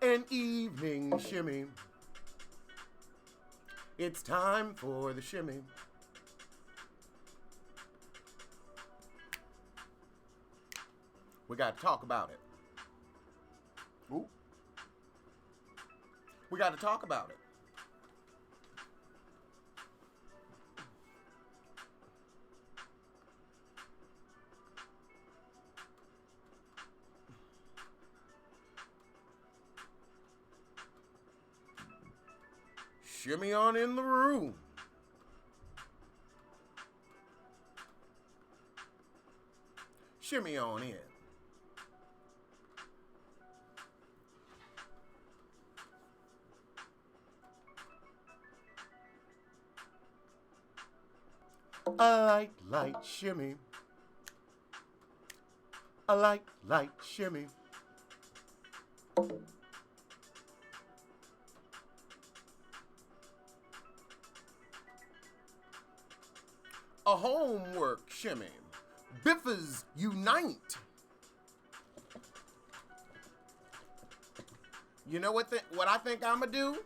An evening shimmy. It's time for the shimmy. We got to talk about it. Ooh. We got to talk about it. Shimmy on in the room. Shimmy on in. A light shimmy. A light shimmy. A homework shimmy. Biffers unite. You know what I think I'ma do?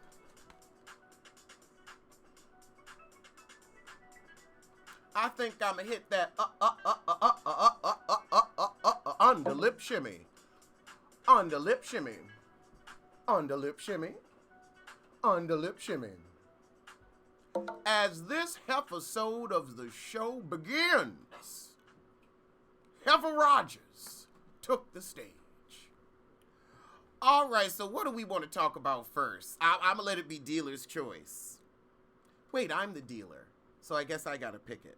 I think I'ma hit that under lip shimmy. Under lip shimmy. Under lip shimmy. Under lip shimmy. As this episode of the show begins, Heifer Rodgers took the stage. All right, so what do we want to talk about first? I'm going to let it be dealer's choice. Wait, I'm the dealer, so I guess I got to pick it.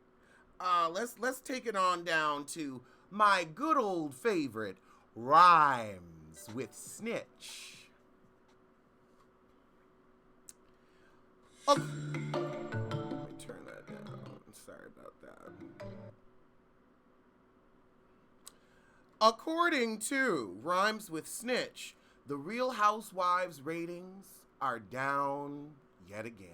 Let's take it on down to my good old favorite, Rhymes with Snitch. Okay. Let me turn that down. Sorry about that. According to Rhymes with Snitch, the Real Housewives ratings are down yet again.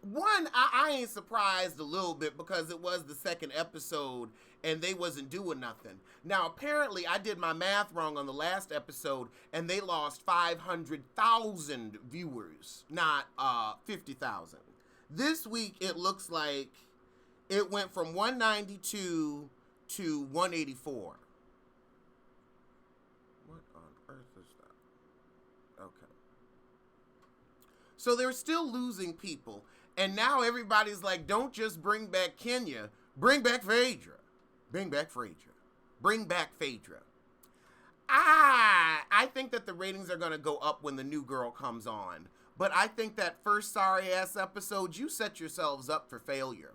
One, I ain't surprised a little bit because it was the second episode and they wasn't doing nothing. Now, apparently, I did my math wrong on the last episode and they lost 500,000 viewers, not 50,000. This week, it looks like it went from 192 to 184. What on earth is that? Okay. So they're still losing people. And now everybody's like, don't just bring back Kenya, bring back Phaedra. Bring back Phaedra. Bring back Phaedra. I think that the ratings are going to go up when the new girl comes on. But I think that first sorry-ass episode, you set yourselves up for failure.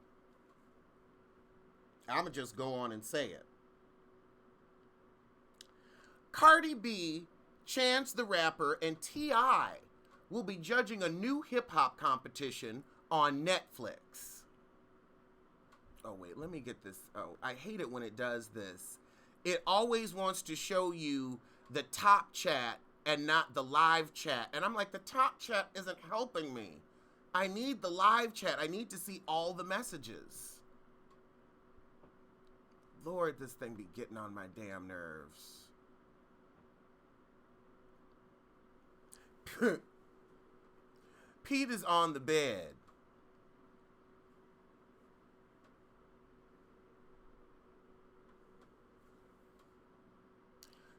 I'm going to just go on and say it. Cardi B, Chance the Rapper, and T.I. will be judging a new hip-hop competition on Netflix. Oh, wait, let me get this. Oh, I hate it when it does this. It always wants to show you the top chat and not the live chat. And I'm like, the top chat isn't helping me. I need the live chat. I need to see all the messages. Lord, this thing be getting on my damn nerves. Pete is on the bed.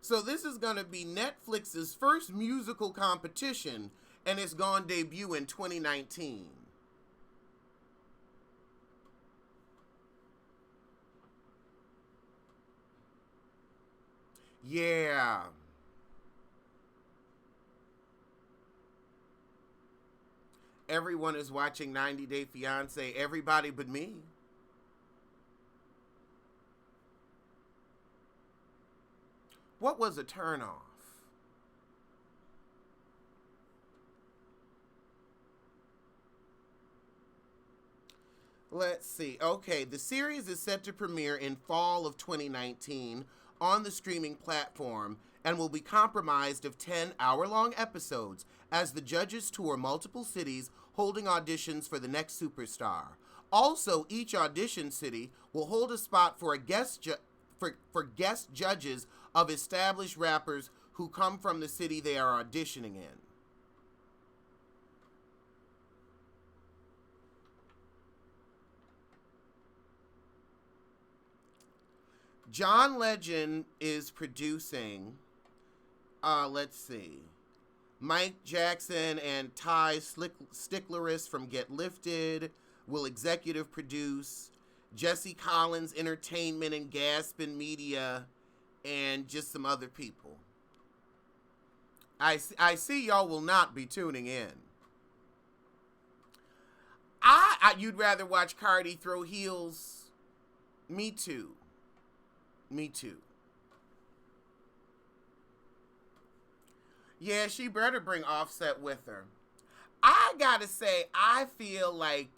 So this is going to be Netflix's first musical competition, and it's going to debut in 2019. Yeah. Everyone is watching 90 Day Fiancé, everybody but me. What was a turnoff? Let's see. Okay, the series is set to premiere in fall of 2019 on the streaming platform and will be comprised of 10 hour-long episodes as the judges tour multiple cities holding auditions for the next superstar. Also, each audition city will hold a spot for a guest guest judges of established rappers who come from the city they are auditioning in. John Legend is producing, let's see, Mike Jackson and Ty Stickleris from Get Lifted will executive produce. Jesse Collins Entertainment and Gaspin Media, and just some other people. I see y'all will not be tuning in. You'd rather watch Cardi throw heels? Me too. Me too. Yeah, she better bring Offset with her. I gotta say, I feel like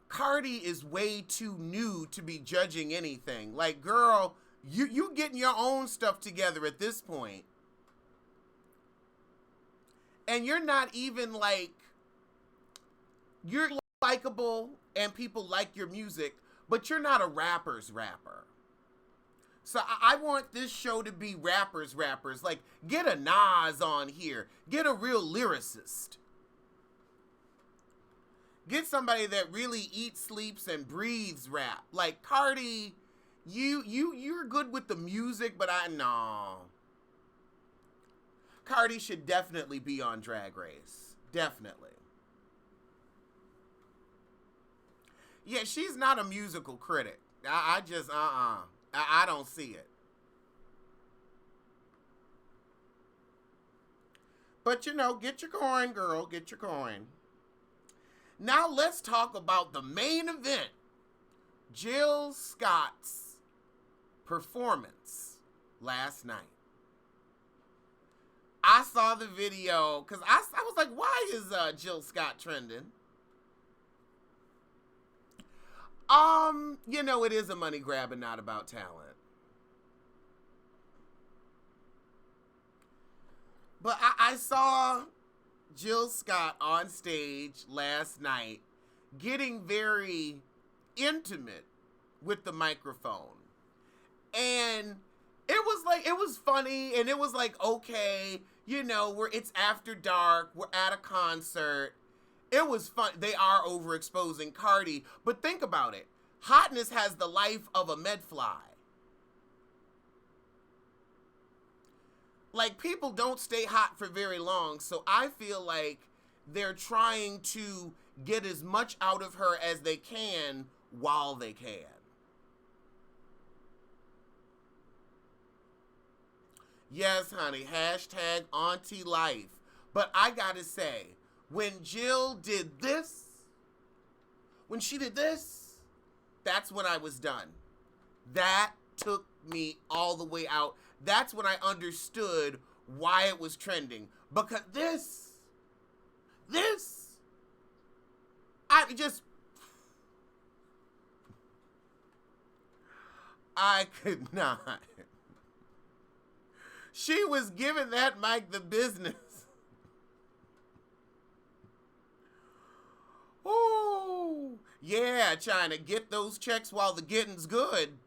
Cardi is way too new to be judging anything. Like, girl, you getting your own stuff together at this point. And you're not even like, you're likable and people like your music, but you're not a rapper's rapper. So I want this show to be rappers. Like, get a Nas on here. Get a real lyricist. Get somebody that really eats, sleeps, and breathes rap. Like, Cardi, you're good with the music, but no. Cardi should definitely be on Drag Race. Definitely. Yeah, she's not a musical critic. I just, I don't see it. But, get your coin, girl. Get your coin. Now let's talk about the main event. Jill Scott's performance last night. I saw the video because I was like, why is Jill Scott trending? It is a money grab and not about talent. But I saw Jill Scott on stage last night getting very intimate with the microphone. And it was funny, and it was like, okay, it's after dark, we're at a concert. It was fun. They are overexposing Cardi, but think about it. Hotness has the life of a medfly. Like, people don't stay hot for very long, so I feel like they're trying to get as much out of her as they can while they can. Yes, honey, hashtag auntie life. But I gotta say, when Jill did this, that's when I was done. That took me all the way out. That's when I understood why it was trending. Because I could not. She was giving that mic the business. Ooh, yeah, China, get those checks while the getting's good.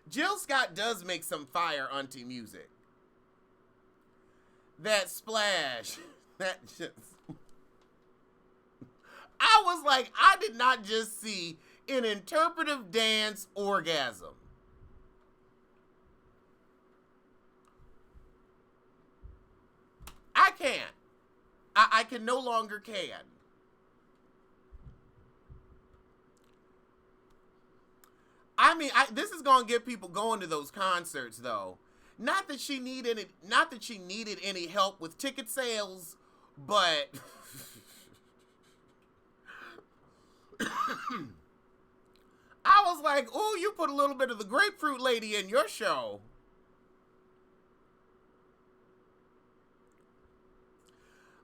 Jill Scott does make some fire auntie music. That splash, that just... I was like, I did not just see an interpretive dance orgasm. I can't. I can no longer can. I mean, this is gonna get people going to those concerts, though. Not that she needed any help with ticket sales, but I was like, "Ooh, you put a little bit of the grapefruit lady in your show."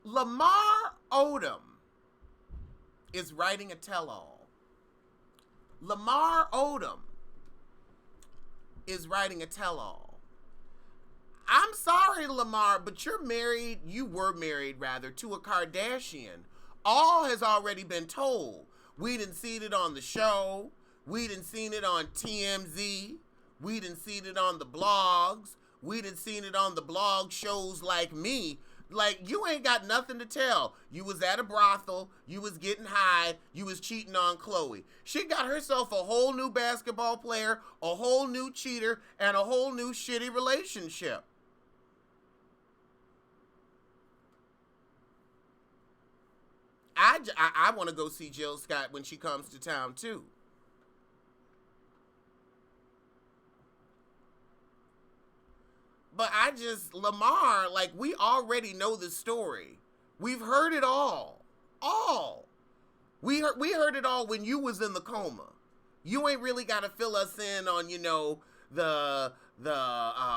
Lamar Odom is writing a tell-all. Lamar Odom is writing a tell-all. I'm sorry, Lamar, but you were married, to a Kardashian. All has already been told. We done seen it on the show. We done seen it on TMZ. We done seen it on the blogs. We'd have seen it on the blog shows like me. Like, you ain't got nothing to tell. You was at a brothel, you was getting high, you was cheating on Chloe. She got herself a whole new basketball player, a whole new cheater, and a whole new shitty relationship. I want to go see Jill Scott when she comes to town, too. But Lamar, like, we already know the story. We've heard it all. All. We heard it all when you was in the coma. You ain't really got to fill us in on, the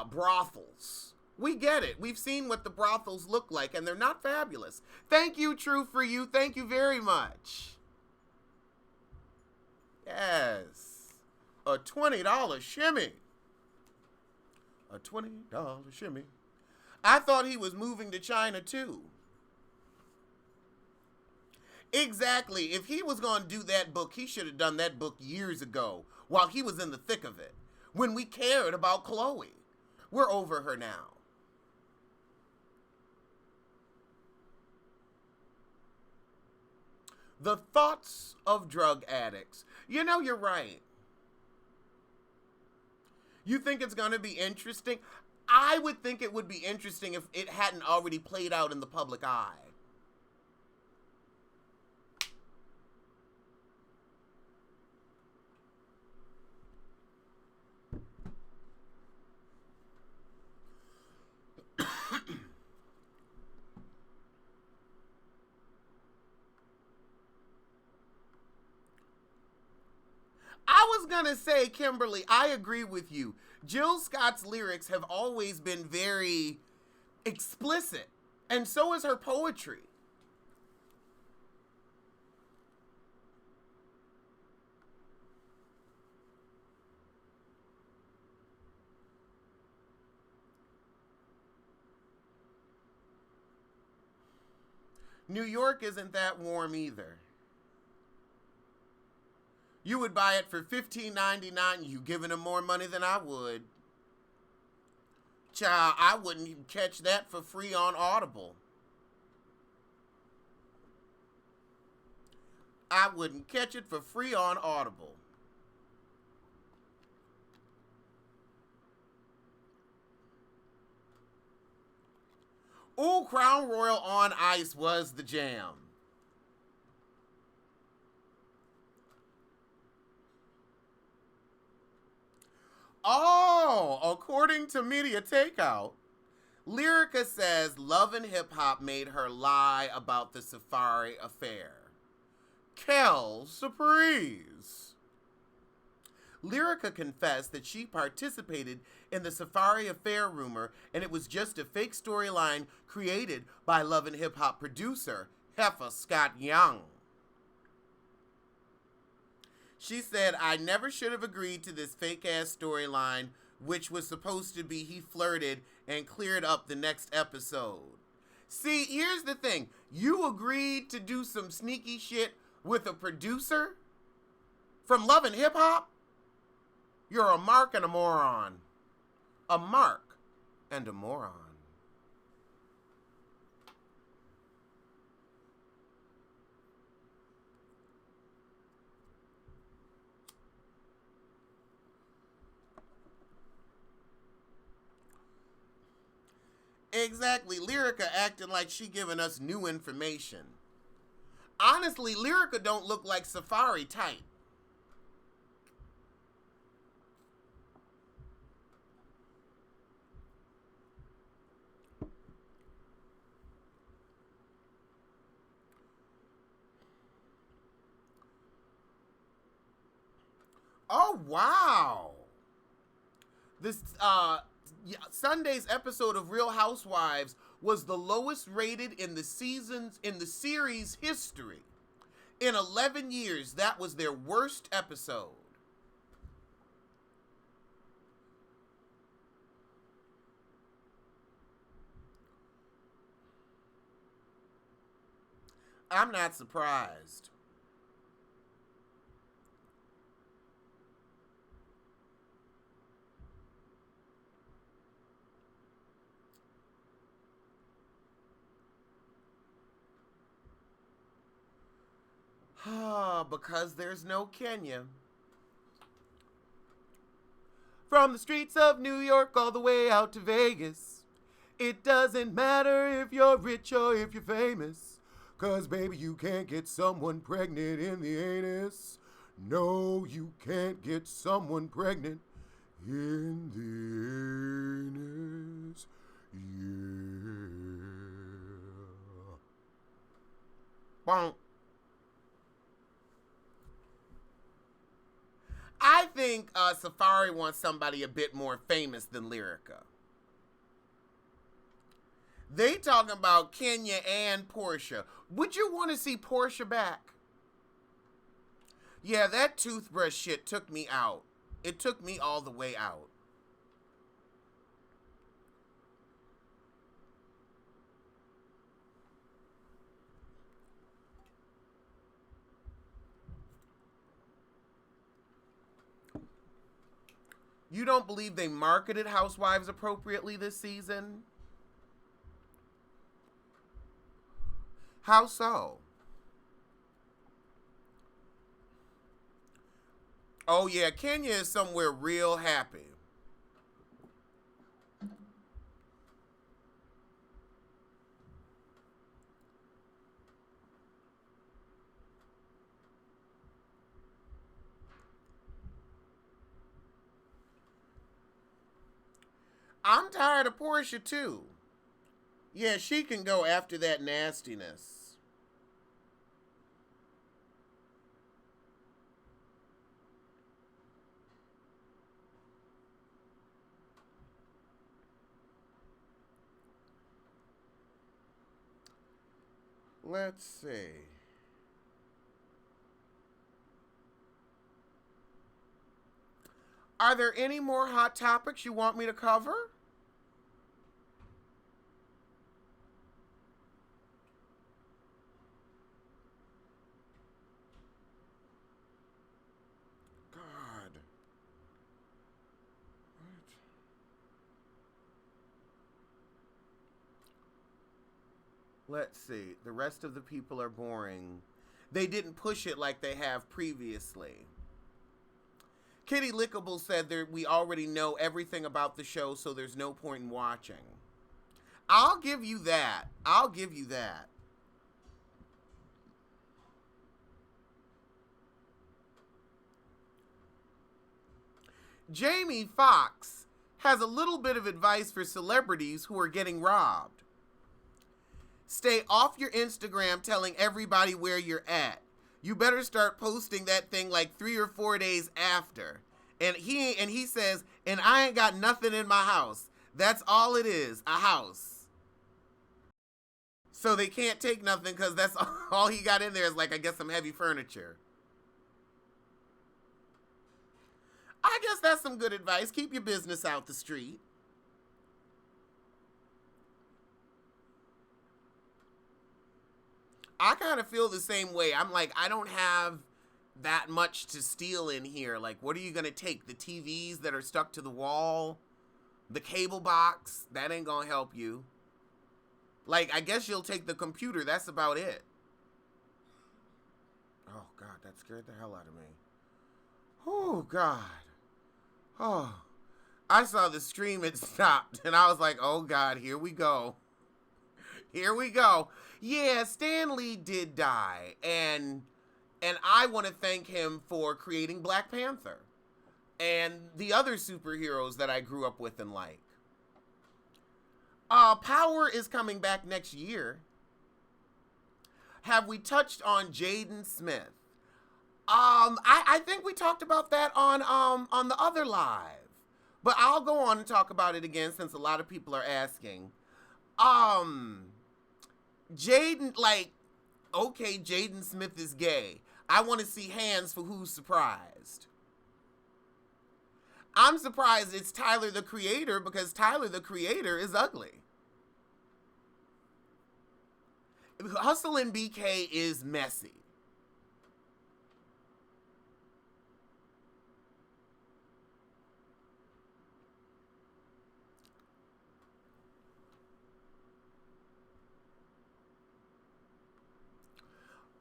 brothels. We get it. We've seen what the brothels look like, and they're not fabulous. Thank you, True For You. Thank you very much. Yes. A $20 shimmy. A $20 shimmy. I thought he was moving to China, too. Exactly. If he was going to do that book, he should have done that book years ago, while he was in the thick of it, when we cared about Chloe. We're over her now. The thoughts of drug addicts. You're right. You think it's going to be interesting? I would think it would be interesting if it hadn't already played out in the public eye. I was going to say, Kimberly, I agree with you. Jill Scott's lyrics have always been very explicit, and so is her poetry. New York isn't that warm either. You would buy it for $15.99. You giving him more money than I would. Child, I wouldn't even catch that for free on Audible. I wouldn't catch it for free on Audible. Ooh, Crown Royal on Ice was the jam. Oh, according to Media Takeout, Lyrica says Love and Hip Hop made her lie about the Safari affair. Quelle surprise! Lyrica confessed that she participated in the Safari affair rumor, and it was just a fake storyline created by Love and Hip Hop producer Heffa Scott Young. She said, I never should have agreed to this fake-ass storyline, which was supposed to be he flirted and cleared up the next episode. See, here's the thing. You agreed to do some sneaky shit with a producer from Love and Hip Hop? You're a mark and a moron. A mark and a moron. Exactly. Lyrica acting like she giving us new information. Honestly, Lyrica don't look like Safari type. Oh, wow. This Sunday's episode of Real Housewives was the lowest rated in the series history. In 11 years, that was their worst episode. I'm not surprised. Because there's no Kenya. From the streets of New York all the way out to Vegas, it doesn't matter if you're rich or if you're famous, 'cause baby, you can't get someone pregnant in the anus. No, you can't get someone pregnant in the anus. Yeah. Bonk. I think Safari wants somebody a bit more famous than Lyrica. They talking about Kenya and Portia. Would you want to see Portia back? Yeah, that toothbrush shit took me out. It took me all the way out. You don't believe they marketed Housewives appropriately this season? How so? Oh yeah, Kenya is somewhere real happy. I'm tired of Portia too. Yeah, she can go after that nastiness. Let's see. Are there any more hot topics you want me to cover? God. What? Let's see. The rest of the people are boring. They didn't push it like they have previously. Kitty Lickable said that we already know everything about the show, so there's no point in watching. I'll give you that. I'll give you that. Jamie Foxx has a little bit of advice for celebrities who are getting robbed. Stay off your Instagram telling everybody where you're at. You better start posting that thing like 3 or 4 days after. And he says, and I ain't got nothing in my house. That's all it is, a house. So they can't take nothing because that's all he got in there is like, I guess, some heavy furniture. I guess that's some good advice. Keep your business out the street. I kind of feel the same way. I'm like, I don't have that much to steal in here. Like, what are you going to take? The TVs that are stuck to the wall? The cable box? That ain't going to help you. Like, I guess you'll take the computer. That's about it. Oh, God, that scared the hell out of me. Oh, God. Oh, I saw the stream, it stopped, and I was like, oh, God, here we go. Here we go. Yeah, Stan Lee did die, and I want to thank him for creating Black Panther and the other superheroes that I grew up with and like. Power is coming back next year. Have we touched on Jaden Smith? I think we talked about that on the other live, but I'll go on and talk about it again since a lot of people are asking. Jaden, like, okay, Jaden Smith is gay. I want to see hands for who's surprised. I'm surprised it's Tyler the Creator because Tyler the Creator is ugly. Hustle and BK is messy.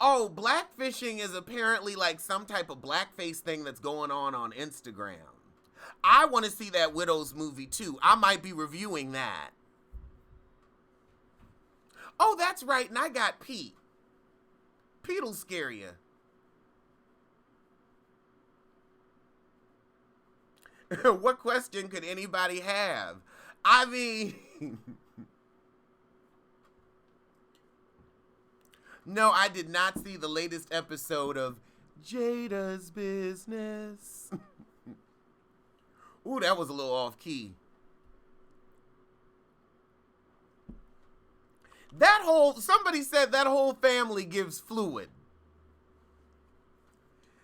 Oh, blackfishing is apparently like some type of blackface thing that's going on Instagram. I want to see that Widows movie too. I might be reviewing that. Oh, that's right, and I got Pete. Pete'll scare you. What question could anybody have? I mean, no, I did not see the latest episode of Jada's Business. Ooh, that was a little off key. Somebody said that whole family gives fluid.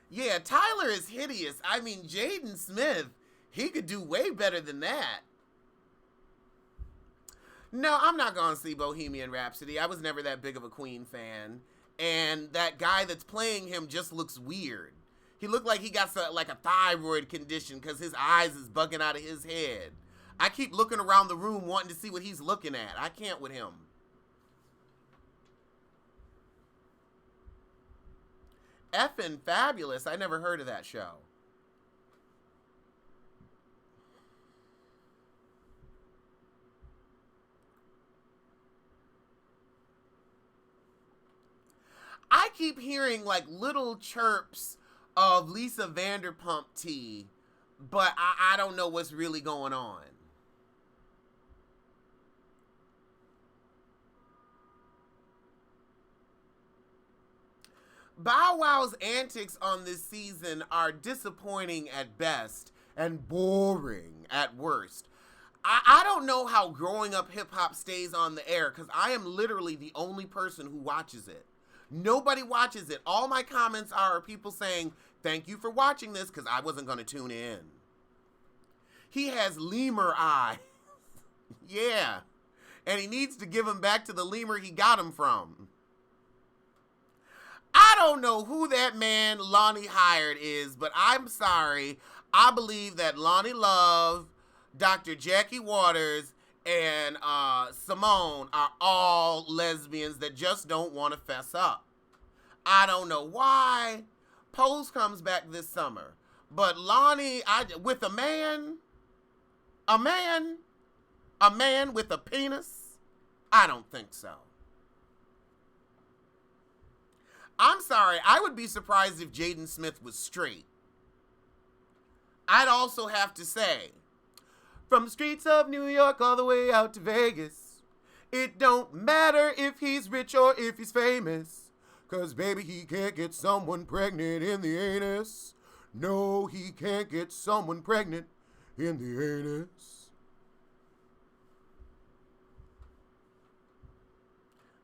Yeah, Tyler is hideous. I mean, Jaden Smith, he could do way better than that. No, I'm not going to see Bohemian Rhapsody. I was never that big of a Queen fan. And that guy that's playing him just looks weird. He looked like he got like a thyroid condition because his eyes is bugging out of his head. I keep looking around the room wanting to see what he's looking at. I can't with him. Effin' Fabulous. I never heard of that show. I keep hearing like little chirps of Lisa Vanderpump tea, but I don't know what's really going on. Bow Wow's antics on this season are disappointing at best and boring at worst. I don't know how Growing Up Hip Hop stays on the air because I am literally the only person who watches it. Nobody watches it. All my comments are people saying, thank you for watching this because I wasn't going to tune in. He has lemur eyes. Yeah. And he needs to give him back to the lemur he got him from. I don't know who that man Lonnie hired is, but I'm sorry. I believe that Lonnie Love, Dr. Jackie Waters, and Simone are all lesbians that just don't want to fess up. I don't know why. Pose comes back this summer. But Lonnie, with a man with a penis? I don't think so. I'm sorry, I would be surprised if Jaden Smith was straight. I'd also have to say, from the streets of New York all the way out to Vegas, it don't matter if he's rich or if he's famous, 'cause baby, he can't get someone pregnant in the anus. No, he can't get someone pregnant in the anus.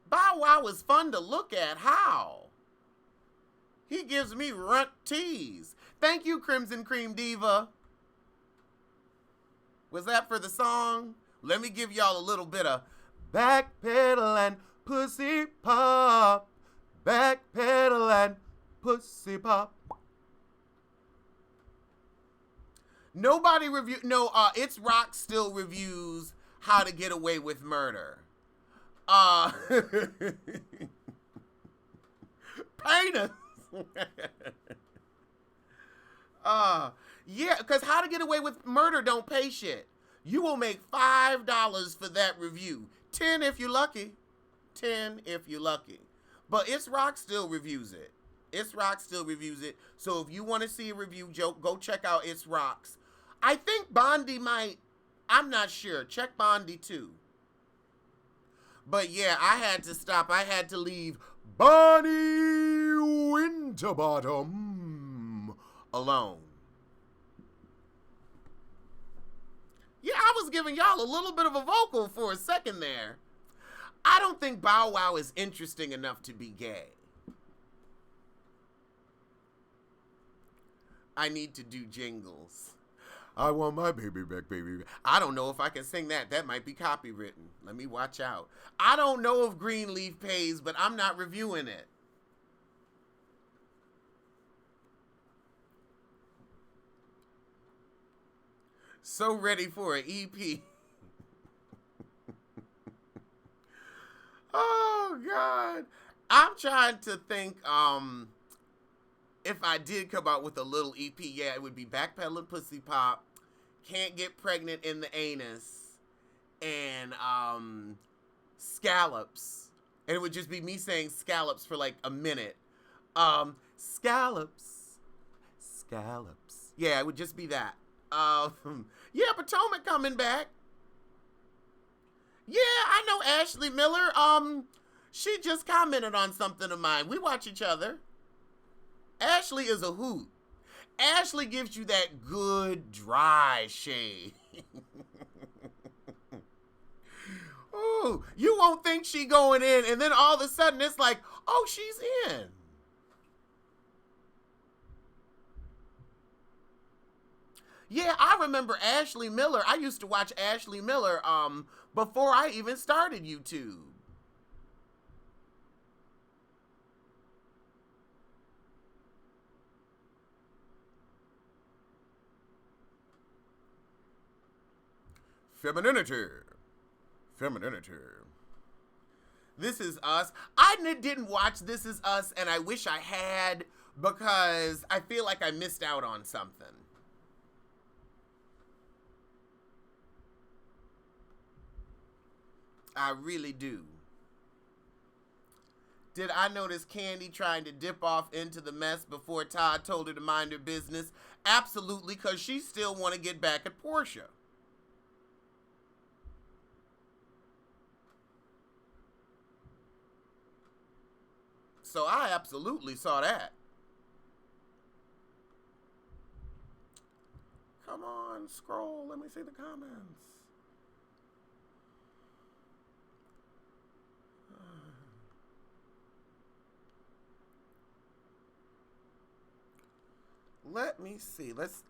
Bow Wow is fun to look at. How? He gives me runt tease. Thank you, Crimson Cream Diva. Was that for the song? Let me give y'all a little bit of backpedal and pussy pop. Backpedal and pussy pop. Nobody review. No, It's Rock still reviews How to Get Away with Murder. Penis. Yeah, because How to Get Away with Murder don't pay shit. You will make $5 for that review. 10 if you're lucky. 10 if you're lucky. But It's Rock still reviews it. It's Rock still reviews it. So if you want to see a review joke, go check out It's Rock's. I think Bondi might. I'm not sure. Check Bondi too. But yeah, I had to stop. I had to leave Bonnie Winterbottom alone. Yeah, I was giving y'all a little bit of a vocal for a second there. I don't think Bow Wow is interesting enough to be gay. I need to do jingles. I want my baby back, baby. I don't know if I can sing that. That might be copywritten. Let me watch out. I don't know if Greenleaf pays, but I'm not reviewing it. So ready for an EP. Oh, God. I'm trying to think, if I did come out with a little EP, yeah, it would be Backpedaling Pussy Pop, Can't Get Pregnant in the Anus, and Scallops. And it would just be me saying scallops for like a minute. Scallops. Scallops. Yeah, it would just be that. Yeah, Potomac coming back. Yeah, I know Ashley Miller. She just commented on something of mine. We watch each other. Ashley is a hoot. Ashley gives you that good dry shade. Ooh, you won't think she going in, and then all of a sudden it's like, oh, she's in. Yeah, I remember Ashley Miller. I used to watch Ashley Miller before I even started YouTube. Femininity. Femininity. This Is Us. I didn't watch This Is Us, and I wish I had, because I feel like I missed out on something. I really do. Did I notice Candy trying to dip off into the mess before Todd told her to mind her business? Absolutely, because she still want to get back at Portia. So I absolutely saw that. Come on, scroll. Let me see the comments. Let me see. Let's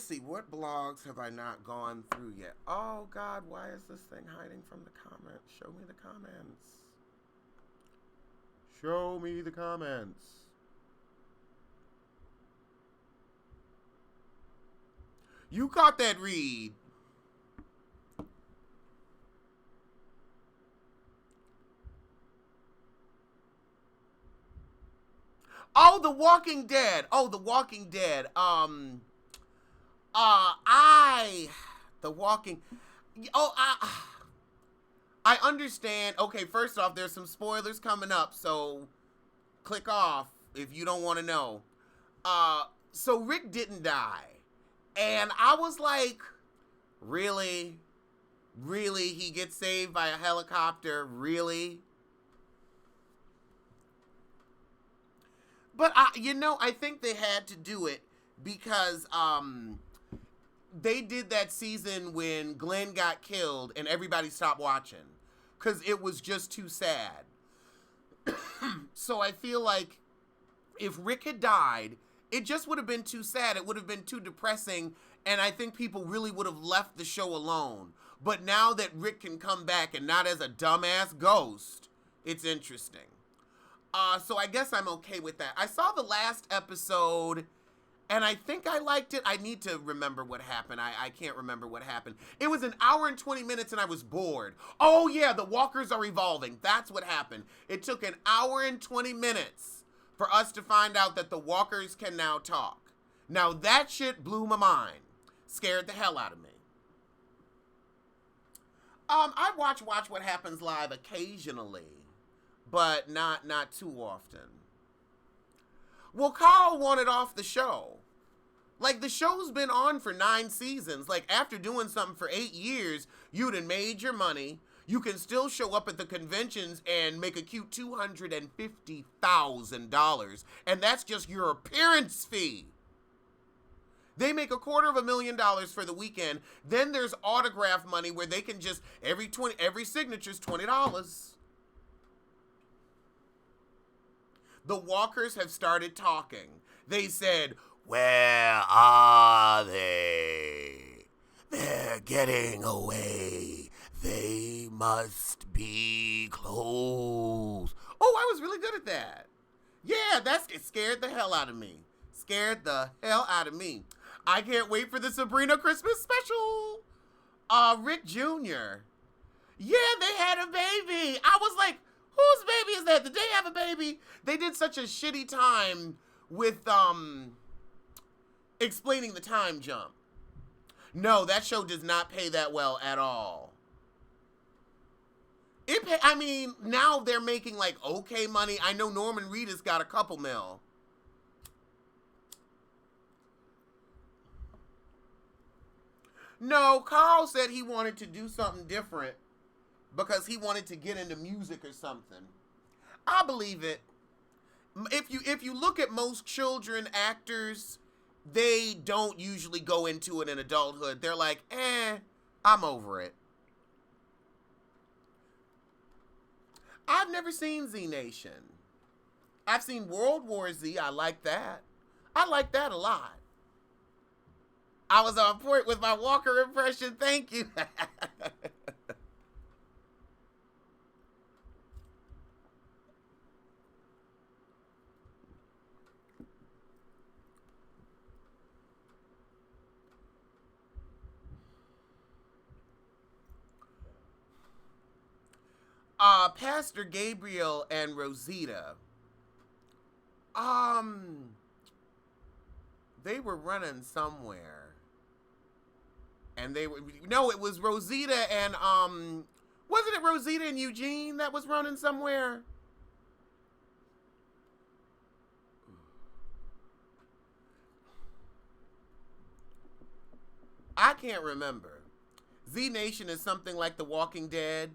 see. What blogs have I not gone through yet? Oh God, why is this thing hiding from the comments? Show me the comments. Show me the comments. You caught that, Reed. Oh, The Walking Dead. Oh, The Walking Dead. The Walking. Oh, I understand. Okay, first off, there's some spoilers coming up, so click off if you don't want to know. So Rick didn't die. And I was like, really? Really? He gets saved by a helicopter? Really? But, I think they had to do it because they did that season when Glenn got killed and everybody stopped watching because it was just too sad. So I feel like if Rick had died, it just would have been too sad. It would have been too depressing, and I think people really would have left the show alone. But now that Rick can come back and not as a dumbass ghost, it's interesting. So I guess I'm okay with that. I saw the last episode, and I think I liked it. I need to remember what happened. I can't remember what happened. It was an hour and 20 minutes, and I was bored. Oh, yeah, the walkers are evolving. That's what happened. It took an hour and 20 minutes for us to find out that the walkers can now talk. Now, that shit blew my mind. Scared the hell out of me. I watch What Happens Live occasionally, but not too often. Well, Carl wanted off the show. Like, the show's been on for 9 seasons. Like, after doing something for 8 years, you done made your money. You can still show up at the conventions and make a cute $250,000. And that's just your appearance fee. They make $250,000 for the weekend. Then there's autograph money where they can just, every signature's $20. The walkers have started talking. They said, "Where are they? They're getting away. They must be close." Oh, I was really good at that. Yeah, it scared the hell out of me. Scared the hell out of me. I can't wait for the Sabrina Christmas special. Rick Jr. Yeah, they had a baby. I was like, Whose baby is that? Did they have a baby? They did such a shitty time with explaining the time jump. No, that show does not pay that well at all. I mean, now they're making like okay money. I know Norman Reedus got a couple mil. No, Carl said he wanted to do something different because he wanted to get into music or something. I believe it. If you look at most children actors, they don't usually go into it in adulthood. They're like, I'm over it. I've never seen Z Nation. I've seen World War Z. I like that. I like that a lot. I was on point with my Walker impression. Thank you. Pastor Gabriel and Rosita. They were running somewhere. And they were, no, it was Rosita and, wasn't it Rosita and Eugene that was running somewhere? I can't remember. Z Nation is something like The Walking Dead.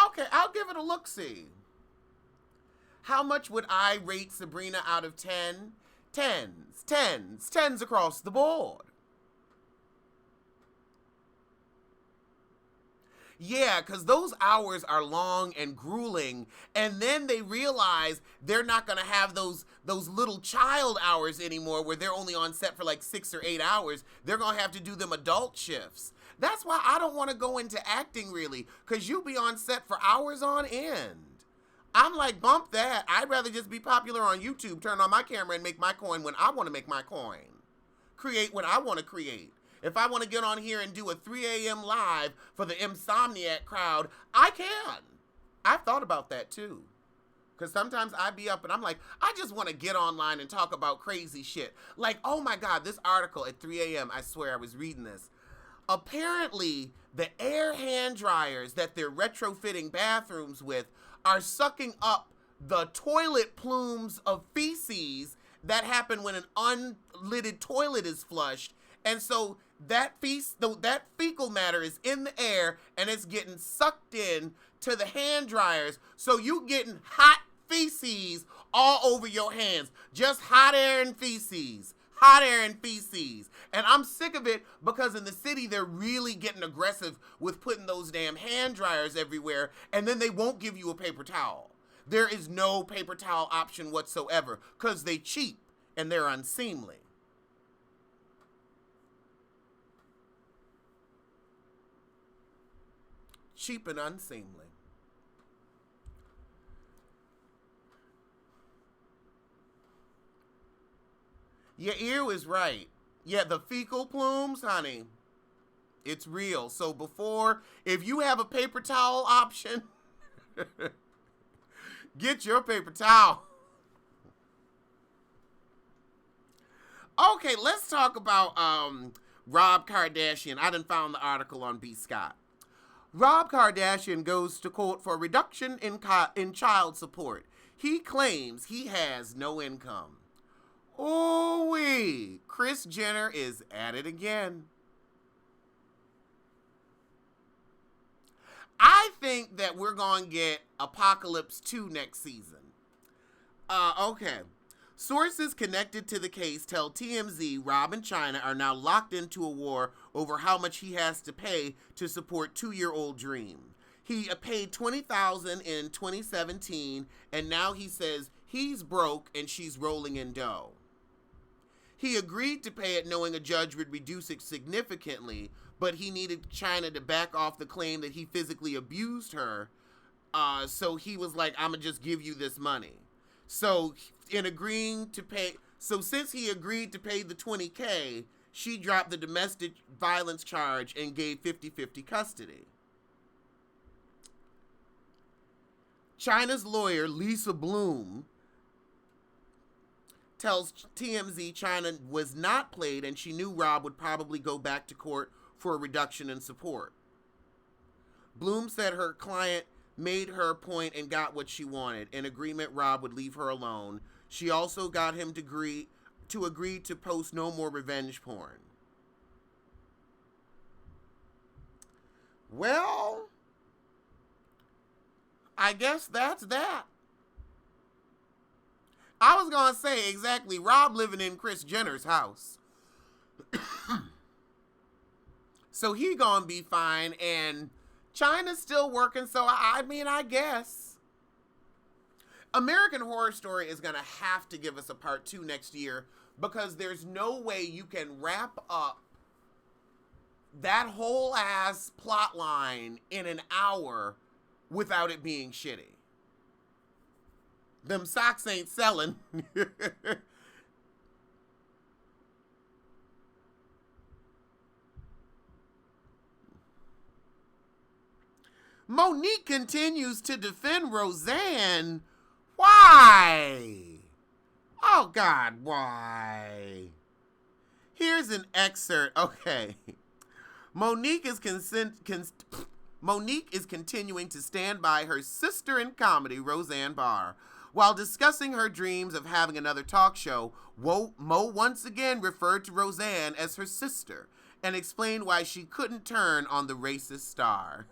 Okay, I'll give it a look-see. How much would I rate Sabrina out of 10? Tens across the board. Yeah, because those hours are long and grueling, and then they realize they're not going to have those little child hours anymore where they're only on set for like 6 or 8 hours. They're going to have to do them adult shifts. That's why I don't want to go into acting, really, because you'll be on set for hours on end. I'm like, bump that. I'd rather just be popular on YouTube, turn on my camera, and make my coin when I want to make my coin. Create what I want to create. If I want to get on here and do a 3 a.m. live for the Insomniac crowd, I can. I've thought about that too. Because sometimes I be up and I'm like, I just want to get online and talk about crazy shit. Like, oh my God, this article at 3 a.m., I swear I was reading this. Apparently, the air hand dryers that they're retrofitting bathrooms with are sucking up the toilet plumes of feces that happen when an unlidded toilet is flushed. And so that fecal matter is in the air and it's getting sucked in to the hand dryers. So you getting hot feces all over your hands. Just hot air and feces. Hot air and feces. And I'm sick of it because in the city, they're really getting aggressive with putting those damn hand dryers everywhere. And then they won't give you a paper towel. There is no paper towel option whatsoever because they cheap and they're unseemly. Cheap and unseemly. Your ear was right. Yeah, the fecal plumes, honey, it's real. So if you have a paper towel option, get your paper towel. Okay, let's talk about Rob Kardashian. I done found the article on B. Scott. Rob Kardashian goes to court for a reduction in child support. He claims he has no income. Ooh-wee, Kris Jenner is at it again. I think that we're going to get Apocalypse 2 next season. Okay. Sources connected to the case tell TMZ Rob and China are now locked into a war over how much he has to pay to support two-year-old Dream. He paid $20,000 in 2017, and now he says he's broke and she's rolling in dough. He agreed to pay it knowing a judge would reduce it significantly, but he needed China to back off the claim that he physically abused her. So he was like, I'm going to just give you this money. So since he agreed to pay the $20K, she dropped the domestic violence charge and gave 50-50 custody. Chyna's lawyer, Lisa Bloom, tells TMZ Chyna was not played and she knew Rob would probably go back to court for a reduction in support. Bloom said her client made her point and got what she wanted. In agreement, Rob would leave her alone. She also got him to agree to post no more revenge porn. Well, I guess that's that. I was going to say exactly, Rob living in Kris Jenner's house. So he going to be fine, and Chyna's still working, so I mean, I guess. American Horror Story is going to have to give us a part 2 next year, because there's no way you can wrap up that whole ass plot line in an hour without it being shitty. Them socks ain't selling. Monique continues to defend Roseanne. Why? Oh, God, why? Here's an excerpt. Okay. Monique is continuing to stand by her sister in comedy, Roseanne Barr. While discussing her dreams of having another talk show, Mo once again referred to Roseanne as her sister and explained why she couldn't turn on the racist star.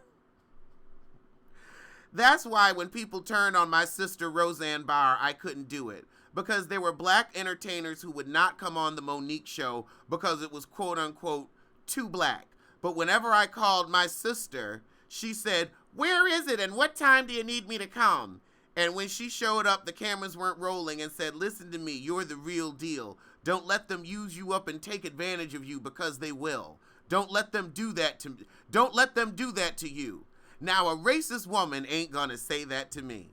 That's why when people turned on my sister Roseanne Barr, I couldn't do it. Because there were black entertainers who would not come on the Monique show because it was quote unquote too black. But whenever I called my sister, she said, "Where is it and what time do you need me to come?" And when she showed up, the cameras weren't rolling and said, "Listen to me, you're the real deal. Don't let them use you up and take advantage of you because they will. Don't let them do that to you. Now a racist woman ain't gonna say that to me."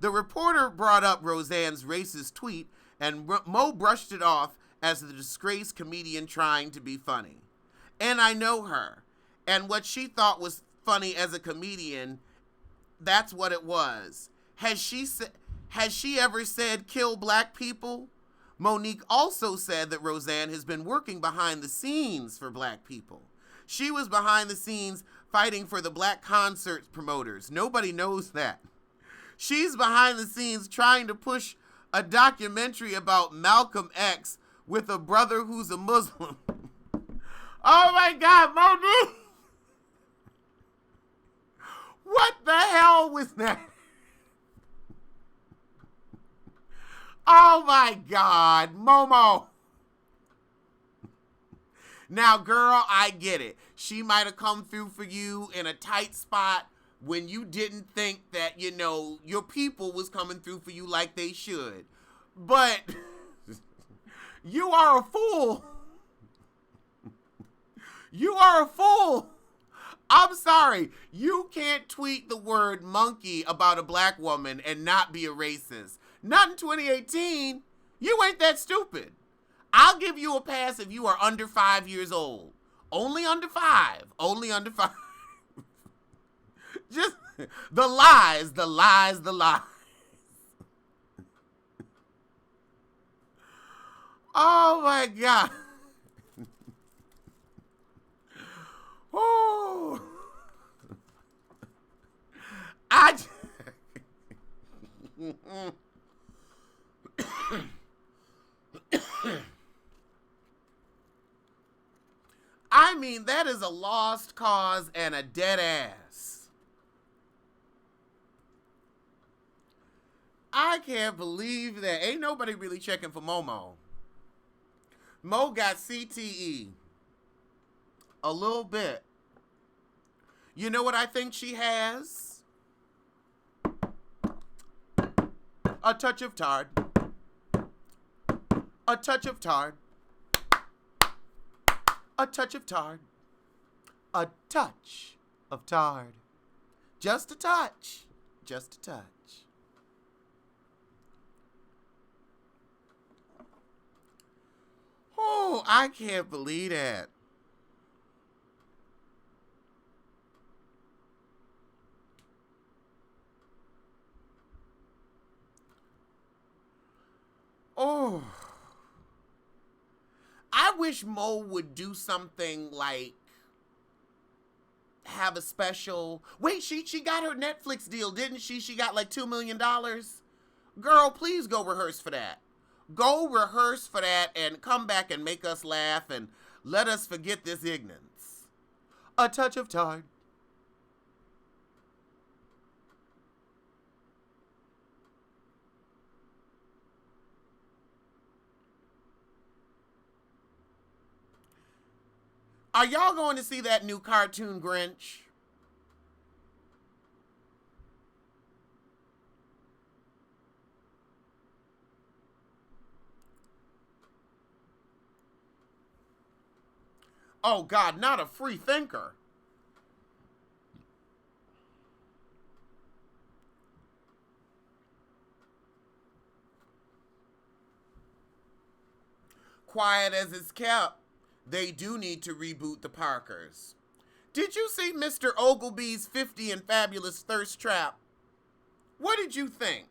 The reporter brought up Roseanne's racist tweet and Mo brushed it off as the disgraced comedian trying to be funny. And I know her. And what she thought was funny as a comedian, that's what it was. Has she ever said kill black people? Monique also said that Roseanne has been working behind the scenes for black people. She was behind the scenes fighting for the black concert promoters. Nobody knows that. She's behind the scenes trying to push a documentary about Malcolm X with a brother who's a Muslim. Oh my God, Monique! What the hell was that? Oh my God, Momo. Now, girl, I get it. She might have come through for you in a tight spot when you didn't think that, your people was coming through for you like they should. But you are a fool. You are a fool. I'm sorry. You can't tweet the word monkey about a black woman and not be a racist. Not in 2018. You ain't that stupid. I'll give you a pass if you are under 5 years old. Only under 5. Only under 5. Just the lies. Oh my God. Oh. I mean, that is a lost cause and a dead ass. I can't believe that. Ain't nobody really checking for Momo. Mo got CTE. A little bit. You know what I think she has? A touch of tard. A touch of tard. A touch of tard. A touch of tard. Just a touch. Just a touch. Oh, I can't believe that. wish Mo would do something like have a special. Wait, she got her Netflix deal, didn't she? She got like $2 million. Girl, please go rehearse for that. Go rehearse for that and come back and make us laugh and let us forget this ignorance. A touch of Tide. Are y'all going to see that new cartoon Grinch? Oh God, not a free thinker. Quiet as it's kept, they do need to reboot the Parkers. Did you see Mr. Ogilvy's 50 and Fabulous Thirst Trap? What did you think?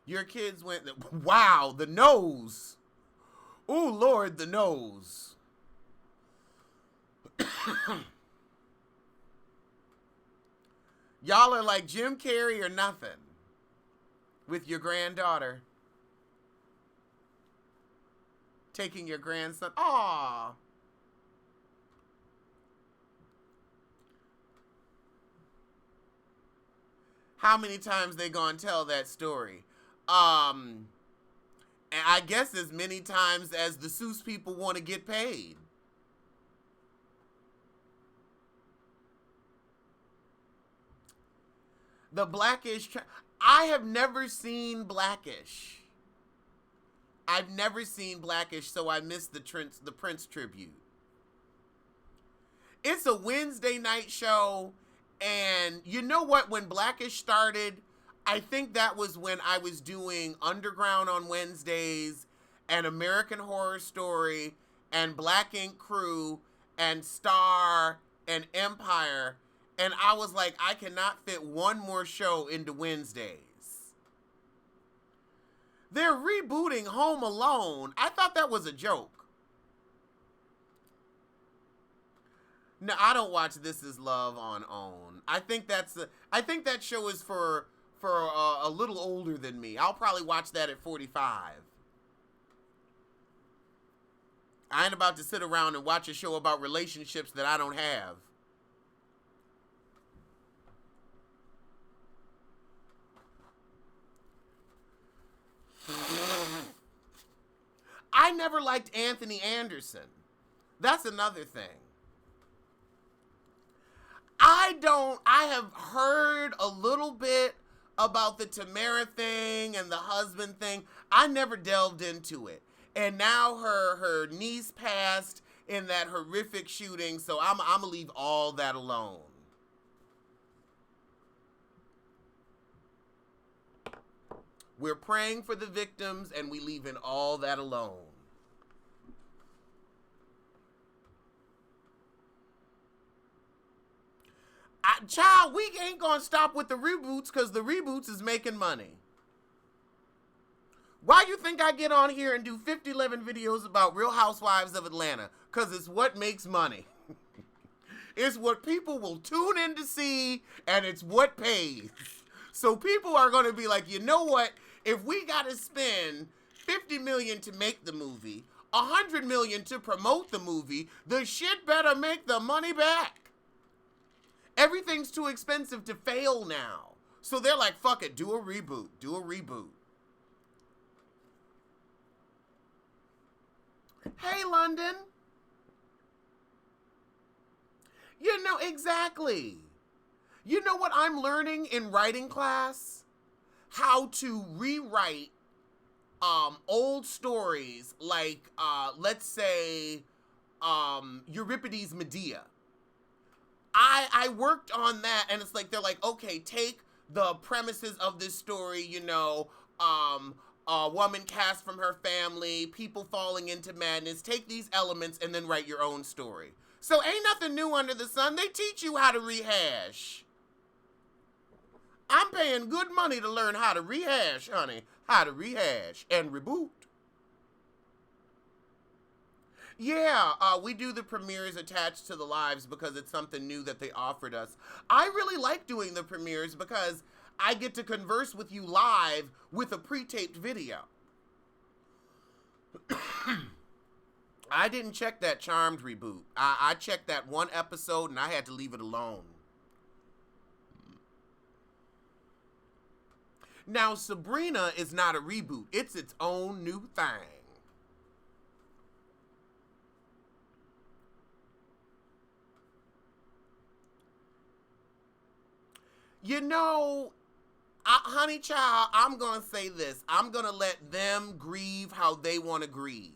Your kids went, wow, the nose. Oh, Lord, the nose. Y'all are like Jim Carrey or nothing with your granddaughter. Taking your grandson. Aww. How many times they gonna tell that story? And I guess as many times as the Seuss people want to get paid. The Blackish. I have never seen Blackish. I've never seen Blackish, so I missed the Prince tribute. It's a Wednesday night show, and you know what? When Blackish started, I think that was when I was doing Underground on Wednesdays and American Horror Story and Black Ink Crew and Star and Empire. And I was like, I cannot fit one more show into Wednesdays. They're rebooting Home Alone. I thought that was a joke. No, I don't watch This Is Love on OWN. I think that show is for a little older than me. I'll probably watch that at 45. I ain't about to sit around and watch a show about relationships that I don't have. I never liked Anthony Anderson. That's another thing. I have heard a little bit about the Tamara thing and the husband thing. I never delved into it. And now her niece passed in that horrific shooting, so I'm going to leave all that alone. We're praying for the victims, and we leaving all that alone. Child, we ain't gonna stop with the reboots because the reboots is making money. Why you think I get on here and do 50-11 videos about Real Housewives of Atlanta? Because it's what makes money. It's what people will tune in to see, and it's what pays. So people are going to be like, you know what? If we got to spend $50 million to make the movie, $100 million to promote the movie, the shit better make the money back. Everything's too expensive to fail now. So they're like, fuck it, do a reboot. Do a reboot. Hey, London. You know, exactly. You know what I'm learning in writing class? How to rewrite old stories like, let's say, Euripides' Medea. I worked on that, and it's like, they're like, okay, take the premises of this story, you know, a woman cast from her family, people falling into madness, take these elements and then write your own story. So ain't nothing new under the sun. They teach you how to rehash. I'm paying good money to learn how to rehash, honey. How to rehash and reboot. Yeah, we do the premieres attached to the lives because it's something new that they offered us. I really like doing the premieres because I get to converse with you live with a pre-taped video. I didn't check that Charmed reboot. I checked that one episode and I had to leave it alone. Now, Sabrina is not a reboot. It's its own new thing. You know, honey child, I'm going to say this. I'm going to let them grieve how they want to grieve.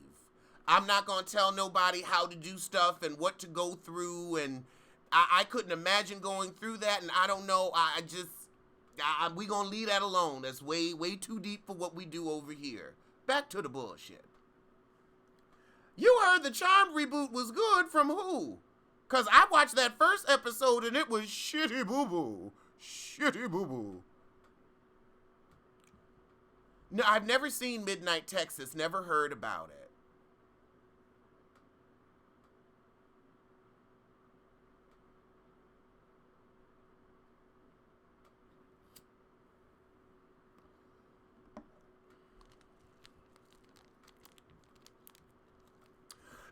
I'm not going to tell nobody how to do stuff and what to go through. And I couldn't imagine going through that. And I don't know. We going to leave that alone. That's way, way too deep for what we do over here. Back to the bullshit. You heard the Charmed reboot was good from who? Because I watched that first episode and it was shitty boo-boo. Shitty boo-boo. No, I've never seen Midnight Texas. Never heard about it.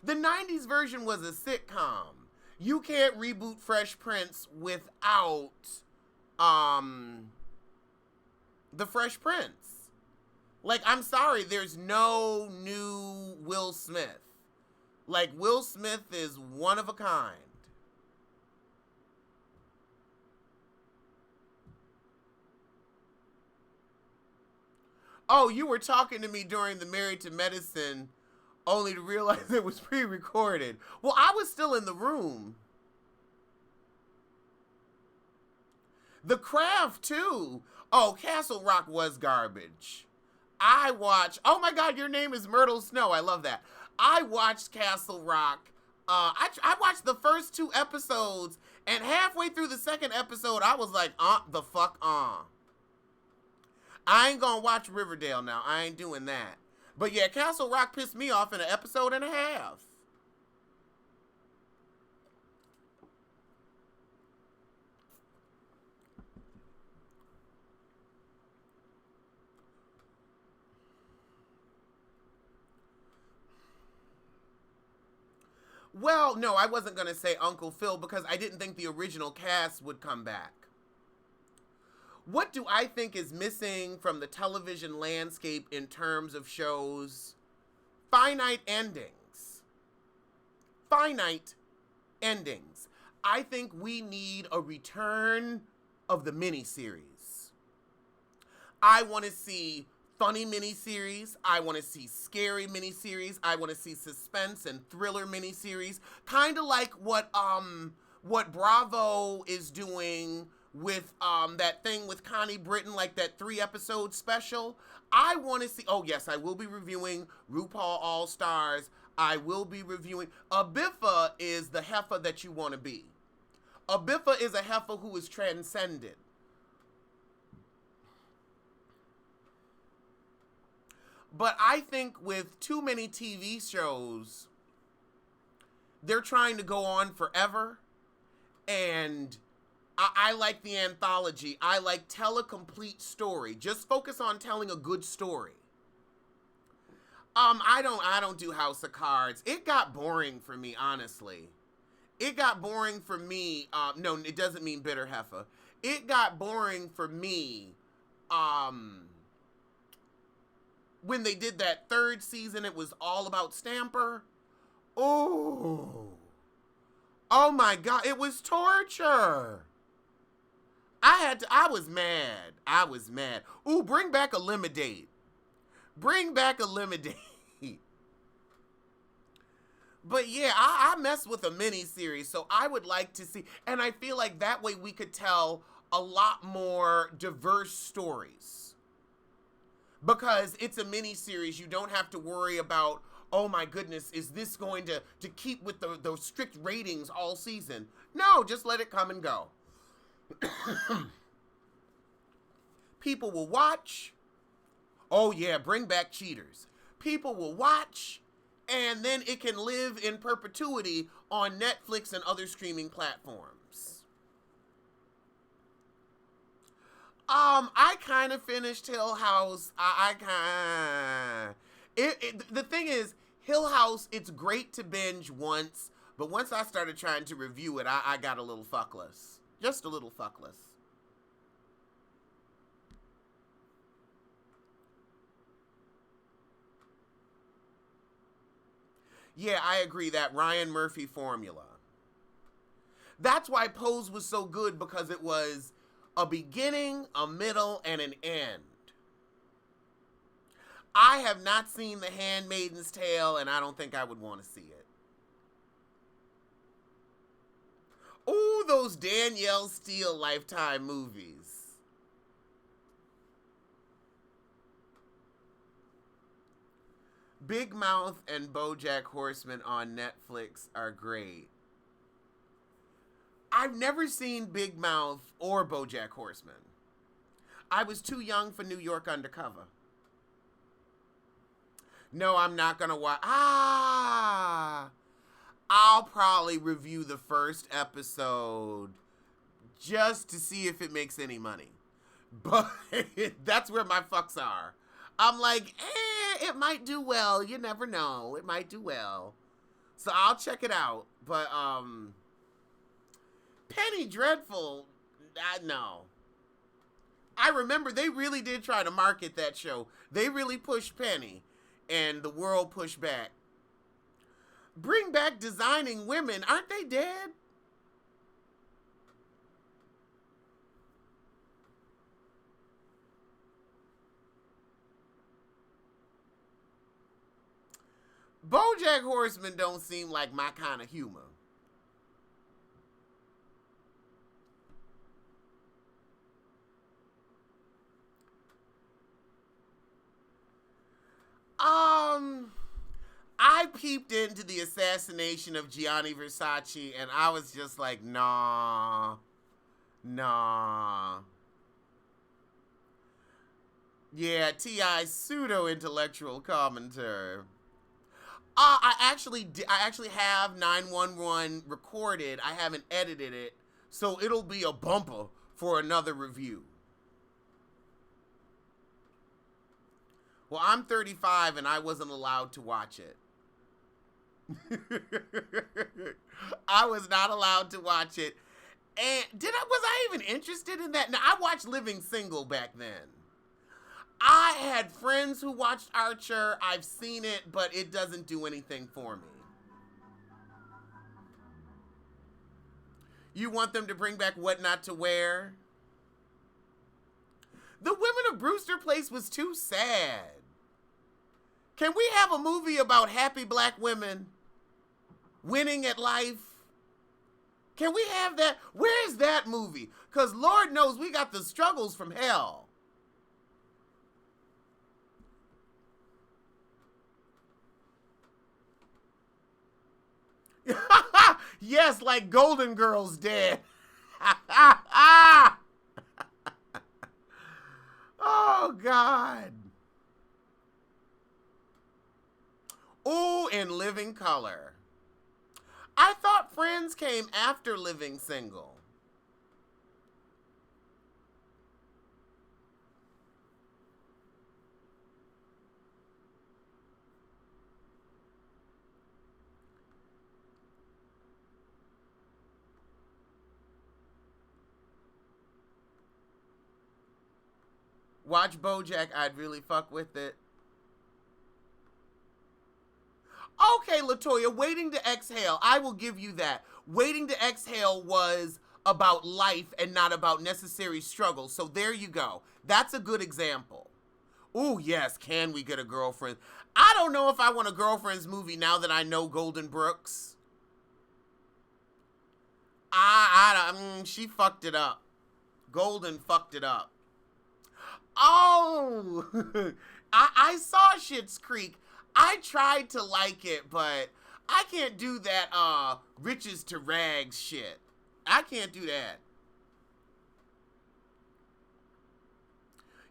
The 90s version was a sitcom. You can't reboot Fresh Prince without, the Fresh Prince. Like, I'm sorry, there's no new Will Smith. Like, Will Smith is one of a kind. Oh, you were talking to me during the Married to Medicine only to realize it was pre-recorded. Well, I was still in the room. The Craft, too. Oh, Castle Rock was garbage. Oh my God, your name is Myrtle Snow. I love that. I watched Castle Rock. I watched the first 2 episodes, and halfway through the second episode, I was like, the fuck on. I ain't gonna watch Riverdale now. I ain't doing that. But yeah, Castle Rock pissed me off in an episode and a half. Well, no, I wasn't going to say Uncle Phil because I didn't think the original cast would come back. What do I think is missing from the television landscape in terms of shows? Finite endings. Finite endings. I think we need a return of the miniseries. I want to see funny miniseries. I want to see scary miniseries. I want to see suspense and thriller miniseries. Kind of like what Bravo is doing with that thing with Connie Britton, like that 3-episode special. I want to see, oh yes, I will be reviewing RuPaul All Stars. I will be reviewing, a Biffa is the heifer that you want to be. A Biffa is a heifer who is transcended. But I think with too many TV shows, they're trying to go on forever. And I like the anthology. I like tell a complete story. Just focus on telling a good story. I don't do House of Cards. It got boring for me, honestly. It got boring for me. No, it doesn't mean bitter heifer. It got boring for me. When they did that 3rd season, it was all about Stamper. Oh my God, it was torture. I was mad. Ooh, bring back Eliminate. Bring back Eliminate. But yeah, I mess with a mini-series, so I would like to see, and I feel like that way we could tell a lot more diverse stories. Because it's a mini-series, you don't have to worry about, oh my goodness, is this going to keep with the strict ratings all season? No, just let it come and go. People will watch. Oh yeah, bring back cheaters. People will watch, and then it can live in perpetuity on Netflix and other streaming platforms. I kind of finished Hill House. The thing is, Hill House, it's great to binge once, but once I started trying to review it, I got a little fuckless. Just a little fuckless. Yeah, I agree, that Ryan Murphy formula. That's why Pose was so good, because it was a beginning, a middle, and an end. I have not seen The Handmaid's Tale, and I don't think I would want to see it. Ooh, those Danielle Steele Lifetime movies. Big Mouth and BoJack Horseman on Netflix are great. I've never seen Big Mouth or BoJack Horseman. I was too young for New York Undercover. No, I'm not gonna watch. I'll probably review the first episode just to see if it makes any money. But that's where my fucks are. I'm like, it might do well. You never know. It might do well. So I'll check it out. But, Penny Dreadful, no. I remember they really did try to market that show. They really pushed Penny, and the world pushed back. Bring back Designing Women. Aren't they dead? BoJack Horseman don't seem like my kind of humor. I peeped into the assassination of Gianni Versace, and I was just like, nah. Yeah, T.I.'s pseudo-intellectual commentary. I actually have 911 recorded. I haven't edited it, so it'll be a bumper for another review. Well, I'm 35 and I wasn't allowed to watch it. I was not allowed to watch it. And was I even interested in that? Now, I watched Living Single back then. I had friends who watched Archer. I've seen it, but it doesn't do anything for me. You want them to bring back What Not to Wear? The Women of Brewster Place was too sad. Can we have a movie about happy black women winning at life? Can we have that? Where's that movie? Because Lord knows we got the struggles from hell. Yes, like Golden Girls did. Oh, God. Ooh, In Living Color. I thought Friends came after Living Single. Watch BoJack, I'd really fuck with it. Okay, LaToya, Waiting to Exhale, I will give you that. Waiting to Exhale was about life and not about necessary struggle, so there you go. That's a good example. Ooh, yes, Can We Get a Girlfriend? I don't know if I want a Girlfriends movie now that I know Golden Brooks. She fucked it up. Golden fucked it up. Oh, I saw Schitt's Creek. I tried to like it, but I can't do that riches to rags shit. I can't do that.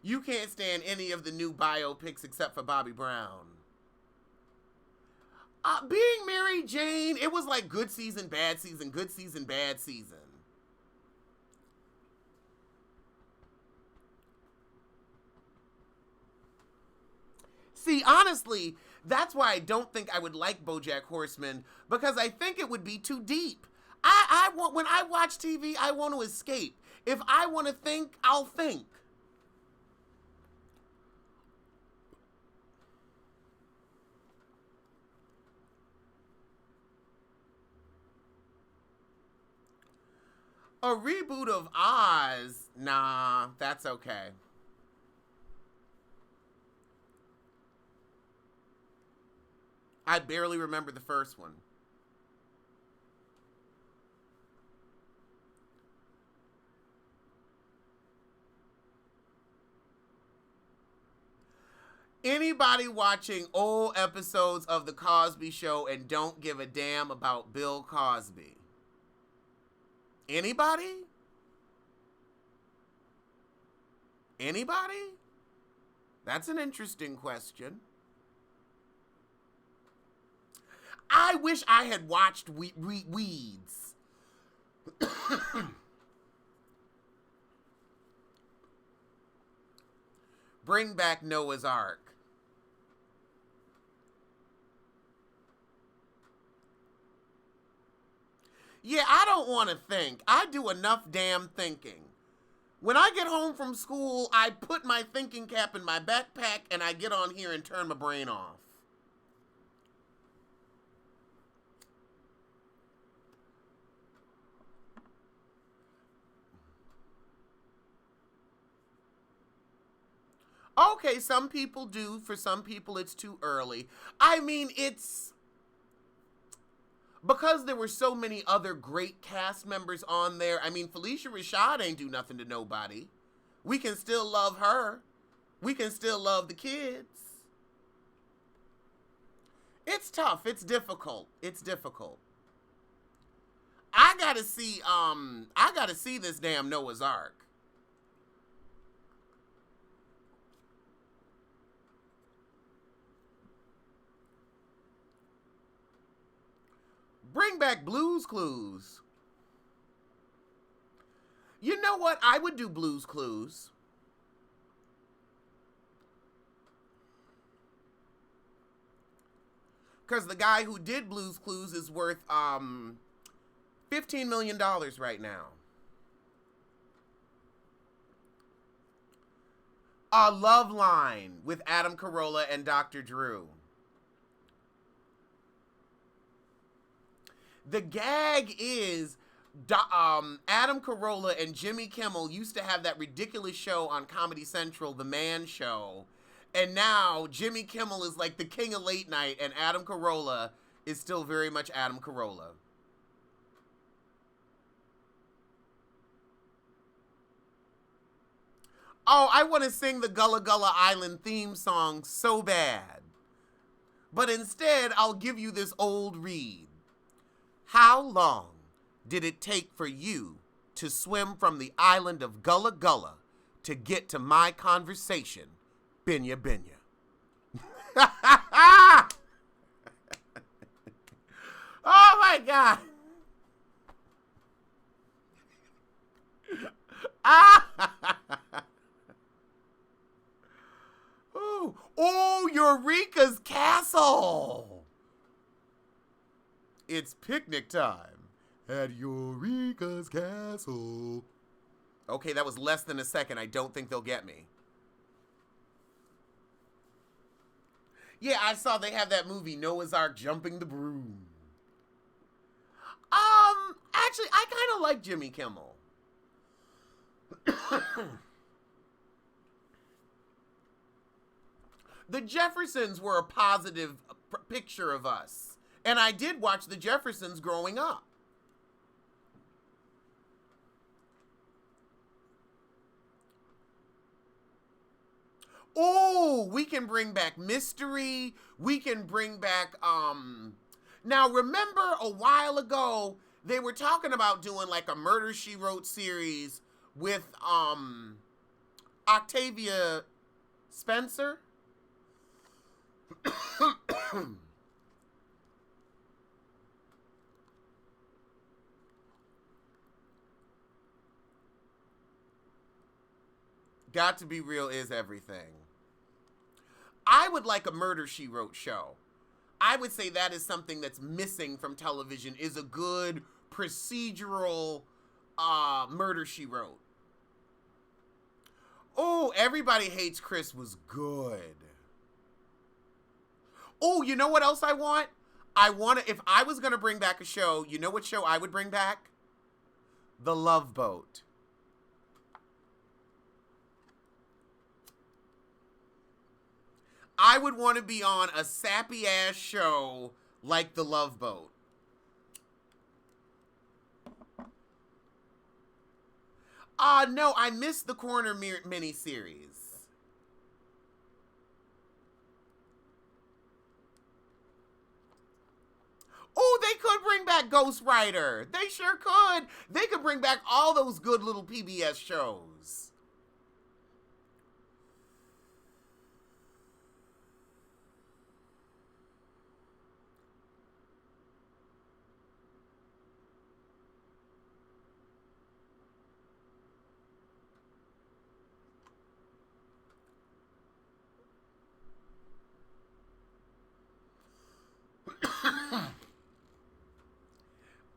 You can't stand any of the new biopics except for Bobby Brown. Being Mary Jane, it was like good season, bad season, good season, bad season. See, honestly, that's why I don't think I would like BoJack Horseman, because I think it would be too deep. When I watch TV, I want to escape. If I want to think, I'll think. A reboot of Oz? Nah, that's okay. I barely remember the first one. Anybody watching old episodes of The Cosby Show and don't give a damn about Bill Cosby? Anybody? Anybody? That's an interesting question. I wish I had watched Weeds. Bring back Noah's Ark. Yeah, I don't want to think. I do enough damn thinking. When I get home from school, I put my thinking cap in my backpack and I get on here and turn my brain off. Okay, some people do. For some people, it's too early. I mean, it's because there were so many other great cast members on there. I mean, Felicia Rashad ain't do nothing to nobody. We can still love her. We can still love the kids. It's tough. It's difficult. It's difficult. I gotta see this damn Noah's Ark. Bring back Blue's Clues. You know what? I would do Blue's Clues. Because the guy who did Blue's Clues is worth $15 million right now. A Love Line with Adam Carolla and Dr. Drew. The gag is Adam Carolla and Jimmy Kimmel used to have that ridiculous show on Comedy Central, The Man Show. And now Jimmy Kimmel is like the king of late night, and Adam Carolla is still very much Adam Carolla. Oh, I want to sing the Gullah Gullah Island theme song so bad. But instead, I'll give you this old read. How long did it take for you to swim from the island of Gullah Gullah to get to my conversation, Binya Binya? Oh my God. Oh, Eureka's Castle. It's picnic time at Eureka's Castle. Okay, that was less than a second. I don't think they'll get me. Yeah, I saw they have that movie, Noah's Ark Jumping the Broom. Actually, I kind of like Jimmy Kimmel. The Jeffersons were a positive picture of us. And I did watch The Jeffersons growing up. Oh, we can bring back mystery. We can bring back now remember a while ago they were talking about doing like a Murder She Wrote series with Octavia Spencer. Got to Be Real is everything. I would like a Murder She Wrote show. I would say that is something that's missing from television, is a good procedural Murder She Wrote. Oh, Everybody Hates Chris was good. Oh, you know what else I want? If I was going to bring back a show, you know what show I would bring back? The Love Boat. I would want to be on a sappy ass show like The Love Boat. No, I missed the Corner miniseries. Oh, they could bring back Ghost Rider. They sure could. They could bring back all those good little PBS shows.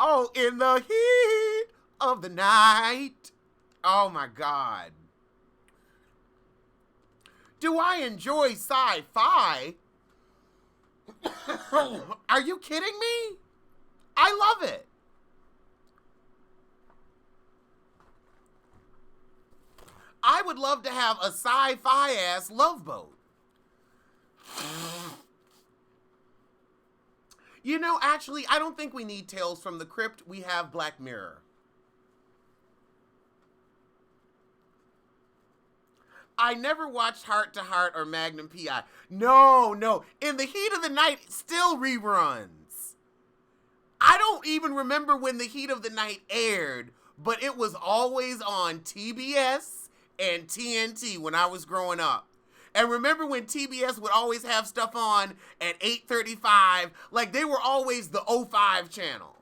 Oh, In the Heat of the Night. Oh my God. Do I enjoy sci-fi? Are you kidding me? I love it. I would love to have a sci-fi ass Love Boat. You know, actually, I don't think we need Tales from the Crypt. We have Black Mirror. I never watched Heart to Heart or Magnum P.I. No. In the Heat of the Night, still reruns. I don't even remember when the Heat of the Night aired, but it was always on TBS and TNT when I was growing up. And remember when TBS would always have stuff on at 8:35? Like, they were always the 05 channel.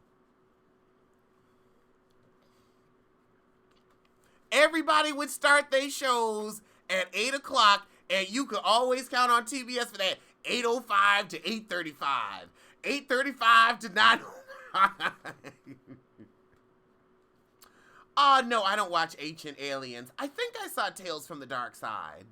Everybody would start their shows at 8 o'clock, and you could always count on TBS for that 8:05 to 8:35. 8:35 to 9:05. Oh, no, I don't watch Ancient Aliens. I think I saw Tales from the Dark Side.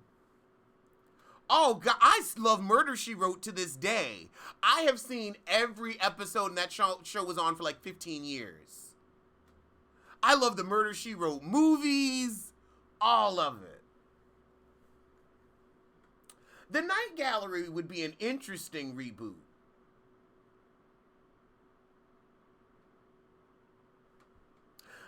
Oh, God, I love Murder, She Wrote to this day. I have seen every episode, and that show was on for like 15 years. I love the Murder, She Wrote movies, all of it. The Night Gallery would be an interesting reboot.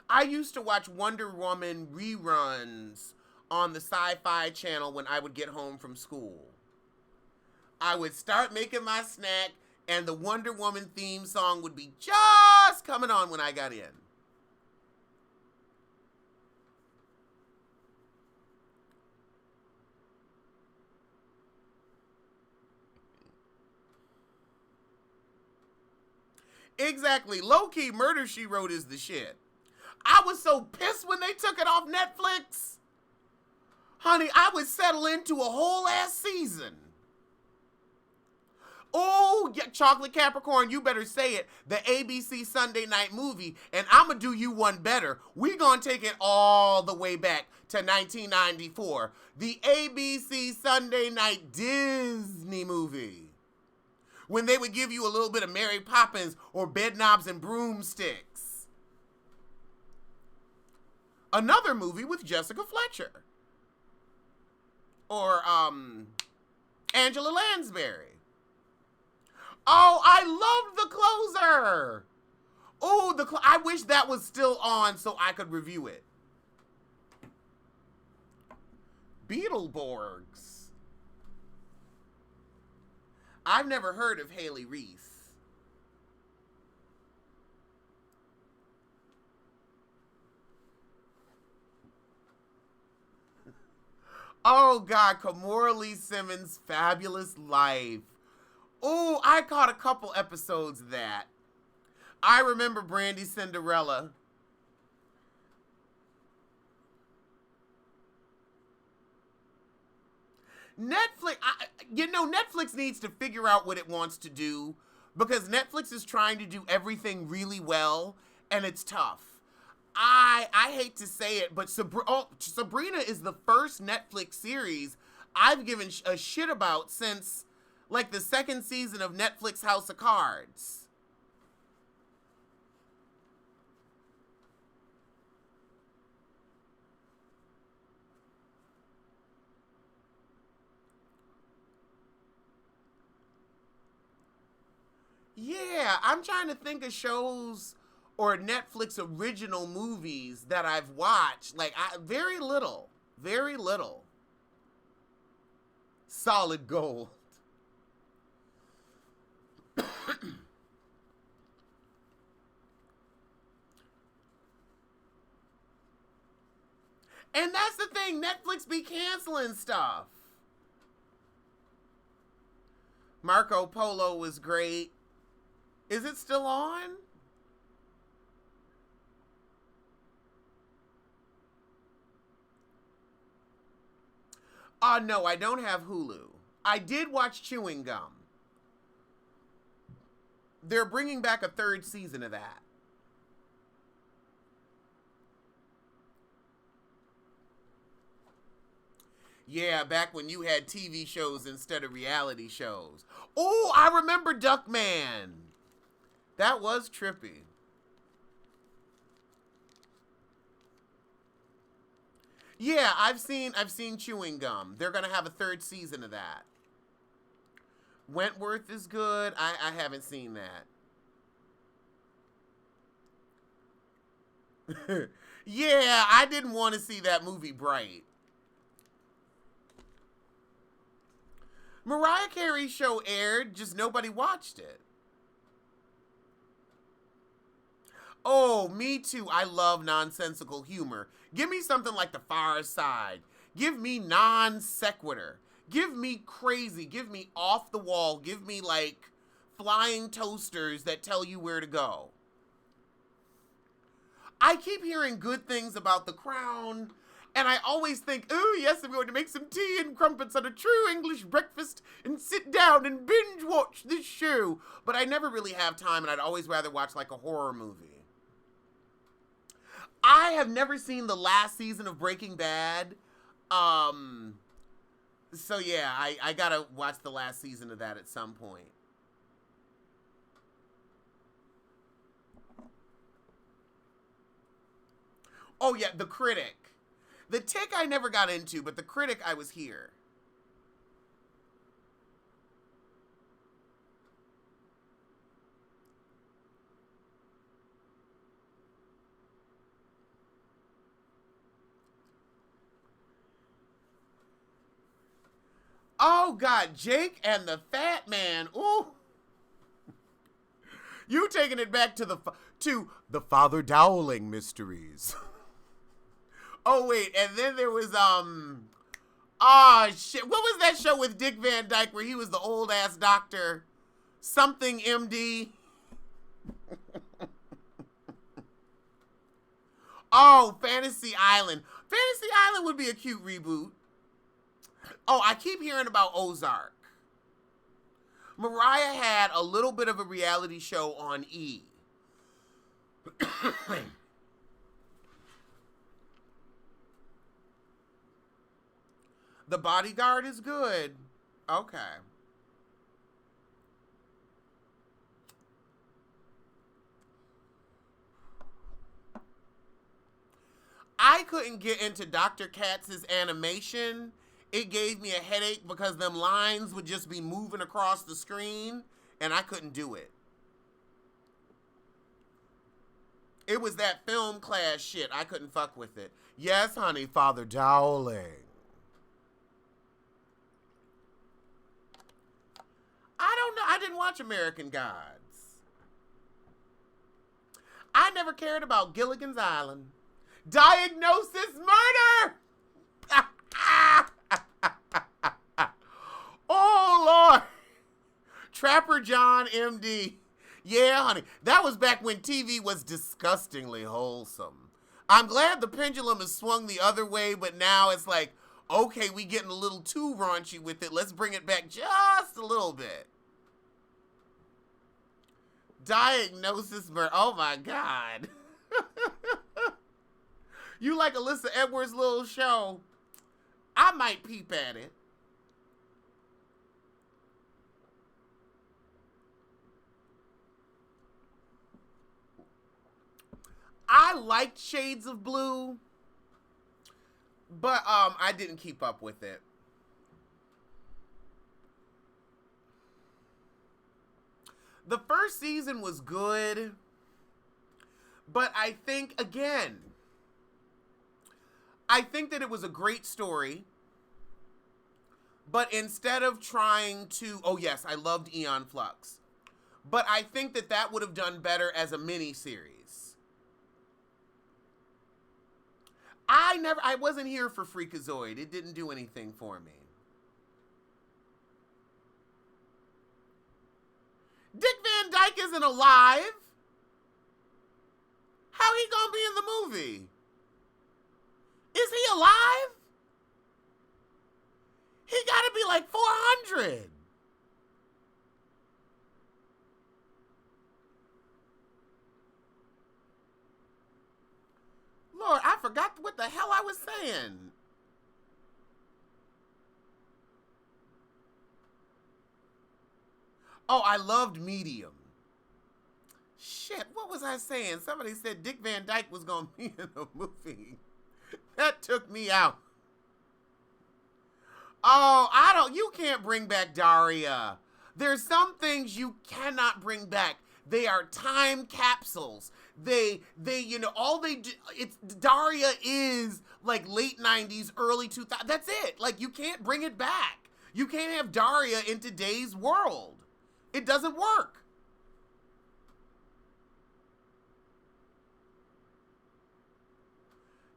I used to watch Wonder Woman reruns on the Sci-Fi Channel when I would get home from school. I would start making my snack, and the Wonder Woman theme song would be just coming on when I got in. Exactly. Low-key, Murder, She Wrote is the shit. I was so pissed when they took it off Netflix. Honey, I would settle into a whole ass season. Oh, yeah, Chocolate Capricorn, you better say it. The ABC Sunday Night Movie, and I'm going to do you one better. We going to take it all the way back to 1994. The ABC Sunday Night Disney Movie. When they would give you a little bit of Mary Poppins or Bedknobs and Broomsticks. Another movie with Jessica Fletcher. Or, Angela Lansbury. Oh, I loved The Closer. Oh, I wish that was still on so I could review it. Beetleborgs. I've never heard of Haley Reese. Oh God, Kimora Lee Simmons' Fabulous Life. Oh, I caught a couple episodes of that. I remember Brandy Cinderella. Netflix needs to figure out what it wants to do because Netflix is trying to do everything really well, and it's tough. I hate to say it, but Sabrina is the first Netflix series I've given a shit about since like the second season of Netflix House of Cards. Yeah, I'm trying to think of shows or Netflix original movies that I've watched. Very little. Very little. Solid gold. And that's the thing, Netflix be canceling stuff. Marco Polo was great. Is it still on? No, I don't have Hulu. I did watch Chewing Gum. They're bringing back a third season of that. Yeah, back when you had TV shows instead of reality shows. Oh, I remember Duckman. That was trippy. Yeah, I've seen Chewing Gum. They're gonna have a third season of that. Wentworth is good. I haven't seen that. Yeah, I didn't want to see that movie Bright. Mariah Carey's show aired, just nobody watched it. Oh, me too. I love nonsensical humor. Give me something like The Far Side. Give me non sequitur. Give me crazy. Give me off the wall. Give me like flying toasters that tell you where to go. I keep hearing good things about The Crown, and I always think, oh, yes, I'm going to make some tea and crumpets on a true English breakfast and sit down and binge watch this show. But I never really have time, and I'd always rather watch like a horror movie. I have never seen the last season of Breaking Bad. So yeah, I gotta watch the last season of that at some point. Oh yeah, The Critic. The Tick I never got into, but The Critic I was here. Oh God, Jake and the Fat Man. Ooh, you taking it back to the Father Dowling mysteries. Oh wait, and then there was oh shit, what was that show with Dick Van Dyke where he was the old ass doctor? Something MD. Oh, Fantasy Island. Fantasy Island would be a cute reboot. Oh, I keep hearing about Ozark. Mariah had a little bit of a reality show on E. The Bodyguard is good. Okay. I couldn't get into Dr. Katz's animation. It gave me a headache because them lines would just be moving across the screen, and I couldn't do it. It was that film class shit. I couldn't fuck with it. Yes, honey, Father Dowling. I didn't watch American Gods. I never cared about Gilligan's Island. Diagnosis Murder! Oh, Lord. Trapper John, MD. Yeah, honey. That was back when TV was disgustingly wholesome. I'm glad the pendulum has swung the other way, but now it's like, okay, we getting a little too raunchy with it. Let's bring it back just a little bit. Diagnosis Murder. Oh, my God. You like Alyssa Edwards' little show? I might peep at it. I liked Shades of Blue, but I didn't keep up with it. The first season was good, but I think, again, I think that it was a great story, but instead of trying to, oh yes, I loved Aeon Flux, but I think that that would have done better as a mini-series. I wasn't here for Freakazoid. It didn't do anything for me. Dick Van Dyke isn't alive. How he gonna be in the movie? Is he alive? He gotta be like 400. Lord, I forgot what the hell I was saying. Oh, I loved Medium. Shit, what was I saying? Somebody said Dick Van Dyke was going to be in the movie. That took me out. Oh, you can't bring back Daria. There's some things you cannot bring back. They are time capsules. All they do, Daria is like late 90s, early 2000s. That's it. Like, you can't bring it back. You can't have Daria in today's world. It doesn't work.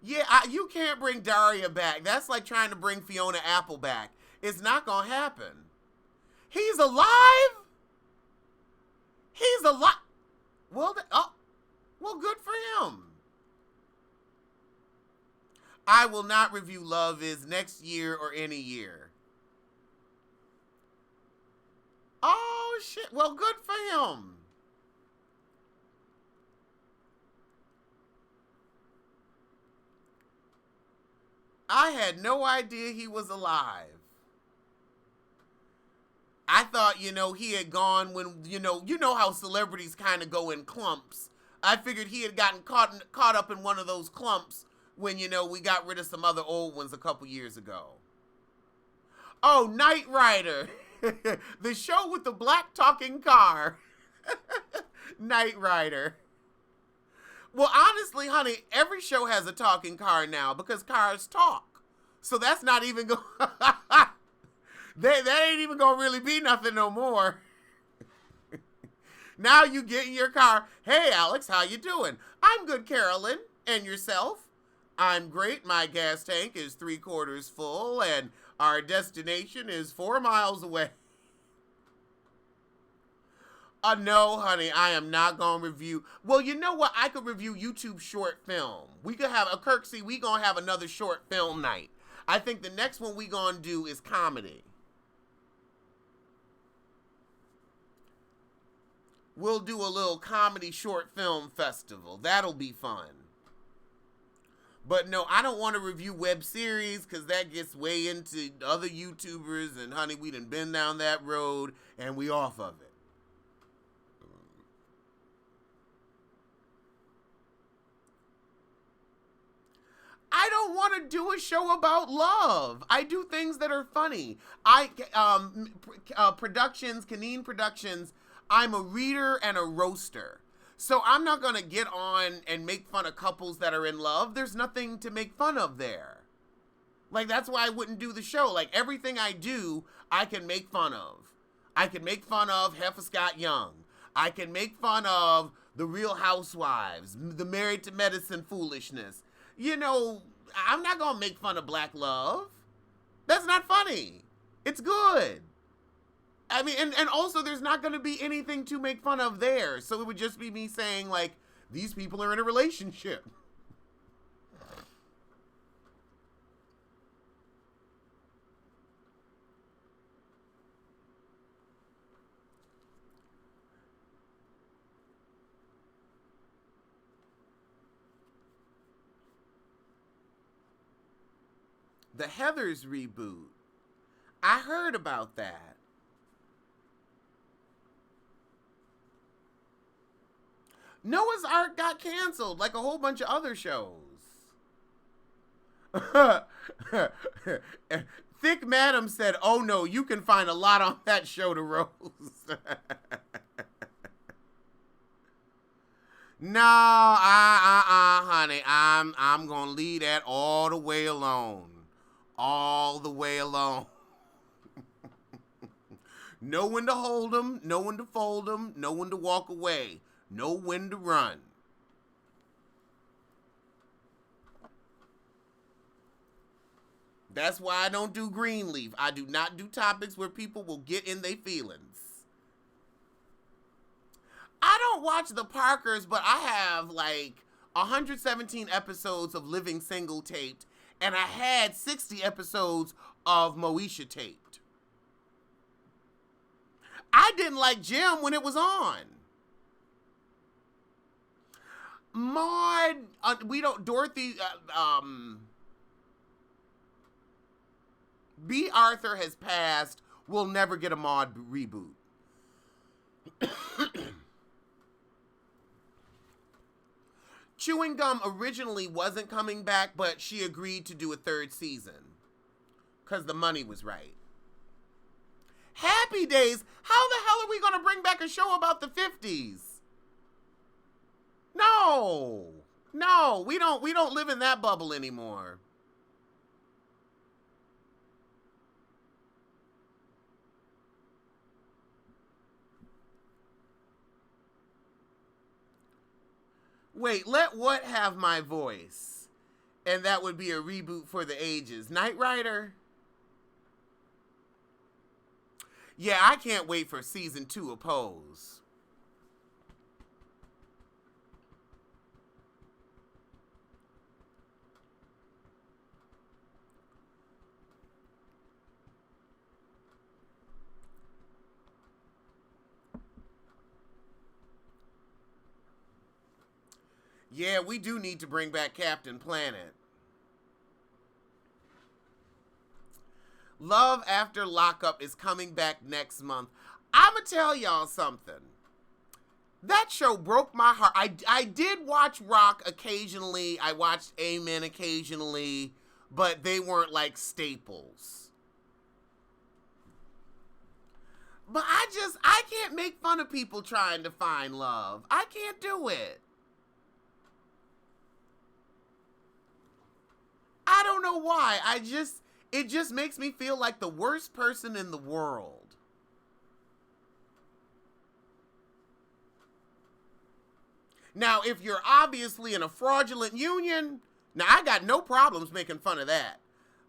Yeah, you can't bring Daria back. That's like trying to bring Fiona Apple back. It's not gonna happen. He's alive? He's alive. Well, good for him. I will not review Love Is next year or any year. Oh, shit. Well, good for him. I had no idea he was alive. I thought, he had gone when, you know how celebrities kind of go in clumps. I figured he had gotten caught up in one of those clumps when, we got rid of some other old ones a couple years ago. Oh, Knight Rider. The show with the black talking car. Knight Rider. Well, honestly, honey, every show has a talking car now because cars talk. So that's not even going... That ain't even gonna really be nothing no more. Now you get in your car. Hey, Alex, how you doing? I'm good, Carolyn. And yourself? I'm great. My gas tank is 3/4 full, and our destination is 4 miles away. No, honey, I am not gonna review. Well, you know what? I could review YouTube short film. We could have a Kirksey. We gonna have another short film night. I think the next one we gonna do is comedy. We'll do a little comedy short film festival. That'll be fun. But no, I don't want to review web series because that gets way into other YouTubers. And honey, we done been down that road and we off of it. I don't want to do a show about love. I do things that are funny. Canine Productions, I'm a reader and a roaster. So I'm not going to get on and make fun of couples that are in love. There's nothing to make fun of there. Like, that's why I wouldn't do the show. Like, everything I do, I can make fun of. I can make fun of Heifer Scott Young. I can make fun of the Real Housewives, the Married to Medicine foolishness. You know, I'm not going to make fun of Black Love. That's not funny. It's good. I mean, and also there's not going to be anything to make fun of there. So it would just be me saying, like, these people are in a relationship. The Heathers reboot. I heard about that. Noah's Ark got canceled like a whole bunch of other shows. Thick Madam said, oh no, you can find a lot on that show to roast. No, honey, I'm gonna leave that all the way alone. All the way alone. Know when to hold them, know when to fold them, know when to walk away, know when to run. That's why I don't do Greenleaf. I do not do topics where people will get in their feelings. I don't watch the Parkers, but I have like 117 episodes of Living Single taped, and I had 60 episodes of Moesha taped. I didn't like Jim when it was on. Maud, we don't, Dorothy, B. Arthur has passed. We'll never get a Maud reboot. Chewing Gum originally wasn't coming back, but she agreed to do a third season because the money was right. Happy Days? How the hell are we going to bring back a show about the 50s? No, we don't live in that bubble anymore. Wait, let what have my voice? And that would be a reboot for the ages. Knight Rider? Yeah, I can't wait for season 2 of Pose. Yeah, we do need to bring back Captain Planet. Love After Lockup is coming back next month. I'ma tell y'all something. That show broke my heart. I did watch Rock occasionally. I watched Amen occasionally, but they weren't like staples. But I can't make fun of people trying to find love. I can't do it. I don't know why. It just makes me feel like the worst person in the world. Now, if you're obviously in a fraudulent union, now I got no problems making fun of that.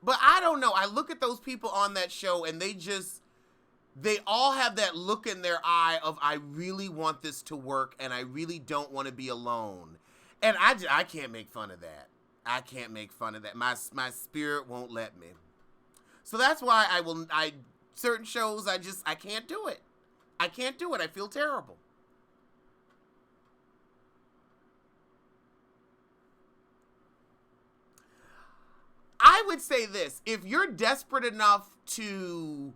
But I don't know. I look at those people on that show and they all have that look in their eye of, I really want this to work and I really don't want to be alone. And I can't make fun of that. I can't make fun of that. My spirit won't let me. So that's why certain shows, I can't do it. I can't do it. I feel terrible. I would say this, if you're desperate enough to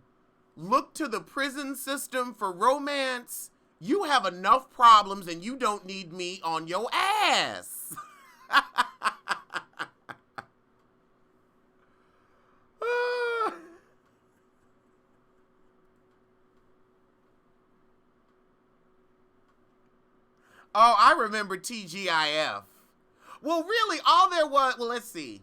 look to the prison system for romance, you have enough problems and you don't need me on your ass. Oh, I remember TGIF. Well, really, all there was, well, let's see.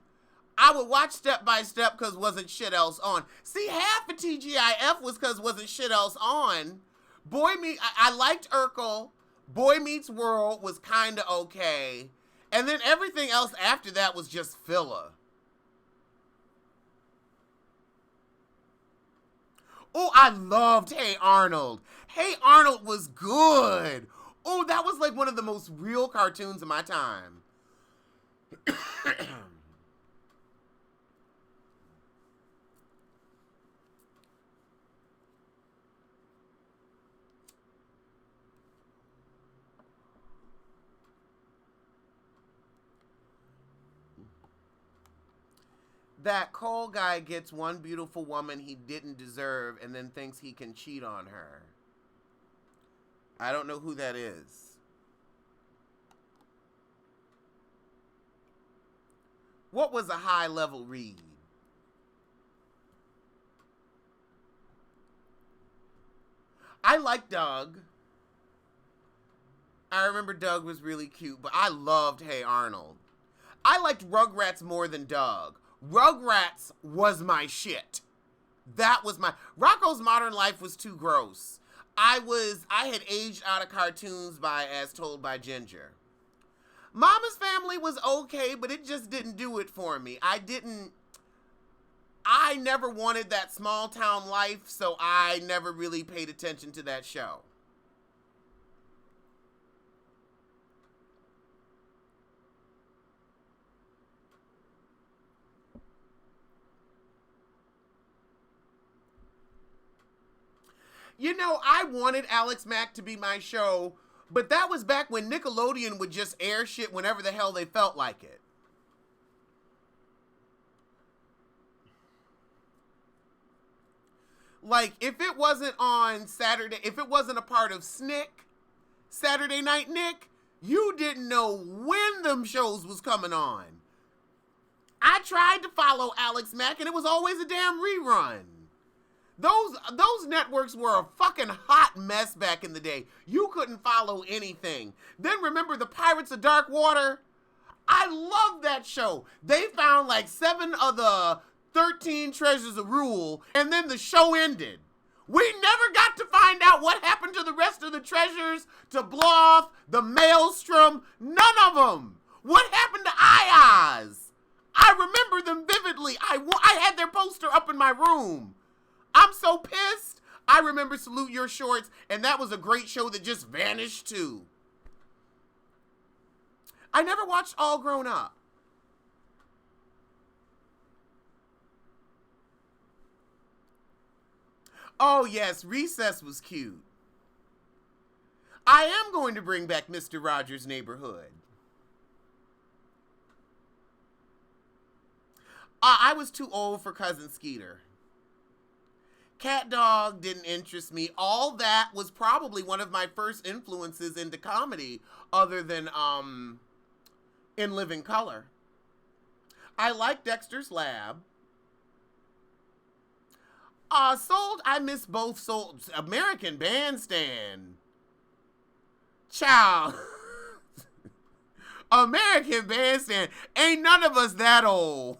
I would watch Step by Step because wasn't shit else on. See, half of TGIF was because wasn't shit else on. I liked Urkel. Boy Meets World was kind of okay. And then everything else after that was just filler. Oh, I loved Hey Arnold. Hey Arnold was good. Oh, that was like one of the most real cartoons of my time. That Cole guy gets one beautiful woman he didn't deserve and then thinks he can cheat on her. I don't know who that is. What was a high level read? I like Doug. I remember Doug was really cute, but I loved Hey Arnold. I liked Rugrats more than Doug. Rugrats was my shit. That was my... Rocko's Modern Life was too gross. I had aged out of cartoons by As Told by Ginger. Mama's Family was okay, but it just didn't do it for me. I never wanted that small town life, so I never really paid attention to that show. You know, I wanted Alex Mack to be my show, but that was back when Nickelodeon would just air shit whenever the hell they felt like it. Like, if it wasn't on Saturday, if it wasn't a part of Snick, Saturday Night Nick, you didn't know when them shows was coming on. I tried to follow Alex Mack, and it was always a damn rerun. Those networks were a fucking hot mess back in the day. You couldn't follow anything. Then remember the Pirates of Dark Water? I love that show. They found like 7 of the 13 treasures of RHOA, and then the show ended. We never got to find out what happened to the rest of the treasures, to Bloth, the Maelstrom, none of them. What happened to Ayaz? I remember them vividly. I had their poster up in my room. I'm so pissed. I remember Salute Your Shorts, and that was a great show that just vanished too. I never watched All Grown Up. Oh yes, Recess was cute. I am going to bring back Mr. Rogers' Neighborhood. I was too old for Cousin Skeeter. Cat Dog didn't interest me. All that was probably one of my first influences into comedy, other than In Living Color. I like Dexter's Lab. Sold, I miss both Sold. American Bandstand. Child. American Bandstand. Ain't none of us that old.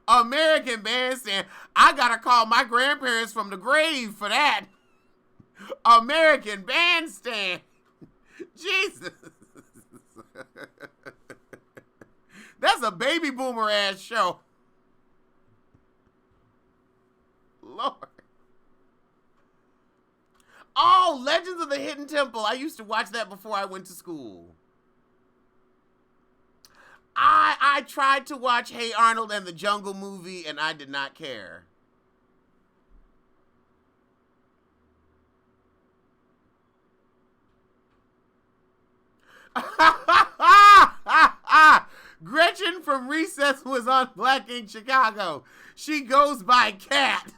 American Bandstand. I gotta call my grandparents from the grave for that. American Bandstand. Jesus. That's a baby boomer ass show. Lord. Oh, Legends of the Hidden Temple. I used to watch that before I went to school. I tried to watch Hey Arnold and the Jungle Movie, and I did not care. Gretchen from Recess was on Black Ink Chicago. She goes by Cat.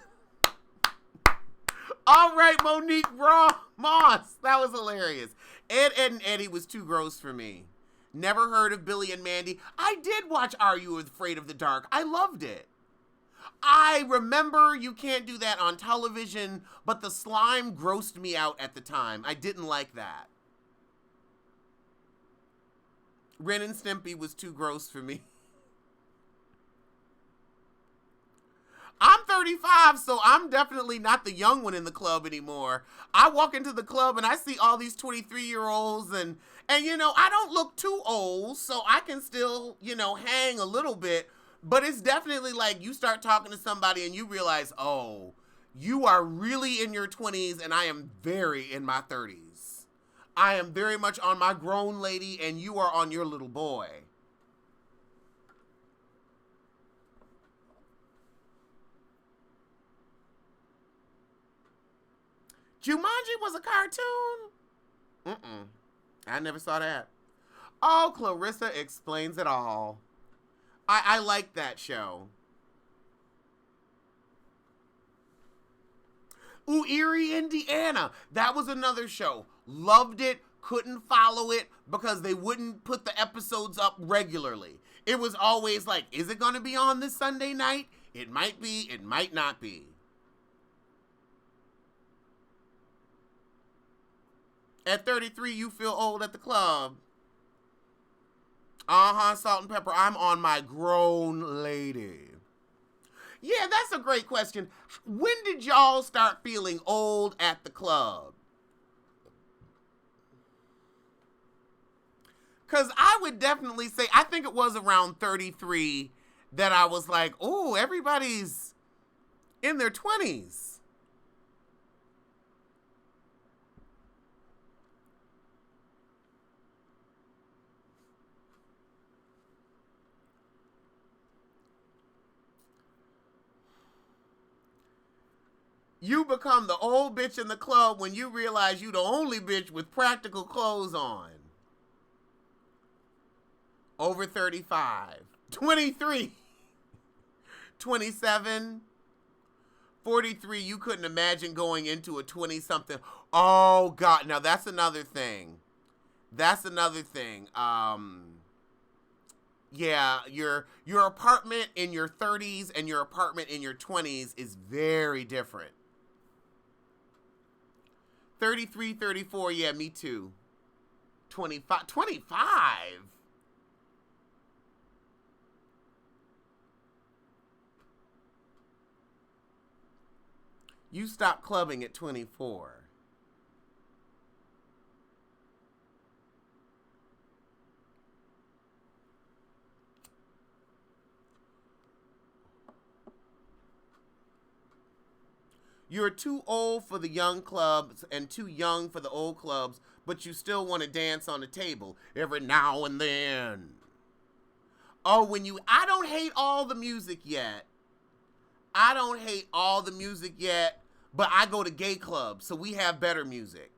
All right, Monique Moss. That was hilarious. Ed, and Eddie was too gross for me. Never heard of Billy and Mandy. I did watch Are You Afraid of the Dark? I loved it. I remember You Can't Do That on television, but the slime grossed me out at the time. I didn't like that. Ren and Stimpy was too gross for me. I'm 35, so I'm definitely not the young one in the club anymore. I walk into the club and I see all these 23-year-olds and I don't look too old, so I can still, hang a little bit, but it's definitely like you start talking to somebody and you realize, "Oh, you are really in your 20s and I am very in my 30s. I am very much on my grown lady and you are on your little boy." Jumanji was a cartoon? Mm-mm. I never saw that. Oh, Clarissa Explains It All. I like that show. Ooh, Erie, Indiana. That was another show. Loved it, couldn't follow it because they wouldn't put the episodes up regularly. It was always like, is it going to be on this Sunday night? It might be, it might not be. At 33, you feel old at the club. Uh-huh, Salt and Pepper. I'm on my grown lady. Yeah, that's a great question. When did y'all start feeling old at the club? Because I would definitely say, I think it was around 33 that I was like, oh, everybody's in their 20s. You become the old bitch in the club when you realize you the only bitch with practical clothes on. Over 35. 23. 27. 43. You couldn't imagine going into a 20-something. Oh, God. Now, that's another thing. That's another thing. Yeah, your apartment in your 30s and your apartment in your 20s is very different. 33, 34, yeah, me too. 25, 25? You stopped clubbing at 24. You're too old for the young clubs and too young for the old clubs, but you still want to dance on the table every now and then. Oh, I don't hate all the music yet. I don't hate all the music yet, but I go to gay clubs, so we have better music.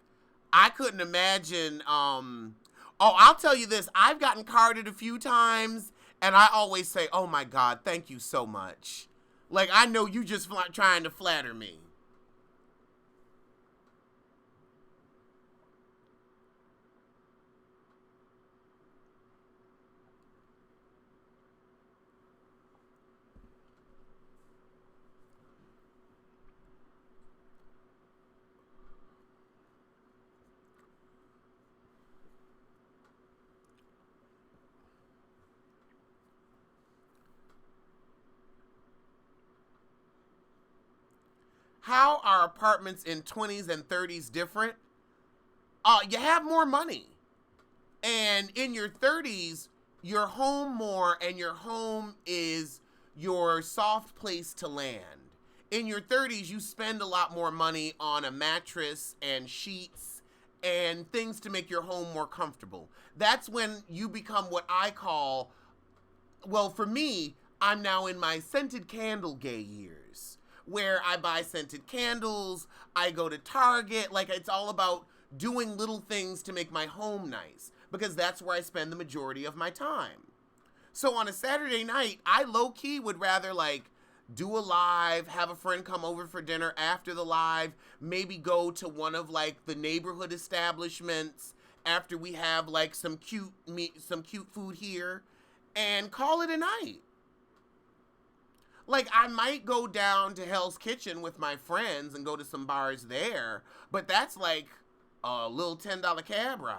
I couldn't imagine, oh, I'll tell you this. I've gotten carded a few times, and I always say, oh my God, thank you so much. Like, I know you just trying to flatter me. How are apartments in 20s and 30s different? You have more money. And in your 30s, you're home more and your home is your soft place to land. In your 30s, you spend a lot more money on a mattress and sheets and things to make your home more comfortable. That's when you become what I call, well, for me, I'm now in my scented candle gay years, where I buy scented candles, I go to Target, like it's all about doing little things to make my home nice, because that's where I spend the majority of my time. So on a Saturday night, I low-key would rather like do a live, have a friend come over for dinner after the live, maybe go to one of like the neighborhood establishments after we have like some cute food here and call it a night. Like, I might go down to Hell's Kitchen with my friends and go to some bars there, but that's like a little $10 cab ride.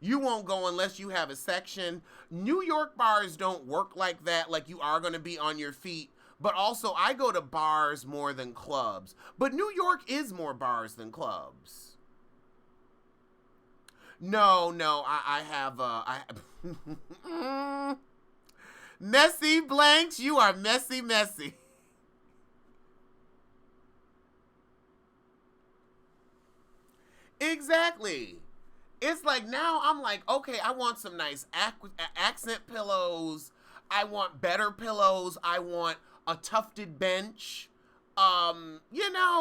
You won't go unless you have a section. New York bars don't work like that, like you are going to be on your feet. But also, I go to bars more than clubs. But New York is more bars than clubs. No, I have, messy blanks, you are messy. Exactly. It's like now I'm like, okay, I want some nice accent pillows. I want better pillows. I want a tufted bench. Yeah,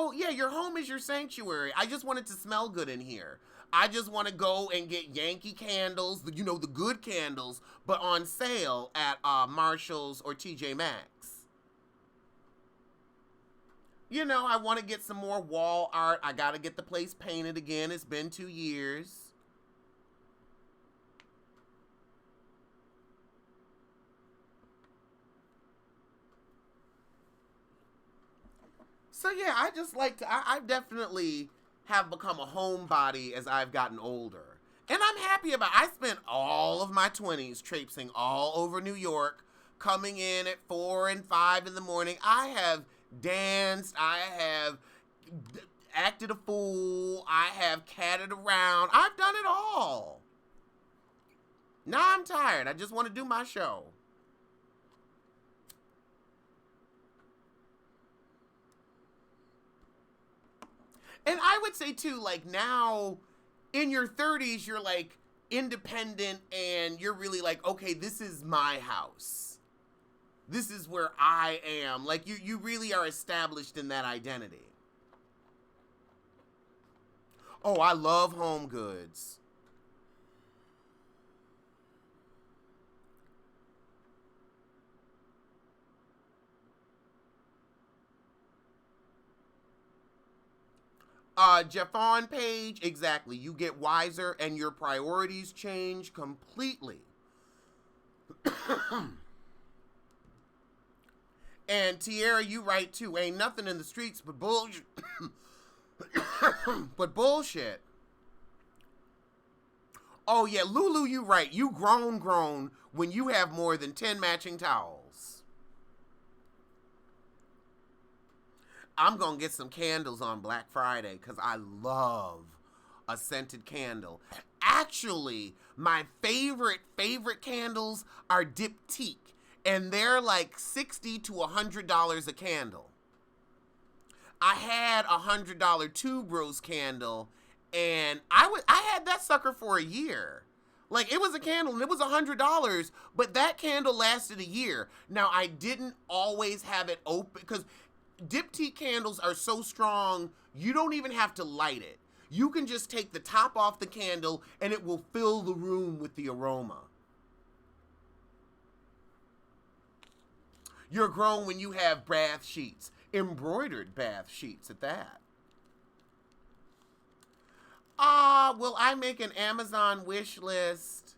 your home is your sanctuary. I just want it to smell good in here. I just want to go and get Yankee candles, the good candles, but on sale at Marshall's or TJ Maxx. I want to get some more wall art. I got to get the place painted again. It's been 2 years. So yeah, I just like to, I definitely have become a homebody as I've gotten older. And I'm happy about it. I spent all of my 20s traipsing all over New York, coming in at 4 and 5 in the morning. I have danced, I have acted a fool, I have catted around. I've done it all. Now I'm tired. I just want to do my show. And I would say too, like now in your 30s, you're like independent and you're really like, okay, this is my house. This is where I am. Like you really are established in that identity. Oh, I love Home Goods. Jeff on page, exactly. You get wiser and your priorities change completely. And Tierra, you right too. Ain't nothing in the streets but bullshit. But bullshit. Oh yeah, Lulu, you right. You grown when you have more than 10 matching towels. I'm gonna get some candles on Black Friday because I love a scented candle. Actually, my favorite candles are Diptyque, and they're like $60 to $100 a candle. I had $100 Tube Rose candle, and I had that sucker for a year. Like, it was a candle, and it was $100, but that candle lasted a year. Now, I didn't always have it open, because Diptyque candles are so strong, you don't even have to light it. You can just take the top off the candle, and it will fill the room with the aroma. You're grown when you have bath sheets, embroidered bath sheets at that. Will I make an Amazon wish list?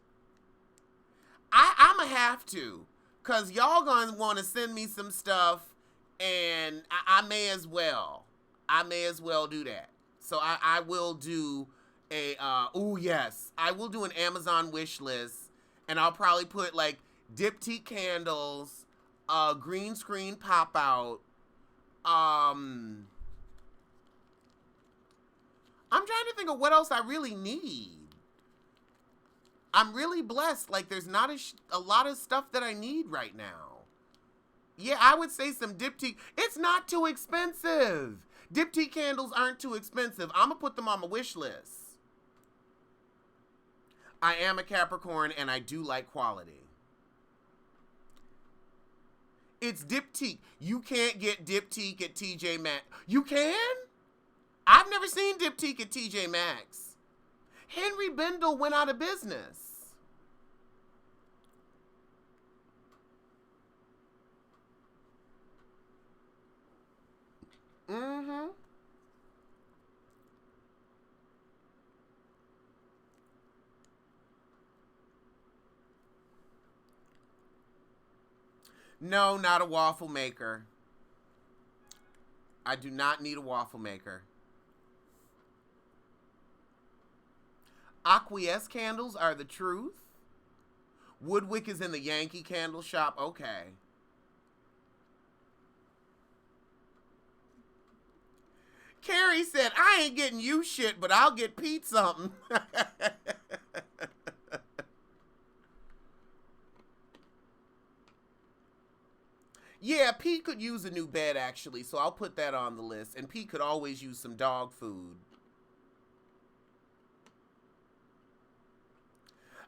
I'ma have to, cause y'all gonna want to send me some stuff, and I may as well. I may as well do that. So I will do a oh yes, I will do an Amazon wish list, and I'll probably put like Diptyque candles, green screen pop out. I'm trying to think of what else I really need. I'm really blessed. Like, there's not a lot of stuff that I need right now. Yeah, I would say some Diptyque. It's not too expensive. Diptyque candles aren't too expensive. I'm going to put them on my wish list. I am a Capricorn, and I do like quality. It's Diptyque. You can't get Diptyque at TJ Maxx. You can? I've never seen Diptyque at TJ Maxx. Henry Bendel went out of business. Mm-hmm. No, not a waffle maker. I do not need a waffle maker. Aqueous candles are the truth. Woodwick is in the Yankee candle shop. Okay. Carrie said, I ain't getting you shit, but I'll get Pete something. Yeah, Pete could use a new bed, actually, so I'll put that on the list. And Pete could always use some dog food.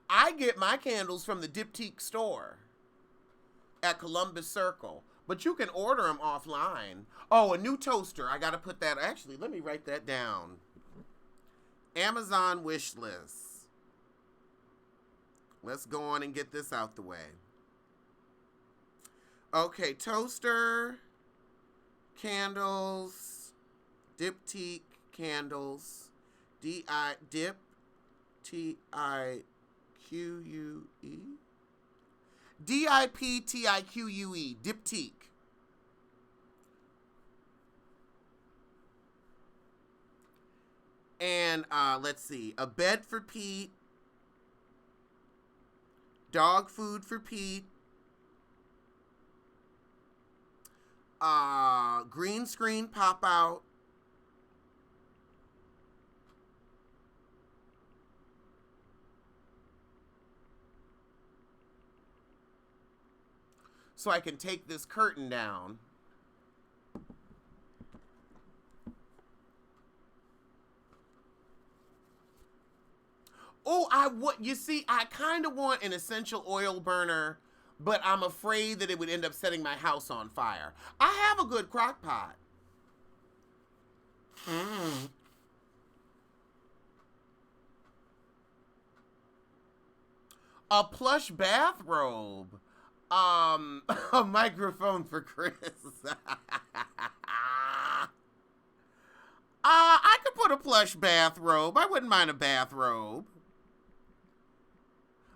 I get my candles from the Diptyque store at Columbus Circle, but you can order them offline. Oh, a new toaster. I got to put that. Actually, let me write that down. Amazon wish list. Let's go on and get this out the way. Okay, toaster, candles, Diptyque candles, Diptyque, Diptyque, Diptyque. And let's see, a bed for Pete, dog food for Pete, green screen pop out, so I can take this curtain down. Oh, you see, I kind of want an essential oil burner, but I'm afraid that it would end up setting my house on fire. I have a good crock pot. A plush bathrobe. A microphone for Chris. I could put a plush bathrobe. I wouldn't mind a bathrobe.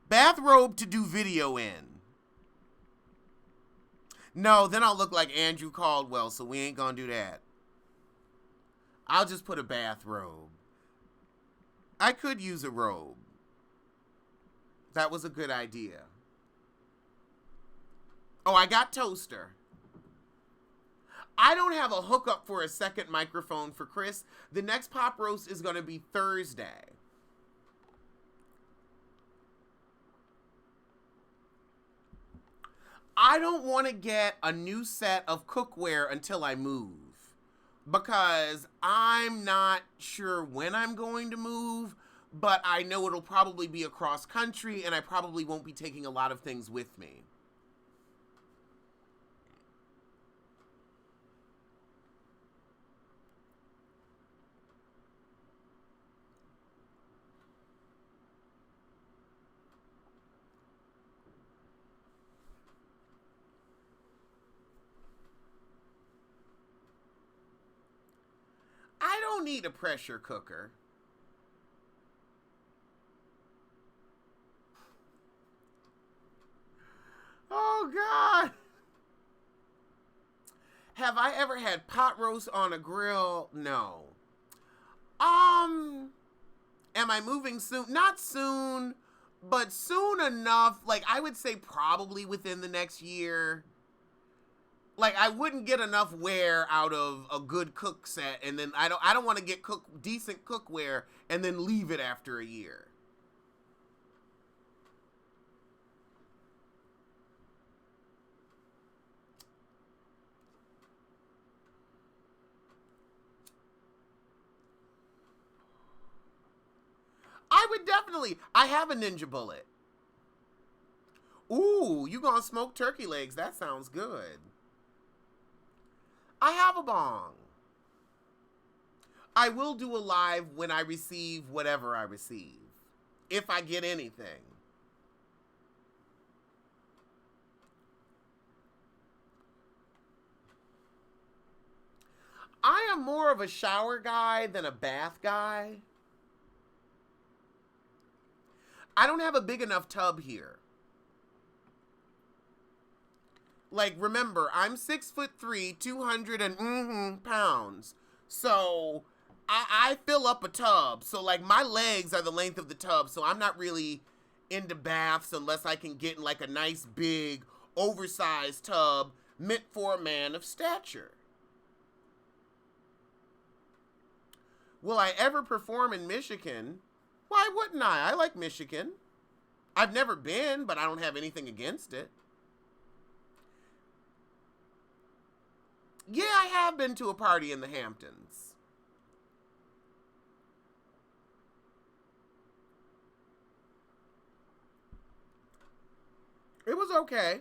Bathrobe to do video in. No, then I'll look like Andrew Caldwell, so we ain't gonna do that. I'll just put a bathrobe. I could use a robe. That was a good idea. Oh, I got toaster. I don't have a hookup for a second microphone for Chris. The next pop roast is going to be Thursday. I don't want to get a new set of cookware until I move, because I'm not sure when I'm going to move, but I know it'll probably be across country, and I probably won't be taking a lot of things with me. I don't need a pressure cooker. Oh, God. Have I ever had pot roast on a grill? No. Am I moving soon? Not soon, but soon enough. Like, I would say probably within the next year. Like, I wouldn't get enough wear out of a good cook set, and then I don't want to get decent cookware and then leave it after a year. I would definitely. I have a Ninja Bullet. Ooh, you gonna smoke turkey legs? That sounds good. I have a bong. I will do a live when I receive whatever I receive, if I get anything. I am more of a shower guy than a bath guy. I don't have a big enough tub here. Like, remember, I'm 6'3", 200 pounds. So I fill up a tub. So, like, my legs are the length of the tub. So, I'm not really into baths unless I can get in, like, a nice, big, oversized tub meant for a man of stature. Will I ever perform in Michigan? Why wouldn't I? I like Michigan. I've never been, but I don't have anything against it. Yeah, I have been to a party in the Hamptons. It was okay.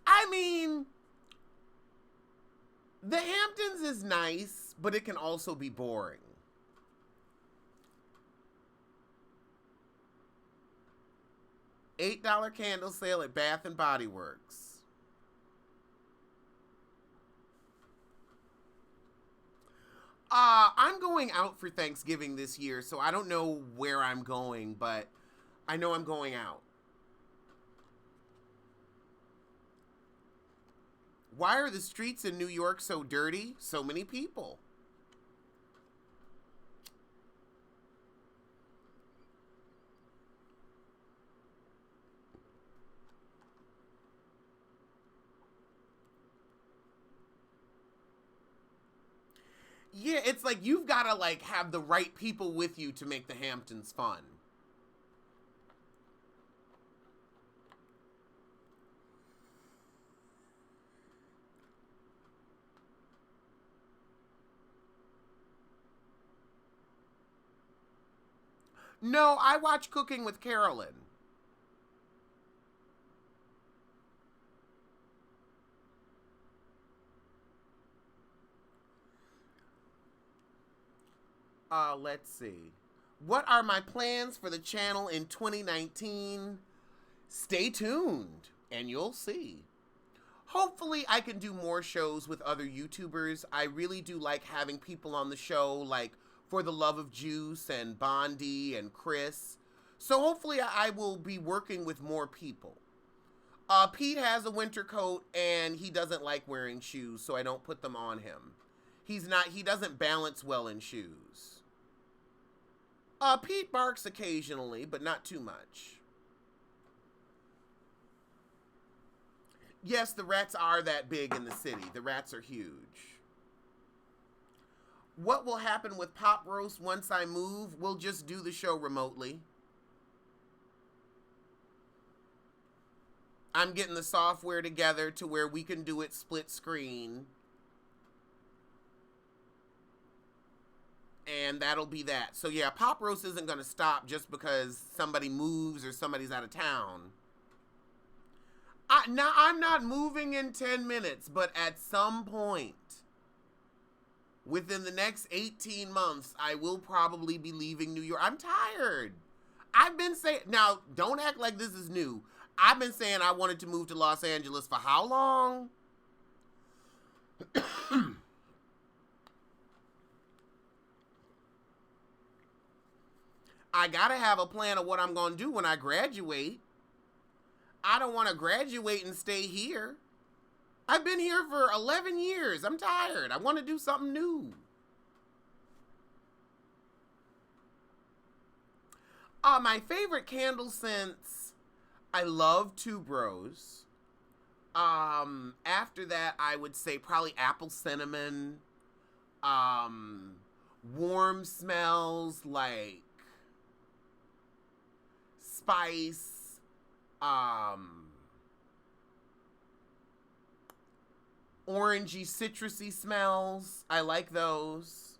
I mean, the Hamptons is nice, but it can also be boring. $8 candle sale at Bath and Body Works. I'm going out for Thanksgiving this year, so I don't know where I'm going, but I know I'm going out. Why are the streets in New York so dirty? So many people. Yeah, it's like you've got to like have the right people with you to make the Hamptons fun. No, I watch Cooking with Carolyn. Let's see. What are my plans for the channel in 2019? Stay tuned and you'll see. Hopefully I can do more shows with other YouTubers. I really do like having people on the show, like For the Love of Juice and Bondi and Chris. So hopefully I will be working with more people. Pete has a winter coat and he doesn't like wearing shoes, so I don't put them on him. He doesn't balance well in shoes. Pete barks occasionally, but not too much. Yes, the rats are that big in the city. The rats are huge. What will happen with Pop Roast once I move? We'll just do the show remotely. I'm getting the software together to where we can do it split screen. And that'll be that. So yeah, Pop Roast isn't going to stop just because somebody moves or somebody's out of town. Now, I'm not moving in 10 minutes, but at some point, within the next 18 months, I will probably be leaving New York. I'm tired. I've been saying, now, don't act like this is new. I've been saying I wanted to move to Los Angeles for how long? I gotta have a plan of what I'm gonna do when I graduate. I don't want to graduate and stay here. I've been here for 11 years. I'm tired. I want to do something new. My favorite candle scents, I love Two Bros. After that, I would say probably apple cinnamon. Warm smells like spice. Orangey, citrusy smells. I like those.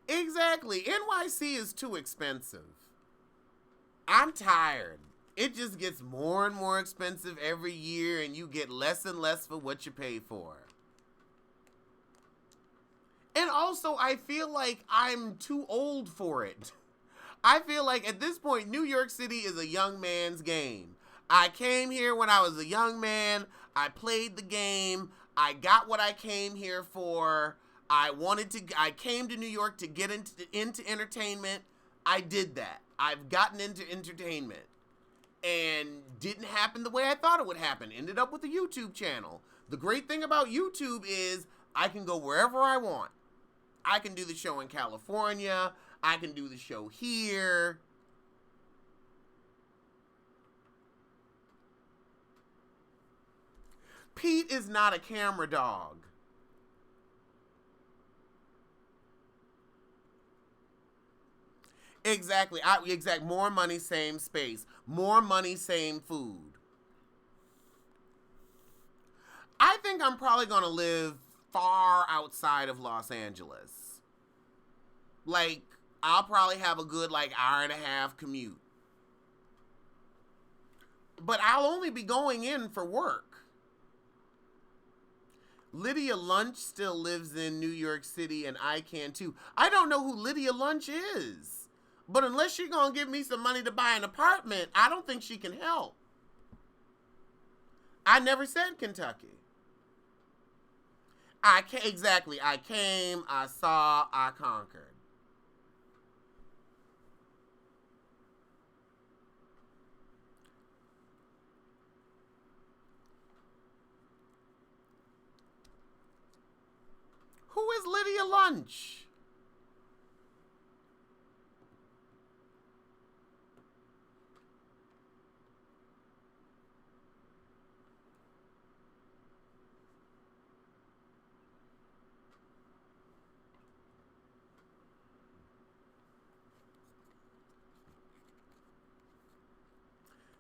Exactly. NYC is too expensive. I'm tired. It just gets more and more expensive every year, and you get less and less for what you pay for. And also, I feel like I'm too old for it. I feel like at this point, New York City is a young man's game. I came here when I was a young man. I played the game. I got what I came here for. I came to New York to get into entertainment. I did that. I've gotten into entertainment. And didn't happen the way I thought it would happen. Ended up with a YouTube channel. The great thing about YouTube is I can go wherever I want. I can do the show in California. I can do the show here. Pete is not a camera dog. Exactly. More money, same space. More money, same food. I think I'm probably going to live far outside of Los Angeles. Like, I'll probably have a good, hour and a half commute. But I'll only be going in for work. Lydia Lunch still lives in New York City, and I can too. I don't know who Lydia Lunch is. But unless she's going to give me some money to buy an apartment, I don't think she can help. I never said Kentucky. Exactly. I came, I saw, I conquered. Who is Lydia Lunch?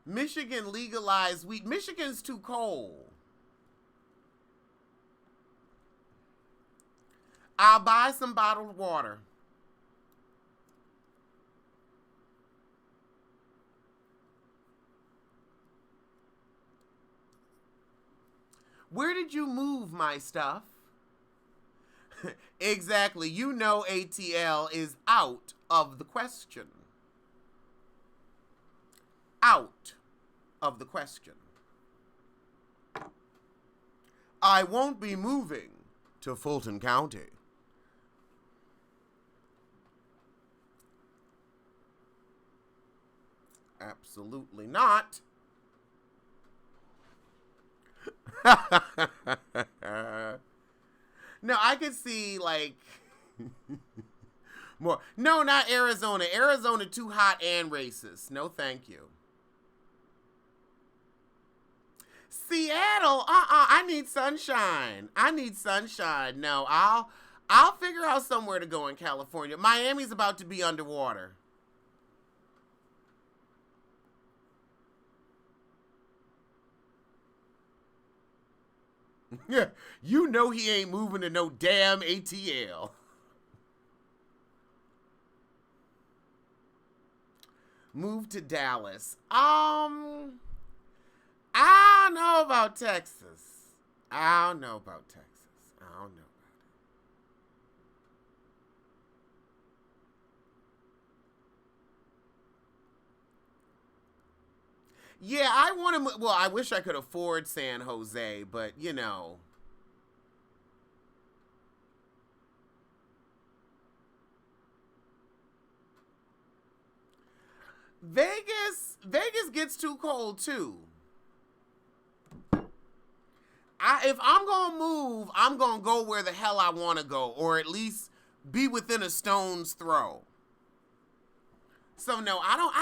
Michigan legalized weed. Michigan's too cold. I'll buy some bottled water. Where did you move my stuff? Exactly. You know ATL is out of the question. Out of the question. I won't be moving to Fulton County. Absolutely not. No, I could see more. No, not Arizona. Arizona too hot and racist. No, thank you. Seattle, I need sunshine. I need sunshine. No, I'll figure out somewhere to go in California. Miami's about to be underwater. Yeah, you know he ain't moving to no damn ATL. Move to Dallas. I don't know about Texas. I don't know about Texas. I don't know. Yeah, I want to. Well, I wish I could afford San Jose, but you know. Vegas gets too cold too. If I'm gonna move, I'm gonna go where the hell I want to go, or at least be within a stone's throw. So no, I don't.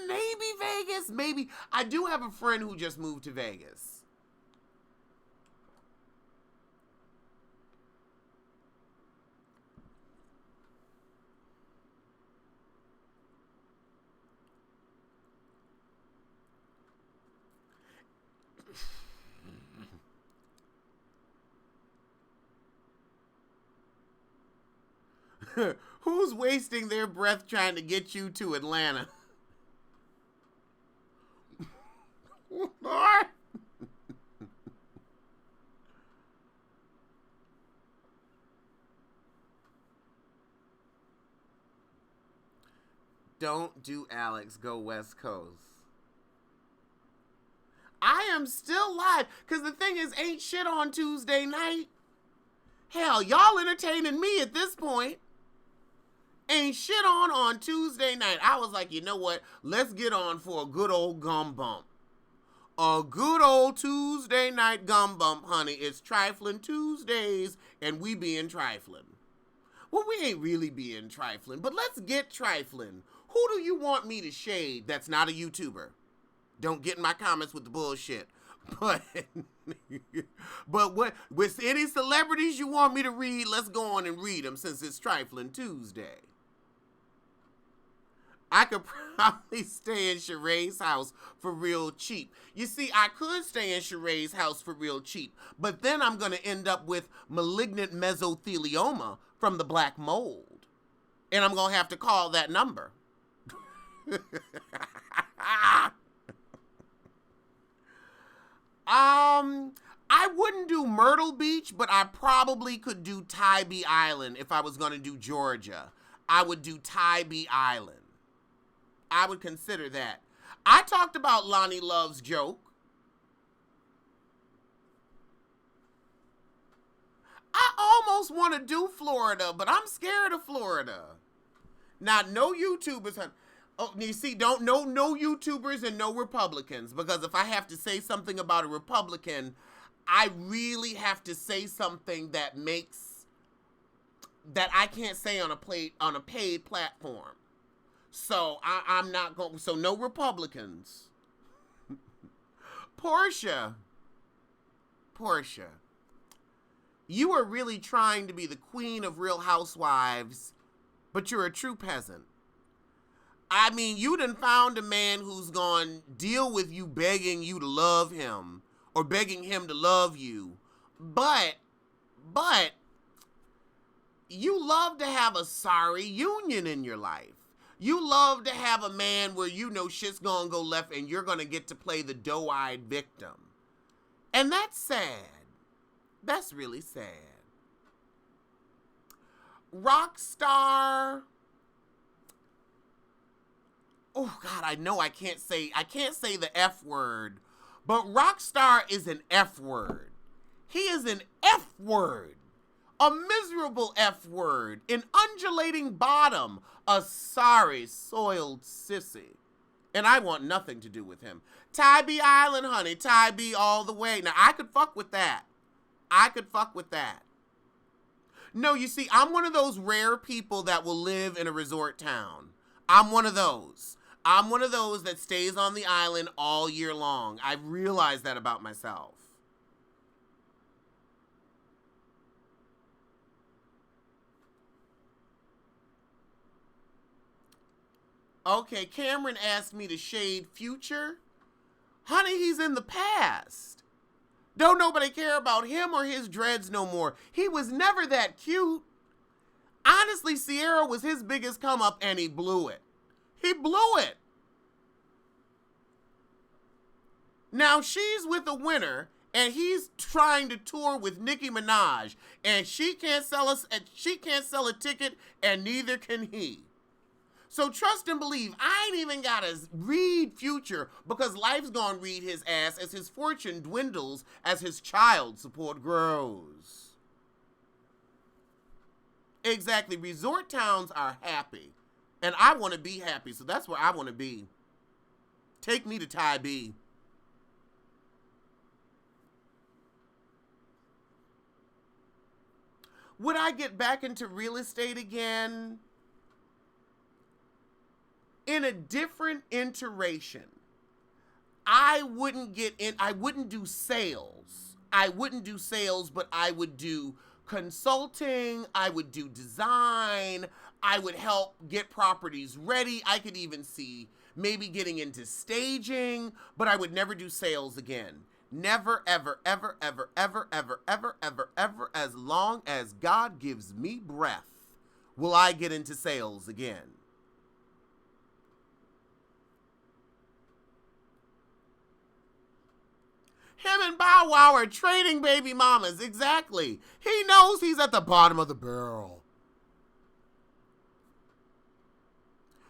Maybe Vegas. Maybe I do have a friend who just moved to Vegas. Who's wasting their breath trying to get you to Atlanta? Don't do Alex. Go West Coast. I am still live. Because the thing is, ain't shit on Tuesday night. Hell, y'all entertaining me at this point. Ain't shit on Tuesday night. I was like, you know what? Let's get on for a good old gum bump. A good old Tuesday night gum bump, honey. It's Trifiln Tuesdays, and we being Trifiln. Well, we ain't really being Trifiln, but let's get Trifiln. Who do you want me to shade that's not a YouTuber? Don't get in my comments with the bullshit. But what with any celebrities you want me to read, let's go on and read them since it's Trifiln Tuesday. I could probably stay in Sheree's house for real cheap. You see, I could stay in Sheree's house for real cheap, but then I'm going to end up with malignant mesothelioma from the black mold. And I'm going to have to call that number. I wouldn't do Myrtle Beach, but I probably could do Tybee Island if I was going to do Georgia. I would do Tybee Island. I would consider that. I talked about Lonnie Love's joke. I almost want to do Florida, but I'm scared of Florida. Now, no YouTubers. Oh, you see, no YouTubers and no Republicans, because if I have to say something about a Republican, I really have to say something that I can't say on a paid platform. So I'm not going. So no Republicans. Portia, you are really trying to be the queen of Real Housewives, but you're a true peasant. I mean, you done found a man who's gonna deal with you begging you to love him or begging him to love you, but you love to have a sorry union in your life. You love to have a man where you know shit's gonna go left and you're gonna get to play the doe-eyed victim. And that's sad. That's really sad. Rockstar. Oh God, I know I can't say the F word, but Rockstar is an F word. He is an F word. A miserable F word, an undulating bottom, a sorry, soiled sissy. And I want nothing to do with him. Tybee Island, honey, Tybee all the way. Now, I could fuck with that. No, you see, I'm one of those rare people that will live in a resort town. I'm one of those. I'm one of those that stays on the island all year long. I realize that about myself. Okay, Cameron asked me to shade Future. Honey, he's in the past. Don't nobody care about him or his dreads no more. He was never that cute. Honestly, Sierra was his biggest come up and he blew it. He blew it. Now she's with a winner and he's trying to tour with Nicki Minaj and she can't sell a ticket and neither can he. So trust and believe, I ain't even gotta read Future because life's gonna read his ass as his fortune dwindles as his child support grows. Exactly, resort towns are happy. And I wanna be happy, so that's where I wanna be. Take me to Tybee. Would I get back into real estate again? In a different iteration. I wouldn't do sales. But I would do consulting. I would do design. I would help get properties ready. I could even see maybe getting into staging, but I would never do sales again. Never, ever, ever, ever, ever, ever, ever, ever, ever, as long as God gives me breath, will I get into sales again. Him and Bow Wow are trading baby mamas, exactly. He knows he's at the bottom of the barrel.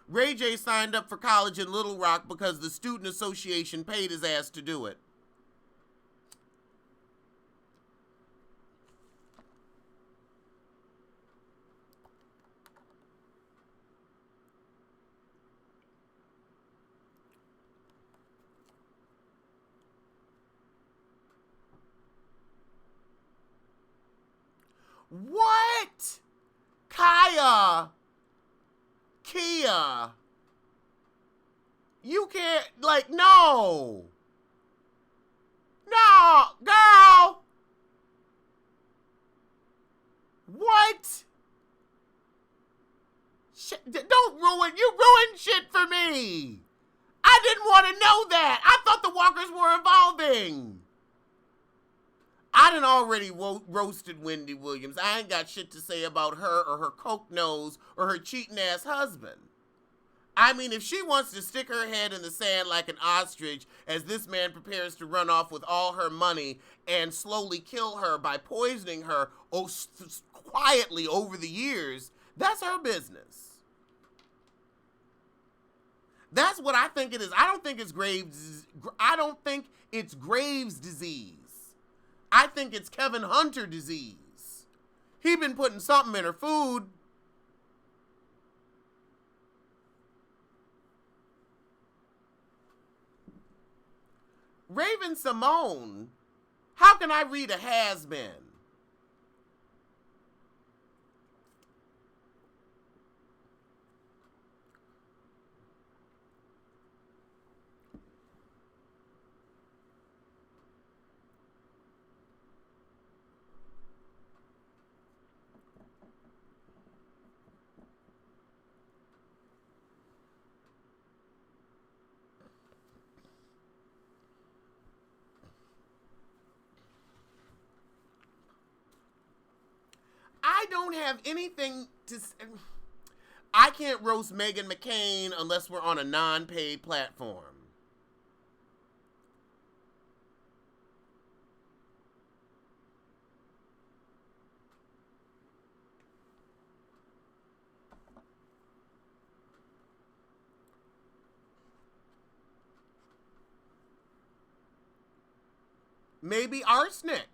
Ray J signed up for college in Little Rock because the student association paid his ass to do it. What? Kia. You can't, like, no. No, girl. What? Shit, don't ruin, you ruined shit for me. I didn't want to know that. I thought the Walkers were evolving. I done already roasted Wendy Williams. I ain't got shit to say about her or her coke nose or her cheating ass husband. I mean, if she wants to stick her head in the sand like an ostrich as this man prepares to run off with all her money and slowly kill her by poisoning her quietly over the years, that's her business. That's what I think it is. I don't think it's Graves' disease. I think it's Kevin Hunter disease. He been putting something in her food. Raven Simone, how can I read a has-been? I don't have anything to. I can't roast Meghan McCain unless we're on a non-paid platform. Maybe arsenic.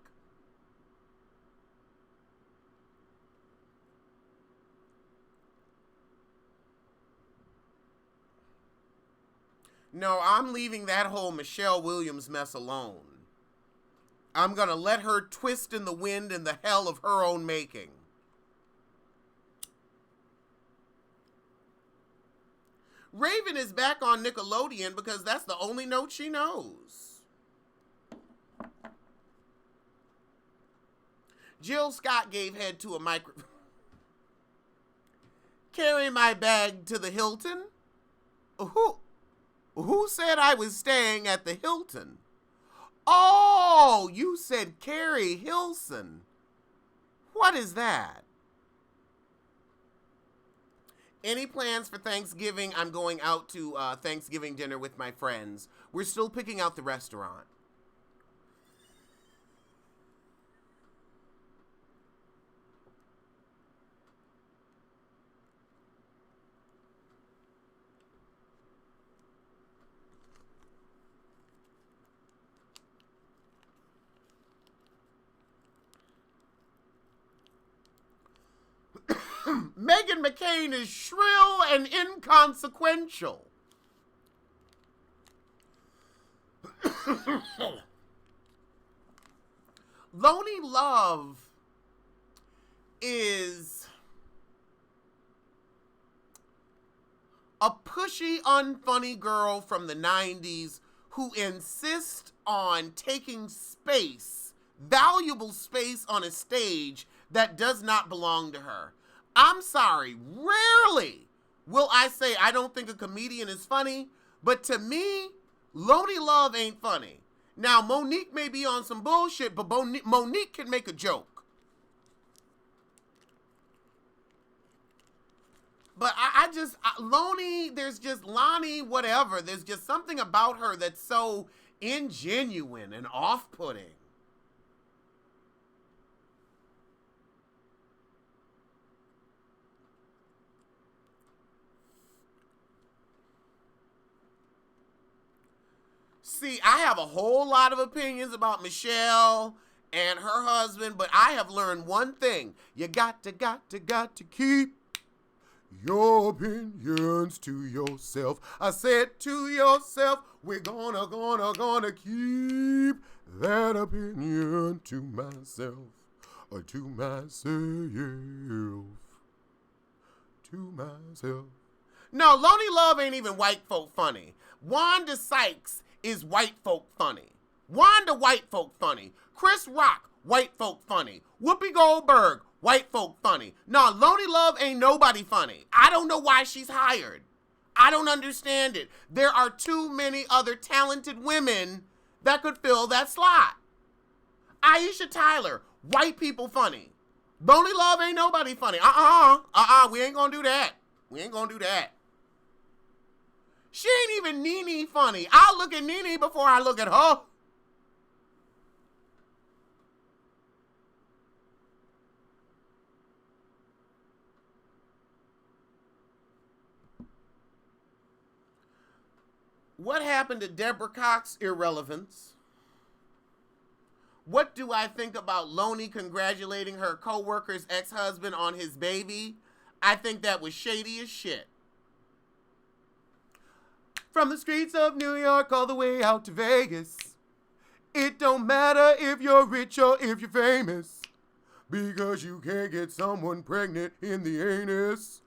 No, I'm leaving that whole Michelle Williams mess alone. I'm gonna let her twist in the wind in the hell of her own making. Raven is back on Nickelodeon because that's the only note she knows. Jill Scott gave head to a micro... Carry my bag to the Hilton? Who said I was staying at the Hilton? Oh, you said Carrie Hilson. What is that? Any plans for Thanksgiving? I'm going out to Thanksgiving dinner with my friends. We're still picking out the restaurant. Meghan McCain is shrill and inconsequential. Lonely Love is a pushy, unfunny girl from the 90s who insists on taking space, valuable space on a stage that does not belong to her. I'm sorry, rarely will I say I don't think a comedian is funny, but to me, Lonely Love ain't funny. Now, Monique may be on some bullshit, but Monique can make a joke. But Lonely, there's just Lonnie, whatever. There's just something about her that's so ingenuine and off-putting. See, I have a whole lot of opinions about Michelle and her husband, but I have learned one thing. You got to keep your opinions to yourself. I said to yourself, we're gonna keep that opinion to myself. Or to myself. To myself. No, Lonely Love ain't even white folk funny. Wanda Sykes is white folk funny. Wanda white folk funny. Chris Rock, white folk funny. Whoopi Goldberg, white folk funny. No, Lonely Love ain't nobody funny. I don't know why she's hired. I don't understand it. There are too many other talented women that could fill that slot. Aisha Tyler, white people funny. Lonely Love ain't nobody funny. We ain't gonna do that. We ain't gonna do that. She ain't even Nene funny. I'll look at Nene before I look at her. What happened to Deborah Cox's irrelevance? What do I think about Loney congratulating her co-worker's ex-husband on his baby? I think that was shady as shit. From the streets of New York all the way out to Vegas, it don't matter if you're rich or if you're famous, because you can't get someone pregnant in the anus.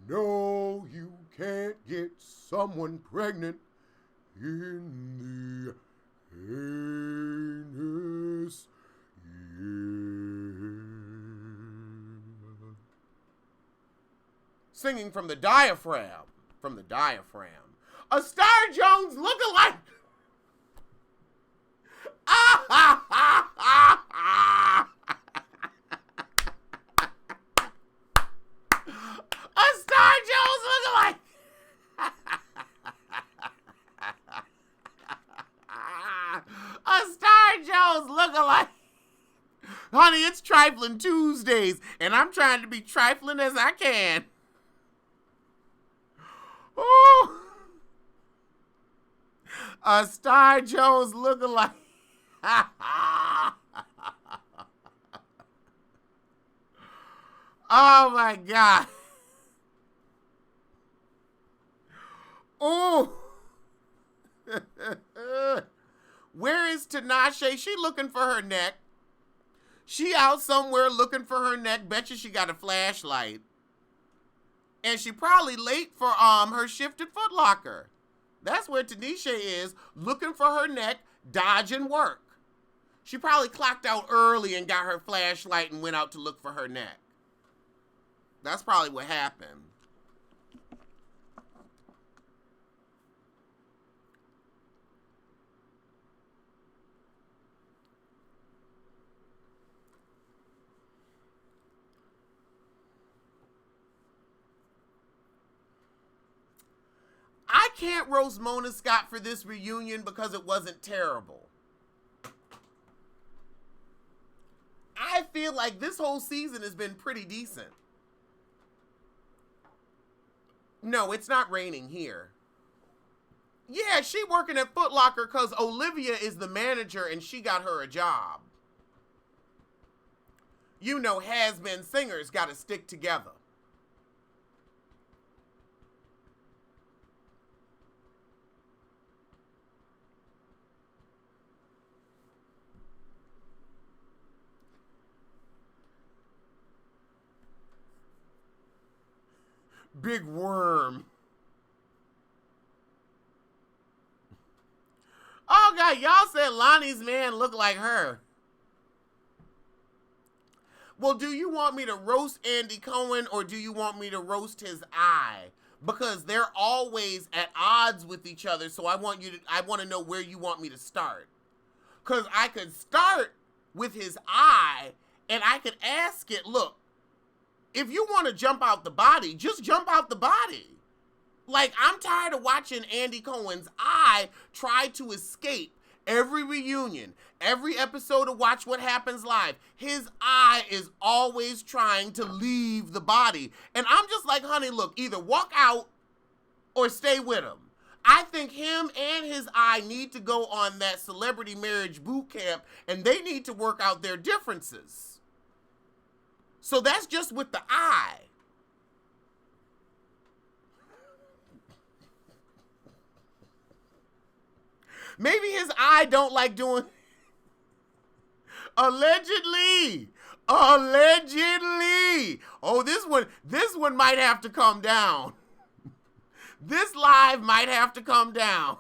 No, you can't get someone pregnant in the anus. Yeah. Singing from the diaphragm. From the diaphragm. A Star Jones lookalike. A Star Jones lookalike. A Star Jones lookalike. Honey, it's Trifiln Tuesdays, and I'm trying to be trifling as I can. Ooh. A Star Jones lookalike. Oh my God. Ooh. Where is Tinashe? She looking for her neck. She out somewhere looking for her neck. Betcha she got a flashlight. And she probably late for her shift at Foot Locker. That's where Tanisha is, looking for her neck, dodging work. She probably clocked out early and got her flashlight and went out to look for her neck. That's probably what happened. I can't roast Mona Scott for this reunion because it wasn't terrible. I feel like this whole season has been pretty decent. No, it's not raining here. Yeah, she working at Foot Locker because Olivia is the manager and she got her a job. You know, has-been singers got to stick together. Big worm. Oh God, y'all said Lonnie's man looked like her. Well, do you want me to roast Andy Cohen or do you want me to roast his eye? Because they're always at odds with each other, so I want to know where you want me to start. Because I could start with his eye and I could ask it, look, if you want to jump out the body, just jump out the body. Like, I'm tired of watching Andy Cohen's eye try to escape every reunion, every episode of Watch What Happens Live. His eye is always trying to leave the body. And I'm just like, honey, look, either walk out or stay with him. I think him and his eye need to go on that celebrity marriage boot camp, and they need to work out their differences. So that's just with the eye. Maybe his eye don't like doing... Allegedly. Oh, this one might have to come down. This live might have to come down.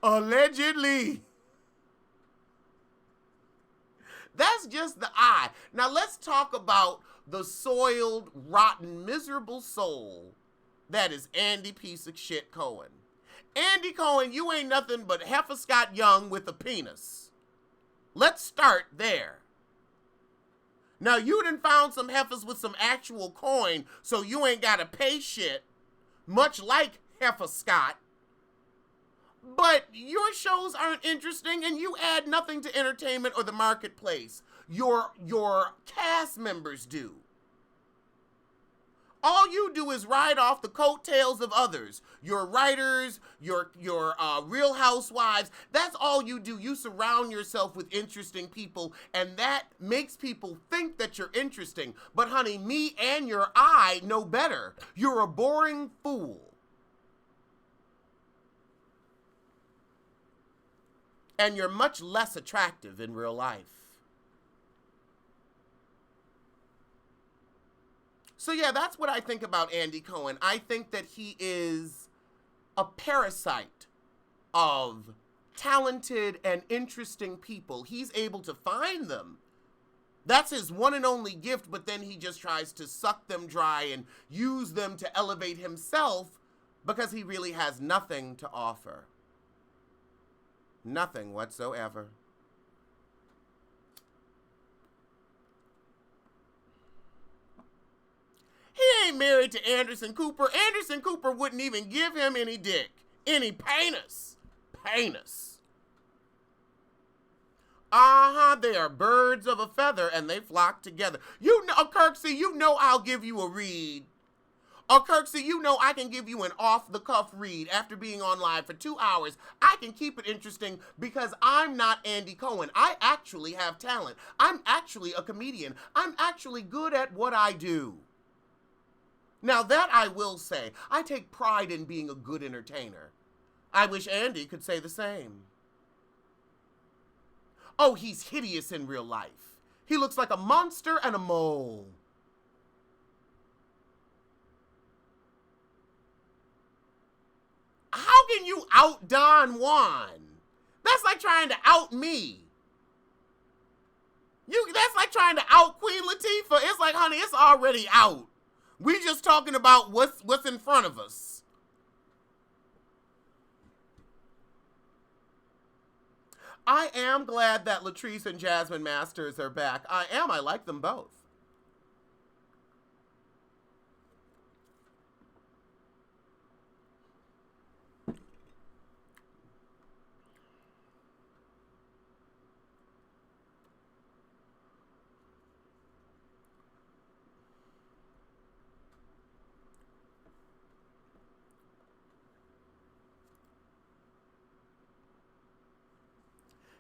Allegedly. That's just the eye. Now let's talk about the soiled, rotten, miserable soul that is Andy piece of shit Cohen. Andy Cohen, you ain't nothing but Heifer Scott Young with a penis. Let's start there. Now you done found some heifers with some actual coin, so you ain't gotta pay shit, much like Heifer Scott. But your shows aren't interesting and you add nothing to entertainment or the marketplace. Your cast members do. All you do is ride off the coattails of others. Your writers, your Real Housewives, that's all you do. You surround yourself with interesting people, and that makes people think that you're interesting. But honey, me and your eye know better. You're a boring fool. And you're much less attractive in real life. So yeah, that's what I think about Andy Cohen. I think that he is a parasite of talented and interesting people. He's able to find them. That's his one and only gift, but then he just tries to suck them dry and use them to elevate himself because he really has nothing to offer. Nothing whatsoever. He ain't married to Anderson Cooper. Anderson Cooper wouldn't even give him any dick. Any penis. Penis. They are birds of a feather and they flock together. You know, Kirksey, you know I'll give you a read. Kirksey, you know I can give you an off-the-cuff read after being on live for 2 hours. I can keep it interesting because I'm not Andy Cohen. I actually have talent. I'm actually a comedian. I'm actually good at what I do. Now that I will say, I take pride in being a good entertainer. I wish Andy could say the same. Oh, he's hideous in real life. He looks like a monster and a mole. How can you out Don Juan? That's like trying to out me. That's like trying to out Queen Latifah. It's like, honey, it's already out. We just talking about what's in front of us. I am glad that Latrice and Jasmine Masters are back. I am. I like them both.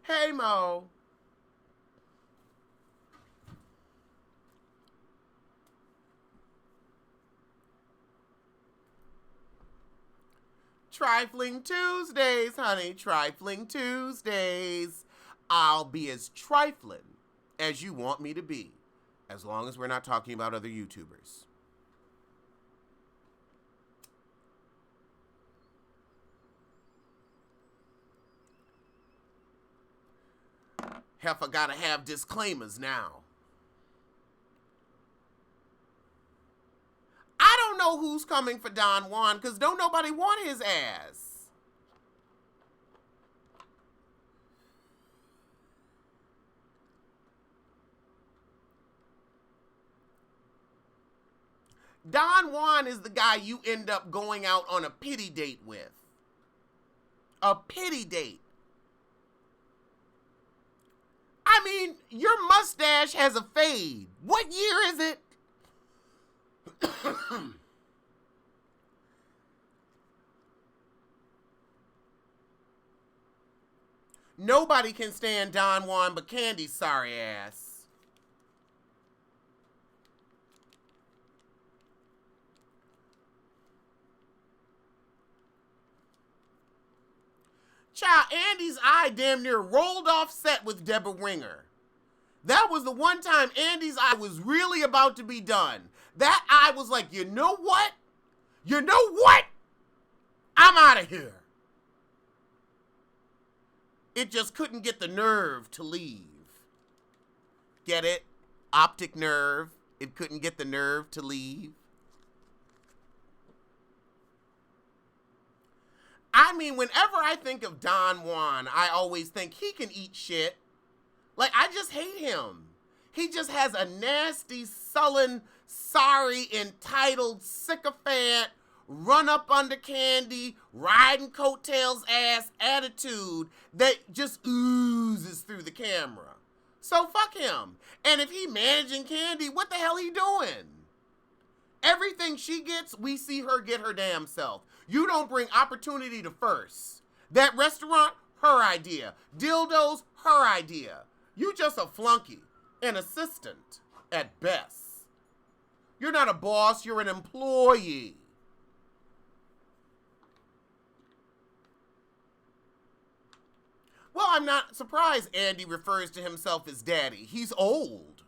Hey, Mo. Trifling Tuesdays, honey. Trifling Tuesdays. I'll be as trifling as you want me to be, as long as we're not talking about other YouTubers. Heifer gotta have disclaimers now. I don't know who's coming for Don Juan, because don't nobody want his ass. Don Juan is the guy you end up going out on a pity date with. A pity date. I mean, your mustache has a fade. What year is it? Nobody can stand Don Juan but Candy's sorry ass. Child, Andy's eye damn near rolled off set with Deborah Winger. That was the one time Andy's eye was really about to be done. That eye was like, you know what? You know what? I'm out of here. It just couldn't get the nerve to leave. Get it? Optic nerve. It couldn't get the nerve to leave. I mean, whenever I think of Don Juan, I always think he can eat shit. Like, I just hate him. He just has a nasty, sullen, sorry, entitled, sycophant, run up under Candy, riding coattails ass attitude that just oozes through the camera. So fuck him. And if he managing Candy, what the hell he doing? Everything she gets, we see her get her damn self. You don't bring opportunity to first. That restaurant, her idea. Dildos, her idea. You just a flunky, an assistant at best. You're not a boss, you're an employee. Well, I'm not surprised Andy refers to himself as daddy. He's old.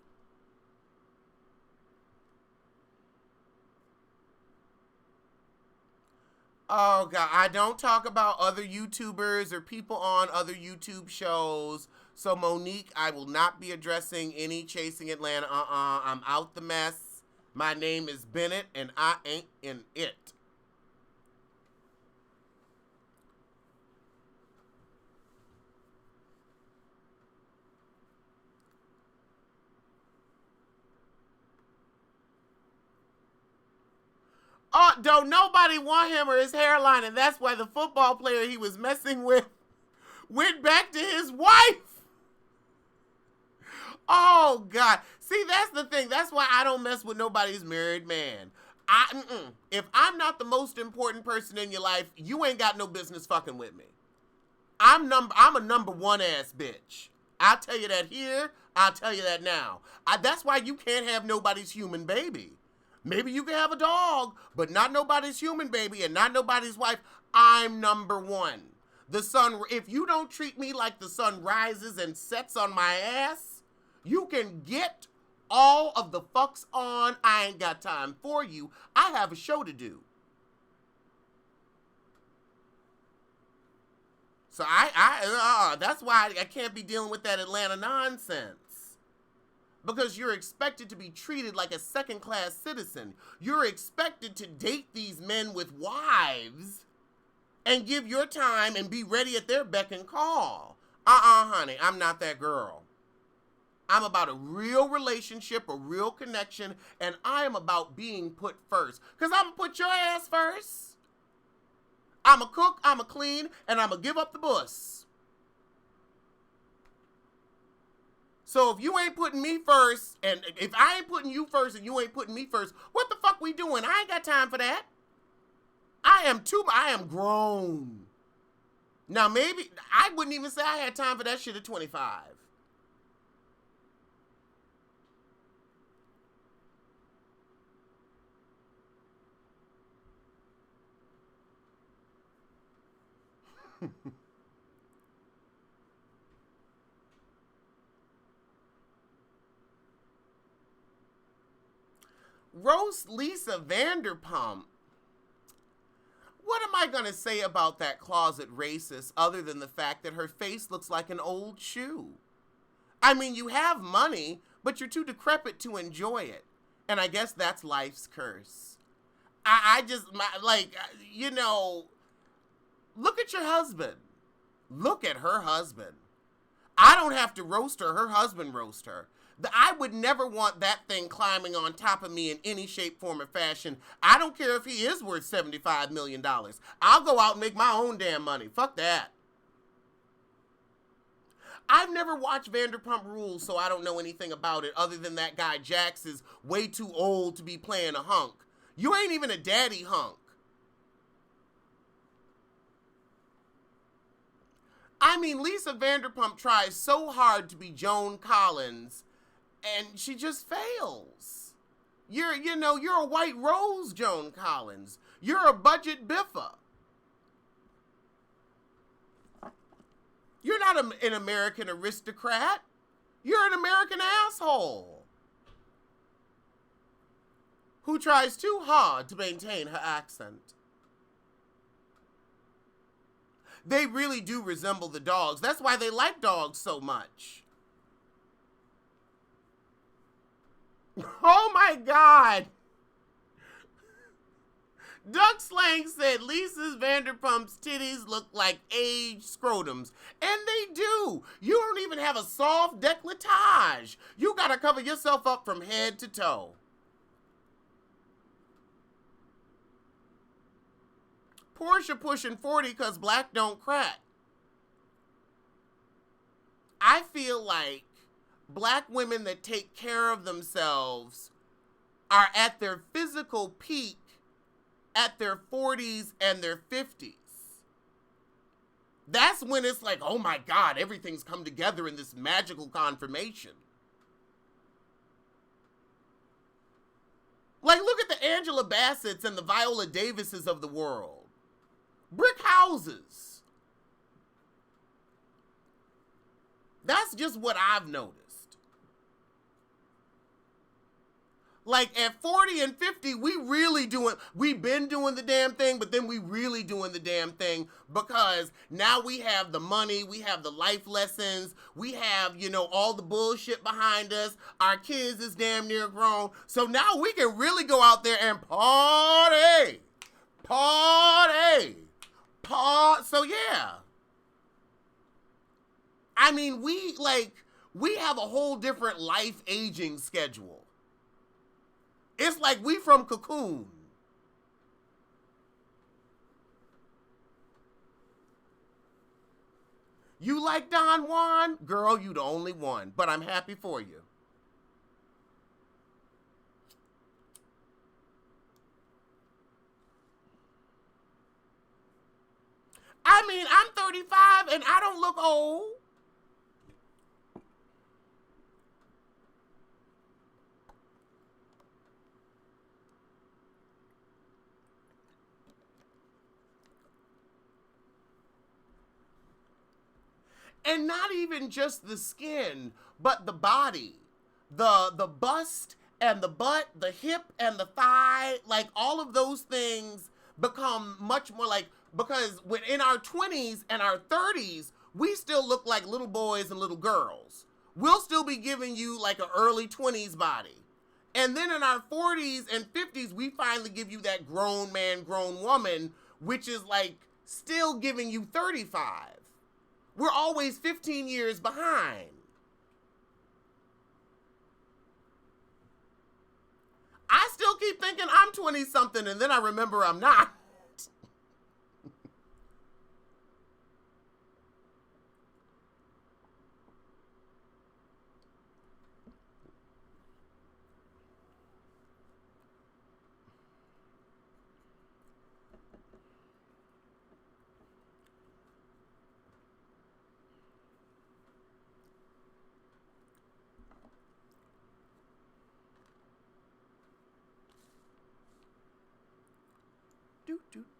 Oh, God, I don't talk about other YouTubers or people on other YouTube shows. So, Monique, I will not be addressing any Chasing Atlanta. I'm out the mess. My name is Bennett, and I ain't in it. Oh, don't nobody want him or his hairline, and that's why the football player he was messing with went back to his wife. Oh, God. See, that's the thing. That's why I don't mess with nobody's married man. If I'm not the most important person in your life, you ain't got no business fucking with me. I'm a number one ass bitch. I'll tell you that here. I'll tell you that now. That's why you can't have nobody's human baby. Maybe you can have a dog, but not nobody's human baby and not nobody's wife. I'm number one. The sun, if you don't treat me like the sun rises and sets on my ass, you can get all of the fucks on. I ain't got time for you. I have a show to do. So that's why I can't be dealing with that Atlanta nonsense. Because you're expected to be treated like a second-class citizen. You're expected to date these men with wives and give your time and be ready at their beck and call. Honey, I'm not that girl. I'm about a real relationship, a real connection, and I am about being put first. Because I'm going to put your ass first. I'm a cook, I'm a clean, and I'm going to give up the bus. So if you ain't putting me first, and if I ain't putting you first and you ain't putting me first, what the fuck we doing? I ain't got time for that. I am grown. Now maybe, I wouldn't even say I had time for that shit at 25. Roast Lisa Vanderpump. What am I going to say about that closet racist other than the fact that her face looks like an old shoe? I mean, you have money, but you're too decrepit to enjoy it. And I guess that's life's curse. Look at your husband. Look at her husband. I don't have to roast her. Her husband roast her. I would never want that thing climbing on top of me in any shape, form, or fashion. I don't care if he is worth $75 million. I'll go out and make my own damn money. Fuck that. I've never watched Vanderpump Rules, so I don't know anything about it other than that guy Jax is way too old to be playing a hunk. You ain't even a daddy hunk. I mean, Lisa Vanderpump tries so hard to be Joan Collins, and she just fails. You're a white rose, Joan Collins. You're a budget biffa. You're not an American aristocrat. You're an American asshole who tries too hard to maintain her accent. They really do resemble the dogs. That's why they like dogs so much. Oh my God. Duck Slang said Lisa Vanderpump's titties look like aged scrotums. And they do. You don't even have a soft décolletage. You gotta cover yourself up from head to toe. Portia pushing 40 because black don't crack. I feel like black women that take care of themselves are at their physical peak at their 40s and their 50s. That's when it's like, oh my God, everything's come together in this magical confirmation. Like, look at the Angela Bassett's and the Viola Davises of the world. Brick houses. That's just what I've noticed. Like at 40 and 50, we've been doing the damn thing, but then we really doing the damn thing because now we have the money, we have the life lessons, we have, all the bullshit behind us. Our kids is damn near grown. So now we can really go out there and party. So yeah. I mean, we have a whole different life aging schedule. It's like we from Cocoon. You like Don Juan? Girl, you the only one, but I'm happy for you. I mean, I'm 35 and I don't look old. And not even just the skin, but the body. The bust and the butt, the hip and the thigh, like all of those things become much more like, because when in our 20s and our 30s, we still look like little boys and little girls. We'll still be giving you like an early 20s body. And then in our 40s and 50s, we finally give you that grown man, grown woman, which is like still giving you 35. We're always 15 years behind. I still keep thinking I'm 20-something, and then I remember I'm not.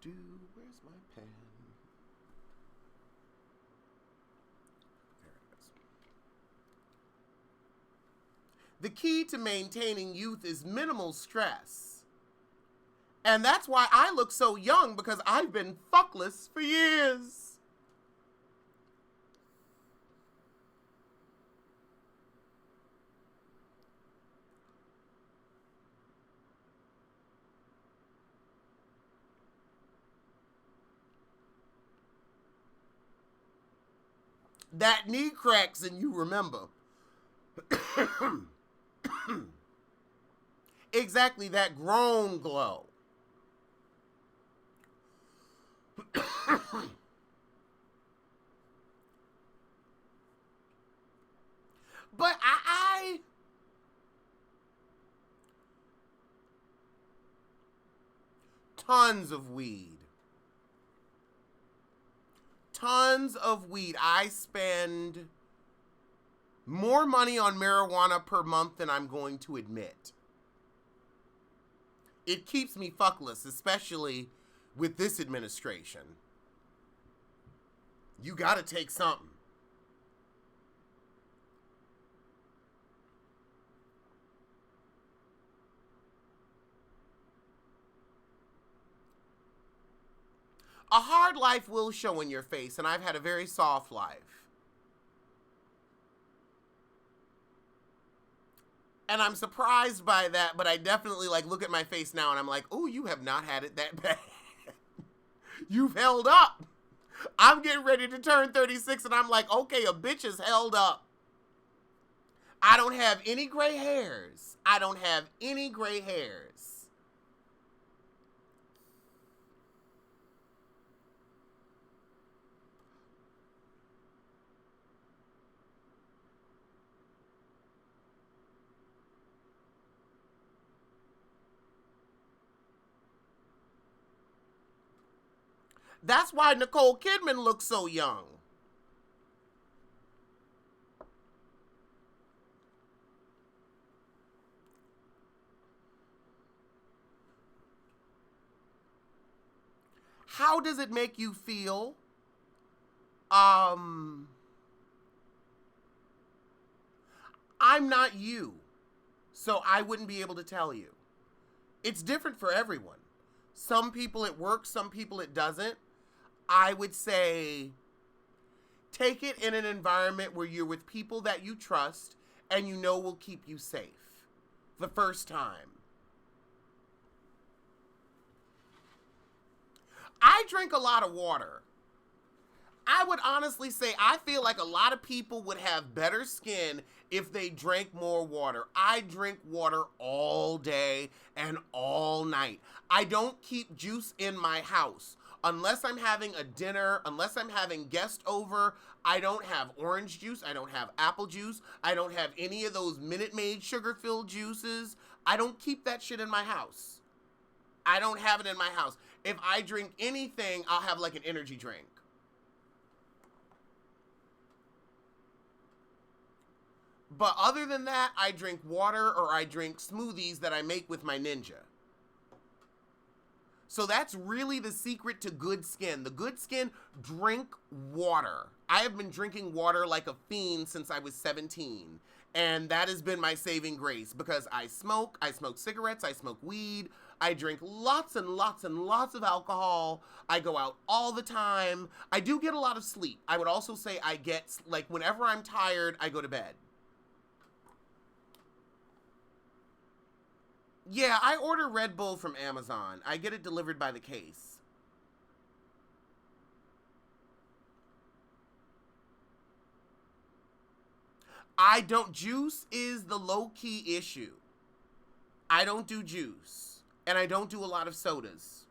Where's my pen? There it is. The key to maintaining youth is minimal stress. And that's why I look so young, because I've been fuckless for years. That knee cracks and you remember. Exactly, that grown glow. But I tons of weed. tons of weed. I spend more money on marijuana per month than I'm going to admit. It keeps me fuckless, especially with this administration. You gotta take something. A hard life will show in your face, and I've had a very soft life. And I'm surprised by that, but I definitely look at my face now and I'm like, oh, you have not had it that bad. You've held up. I'm getting ready to turn 36 and I'm like, okay, a bitch is held up. I don't have any gray hairs. I don't have any gray hairs. That's why Nicole Kidman looks so young. How does it make you feel? I'm not you, so I wouldn't be able to tell you. It's different for everyone. Some people it works, some people it doesn't. I would say take it in an environment where you're with people that you trust and you know will keep you safe the first time. I drink a lot of water. I would honestly say I feel like a lot of people would have better skin if they drank more water. I drink water all day and all night. I don't keep juice in my house. Unless I'm having a dinner, unless I'm having guests over, I don't have orange juice, I don't have apple juice, I don't have any of those Minute Maid sugar-filled juices. I don't keep that shit in my house. I don't have it in my house. If I drink anything, I'll have like an energy drink. But other than that, I drink water or I drink smoothies that I make with my Ninja. So that's really the secret to good skin. The good skin, drink water. I have been drinking water like a fiend since I was 17. And that has been my saving grace because I smoke cigarettes, I smoke weed, I drink lots and lots and lots of alcohol. I go out all the time. I do get a lot of sleep. I would also say I get, whenever I'm tired, I go to bed. Yeah, I order Red Bull from Amazon. I get it delivered by the case. Juice is the low-key issue. I don't do juice. And I don't do a lot of sodas.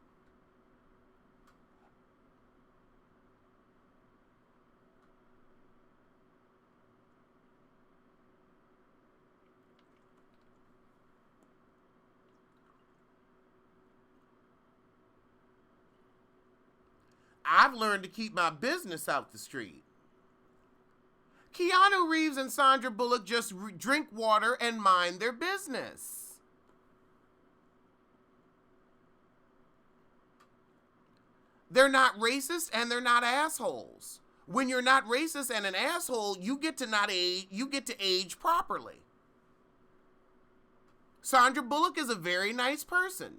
I've learned to keep my business out the street. Keanu Reeves and Sandra Bullock just drink water and mind their business. They're not racist and they're not assholes. When you're not racist and an asshole, you get to age properly. Sandra Bullock is a very nice person.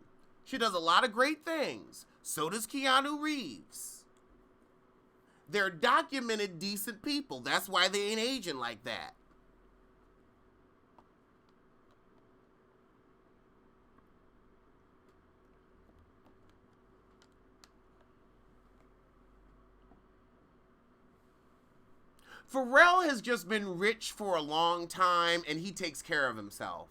She does a lot of great things. So does Keanu Reeves. They're documented decent people. That's why they ain't aging like that. Pharrell has just been rich for a long time and he takes care of himself.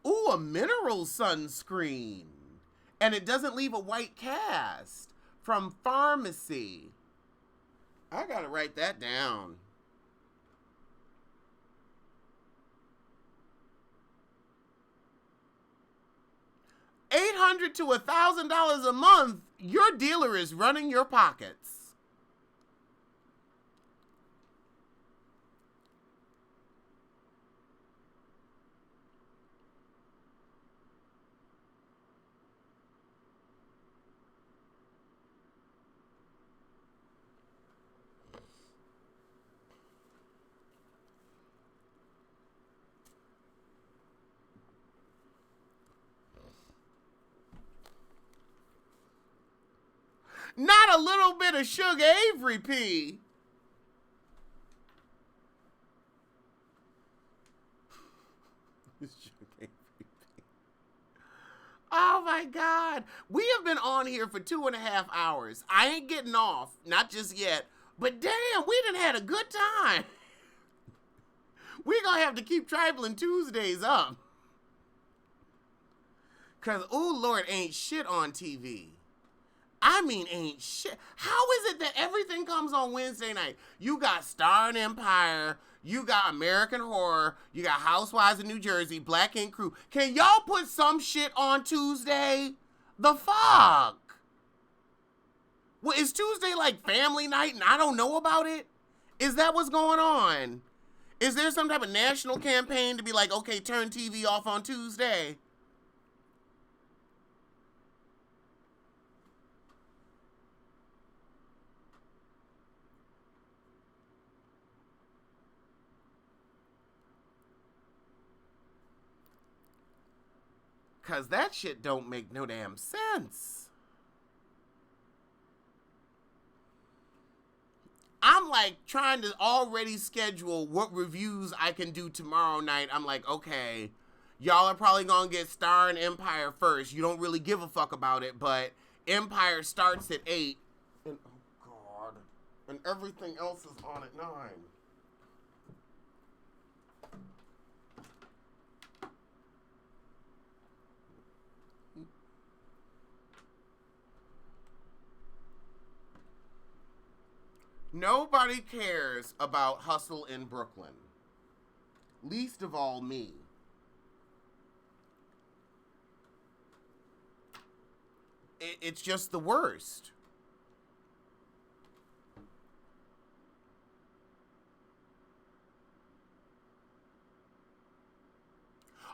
Ooh, a mineral sunscreen. And it doesn't leave a white cast. From Pharmacy. I gotta write that down. $800 to $1,000 a month, your dealer is running your pockets. Not a little bit of Sugar Avery pee. Oh my God. We have been on here for 2.5 hours. I ain't getting off, not just yet, but damn, we done had a good time. We're gonna have to keep Trifiln Tuesdays up. Cause, oh Lord, ain't shit on TV. I mean, ain't shit. How is it that everything comes on Wednesday night? You got Star and Empire, you got American Horror, you got Housewives of New Jersey, Black Ink Crew. Can y'all put some shit on Tuesday? The fuck? Well, is Tuesday like family night and I don't know about it? Is that what's going on? Is there some type of national campaign to be like, okay, turn TV off on Tuesday? Cause that shit don't make no damn sense. I'm like trying to already schedule what reviews I can do tomorrow night. I'm like, okay, y'all are probably gonna get Star and Empire first. You don't really give a fuck about it, but Empire starts at 8. And oh God. And everything else is on at 9. Nobody cares about Hustle in Brooklyn. Least of all me. It's just the worst.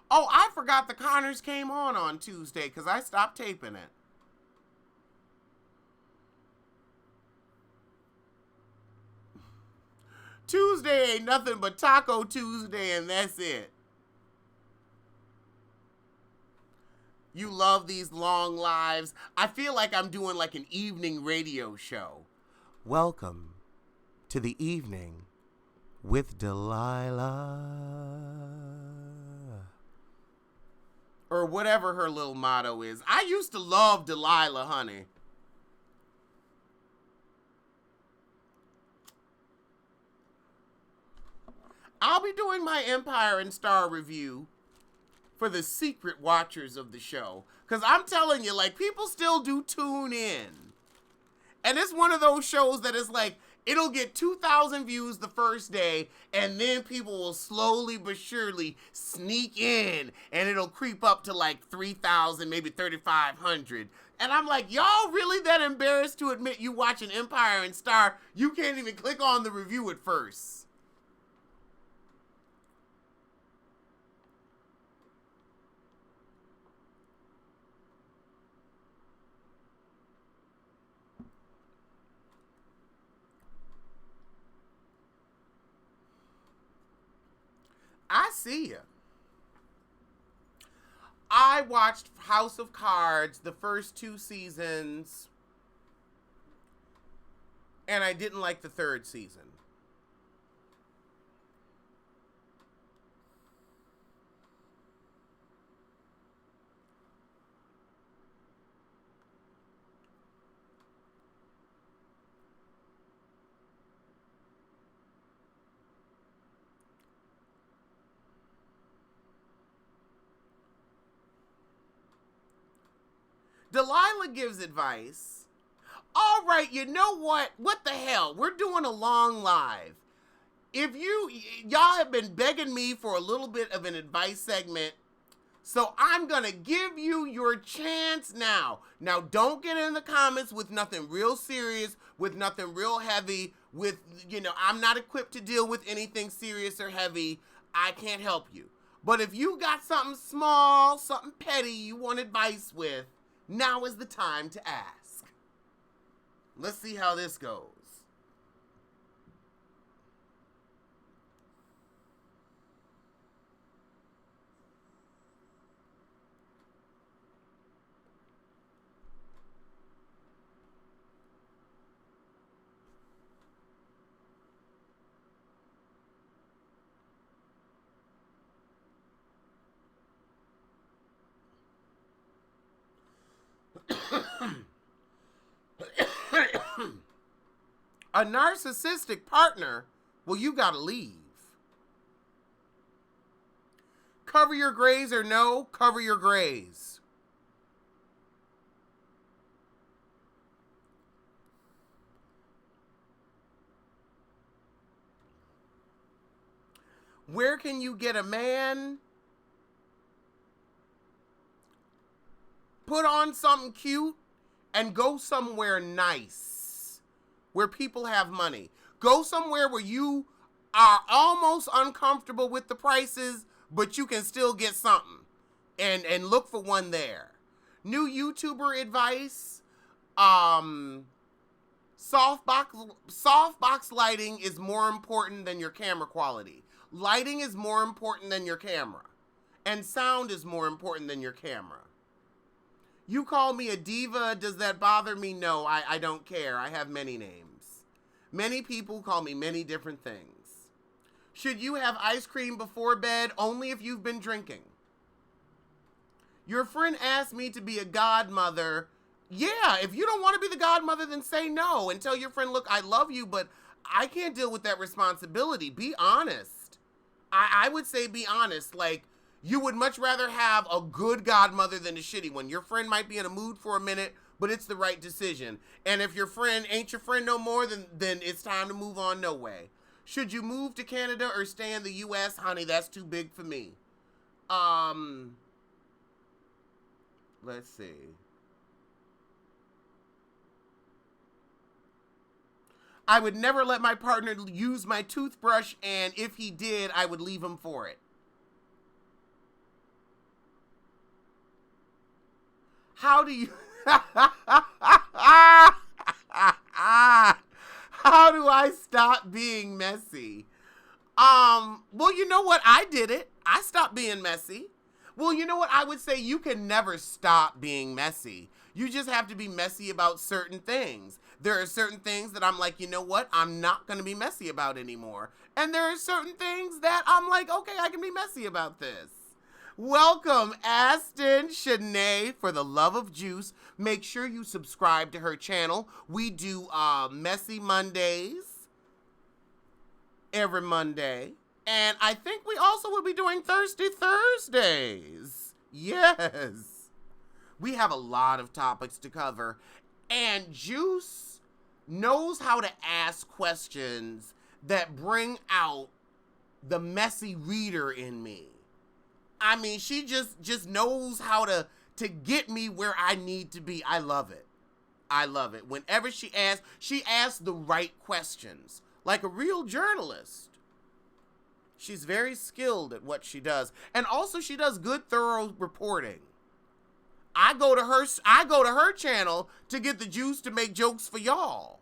Oh, I forgot the Connors came on Tuesday because I stopped taping it. Tuesday ain't nothing but Taco Tuesday, and that's it. You love these long lives. I feel like I'm doing like an evening radio show. Welcome to the evening with Delilah. Or whatever her little motto is. I used to love Delilah, honey. I'll be doing my Empire and Star review for the secret watchers of the show. Because I'm telling you, like, people still do tune in. And it's one of those shows that is like, it'll get 2,000 views the first day, and then people will slowly but surely sneak in, and it'll creep up to like 3,000, maybe 3,500. And I'm like, y'all really that embarrassed to admit you watching Empire and Star? You can't even click on the review at first. I see you. I watched House of Cards, the first 2 seasons, and I didn't like the 3rd season. Delilah gives advice. All right, you know what? What the hell? We're doing a long live. If y'all have been begging me for a little bit of an advice segment So I'm going to give you your chance now. Now, don't get in the comments with nothing real serious, with nothing real heavy, with, I'm not equipped to deal with anything serious or heavy. I can't help you. But if you got something small, something petty you want advice with, now is the time to ask. Let's see how this goes. A narcissistic partner? Well, you gotta leave. Cover your grays or no, cover your grays. Where can you get a man? Put on something cute and go somewhere nice where people have money. Go somewhere where you are almost uncomfortable with the prices, but you can still get something, and look for one there. New YouTuber advice, softbox lighting is more important than your camera quality. Lighting is more important than your camera, and sound is more important than your camera. You call me a diva, does that bother me? No, I don't care. I have many names. Many people call me many different things. Should you have ice cream before bed? Only if you've been drinking. Your friend asked me to be a godmother. Yeah, if you don't want to be the godmother, then say no and tell your friend, look, I love you, but I can't deal with that responsibility. Be honest. I would say be honest. Like, you would much rather have a good godmother than a shitty one. Your friend might be in a mood for a minute, but it's the right decision. And if your friend ain't your friend no more, then it's time to move on. No way. Should you move to Canada or stay in the U.S.? Honey, that's too big for me. Let's see. I would never let my partner use my toothbrush, and if he did, I would leave him for it. How do you... How do I stop being messy? Well, you know what? I did it. I stopped being messy. Well, you know what? I would say you can never stop being messy. You just have to be messy about certain things. There are certain things that I'm like, you know what? I'm not going to be messy about anymore. And there are certain things that I'm like, okay, I can be messy about this. Welcome, Aston Shanae, for the love of juice. Make sure you subscribe to her channel. We do Messy Mondays every Monday. And I think we also will be doing Thirsty Thursdays. Yes. We have a lot of topics to cover. And Juice knows how to ask questions that bring out the messy reader in me. I mean, she just knows how to get me where I need to be. I love it. I love it. Whenever she asks the right questions, like a real journalist. She's very skilled at what she does. And also she does good, thorough reporting. I go to her channel to get the juice to make jokes for y'all.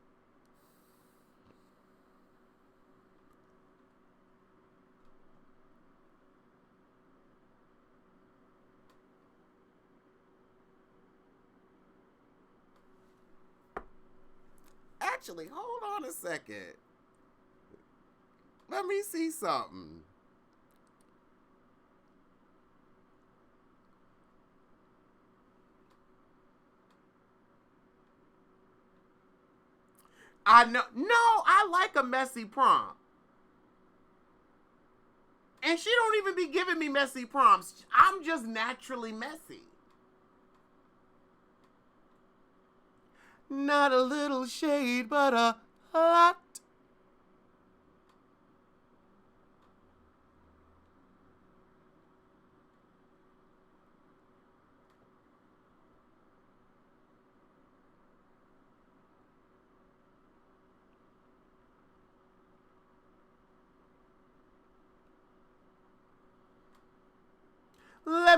Actually, hold on a second. Let me see something. I know. No, I like a messy prompt. And she don't even be giving me messy prompts. I'm just naturally messy. Not a little shade, but a lot.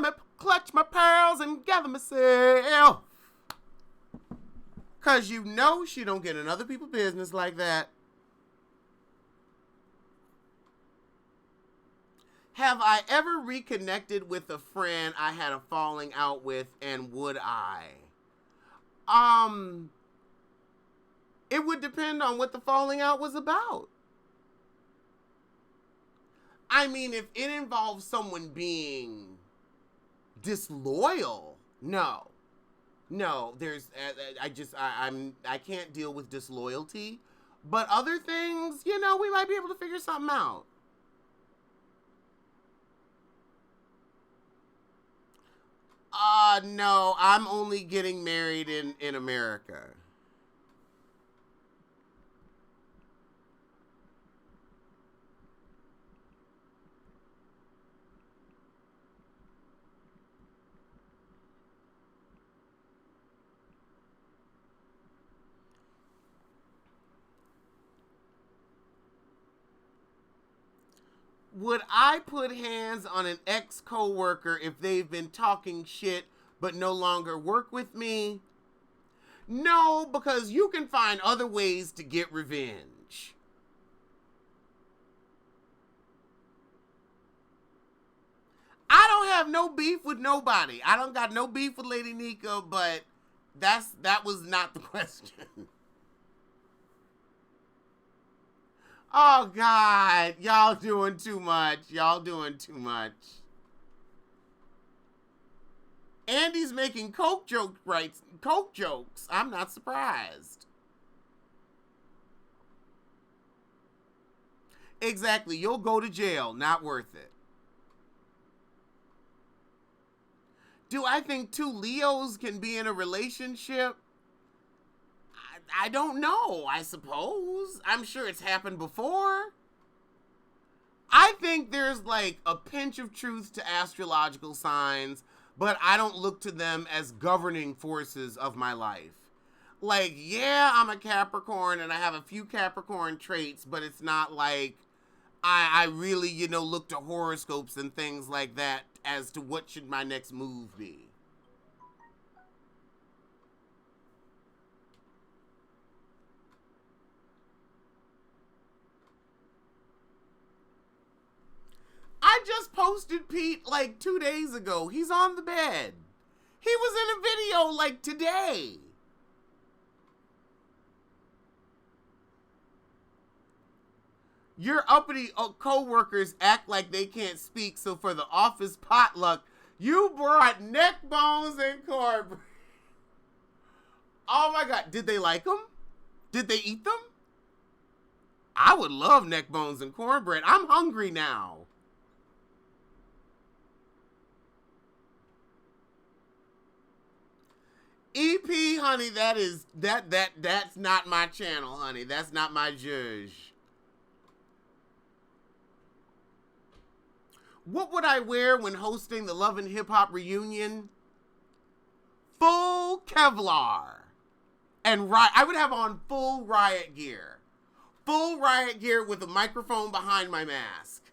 let me clutch my pearls and gather myself. Because you know she don't get in other people's business like that. Have I ever reconnected with a friend I had a falling out with, and would I? It would depend on what the falling out was about. I mean, if it involves someone being disloyal, no. No, I can't deal with disloyalty. But other things, we might be able to figure something out. No, I'm only getting married in America. Would I put hands on an ex-coworker if they've been talking shit but no longer work with me? No, because you can find other ways to get revenge. I don't have no beef with nobody. I don't got no beef with Lady Nika, but that was not the question. Oh, God. Y'all doing too much. Y'all doing too much. Andy's making Coke jokes, right? Coke jokes. I'm not surprised. Exactly. You'll go to jail. Not worth it. Do I think two Leos can be in a relationship? I don't know, I suppose. I'm sure it's happened before. I think there's like a pinch of truth to astrological signs, but I don't look to them as governing forces of my life. Like, yeah, I'm a Capricorn and I have a few Capricorn traits, but it's not like I really, look to horoscopes and things like that as to what should my next move be. I just posted Pete like 2 days ago. He's on the bed. He was in a video like today. Your uppity co-workers act like they can't speak, so for the office potluck, you brought neck bones and cornbread. Oh my God, did they like them? Did they eat them? I would love neck bones and cornbread. I'm hungry now. EP, honey, that's not my channel, honey. That's not my judge. What would I wear when hosting the Love and Hip Hop reunion? Full Kevlar. And I would have on full riot gear. Full riot gear with a microphone behind my mask.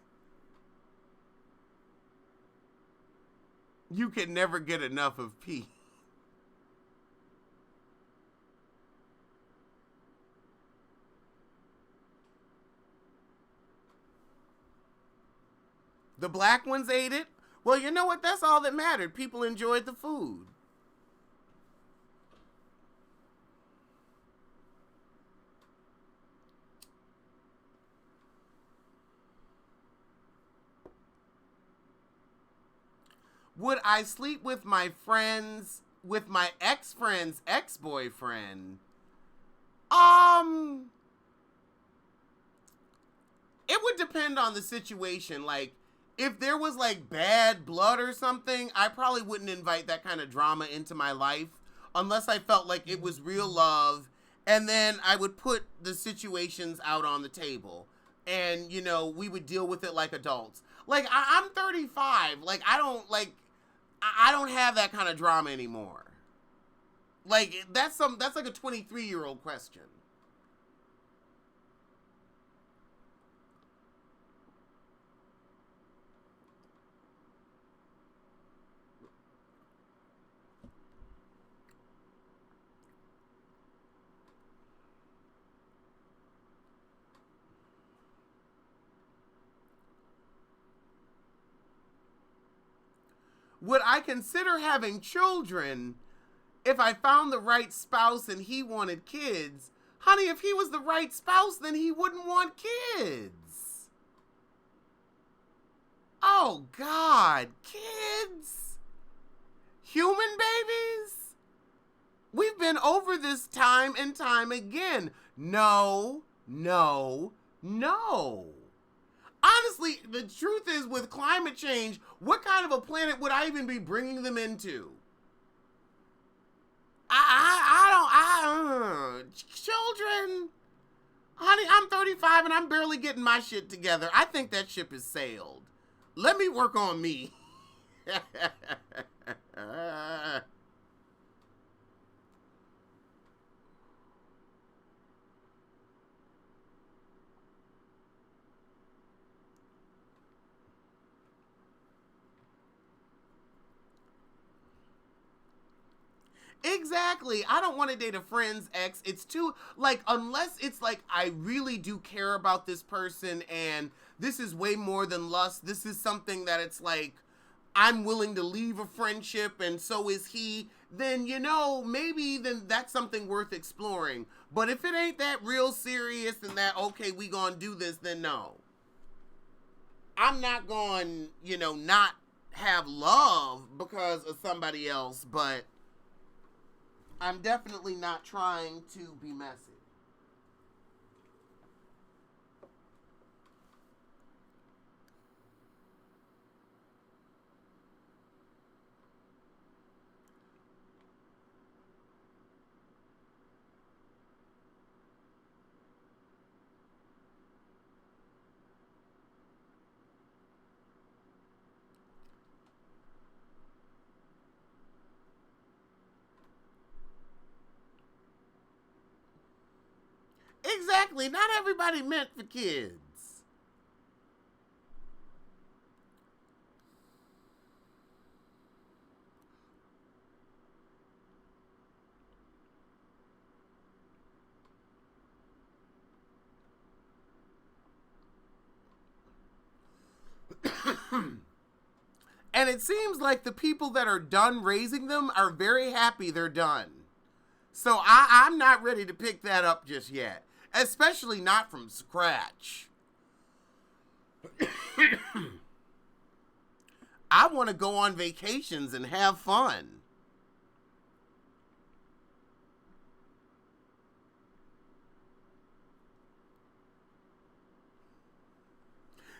You can never get enough of P. The black ones ate it. Well, you know what? That's all that mattered. People enjoyed the food. Would I sleep with my ex-friend's ex-boyfriend? It would depend on the situation. Like, if there was like bad blood or something, I probably wouldn't invite that kind of drama into my life unless I felt like it was real love. And then I would put the situations out on the table and, we would deal with it like adults. Like, I'm 35. Like, I don't have that kind of drama anymore. Like, that's like a 23-year-old question. Would I consider having children if I found the right spouse and he wanted kids? Honey, if he was the right spouse, then he wouldn't want kids. Oh, God. Kids? Human babies? We've been over this time and time again. No, no, no. Honestly, the truth is, with climate change, what kind of a planet would I even be bringing them into? Children. Honey, I'm 35 and I'm barely getting my shit together. I think that ship has sailed. Let me work on me. Exactly. I don't want to date a friend's ex. It's too, like, unless it's like I really do care about this person and this is way more than lust. This is something that it's like I'm willing to leave a friendship and so is he. Then, maybe then that's something worth exploring. But if it ain't that real serious and that, okay, we gonna do this, then no. I'm not going, not have love because of somebody else, but I'm definitely not trying to be messy. Exactly. Not everybody meant for kids. And it seems like the people that are done raising them are very happy they're done. So I'm not ready to pick that up just yet. Especially not from scratch. I want to go on vacations and have fun.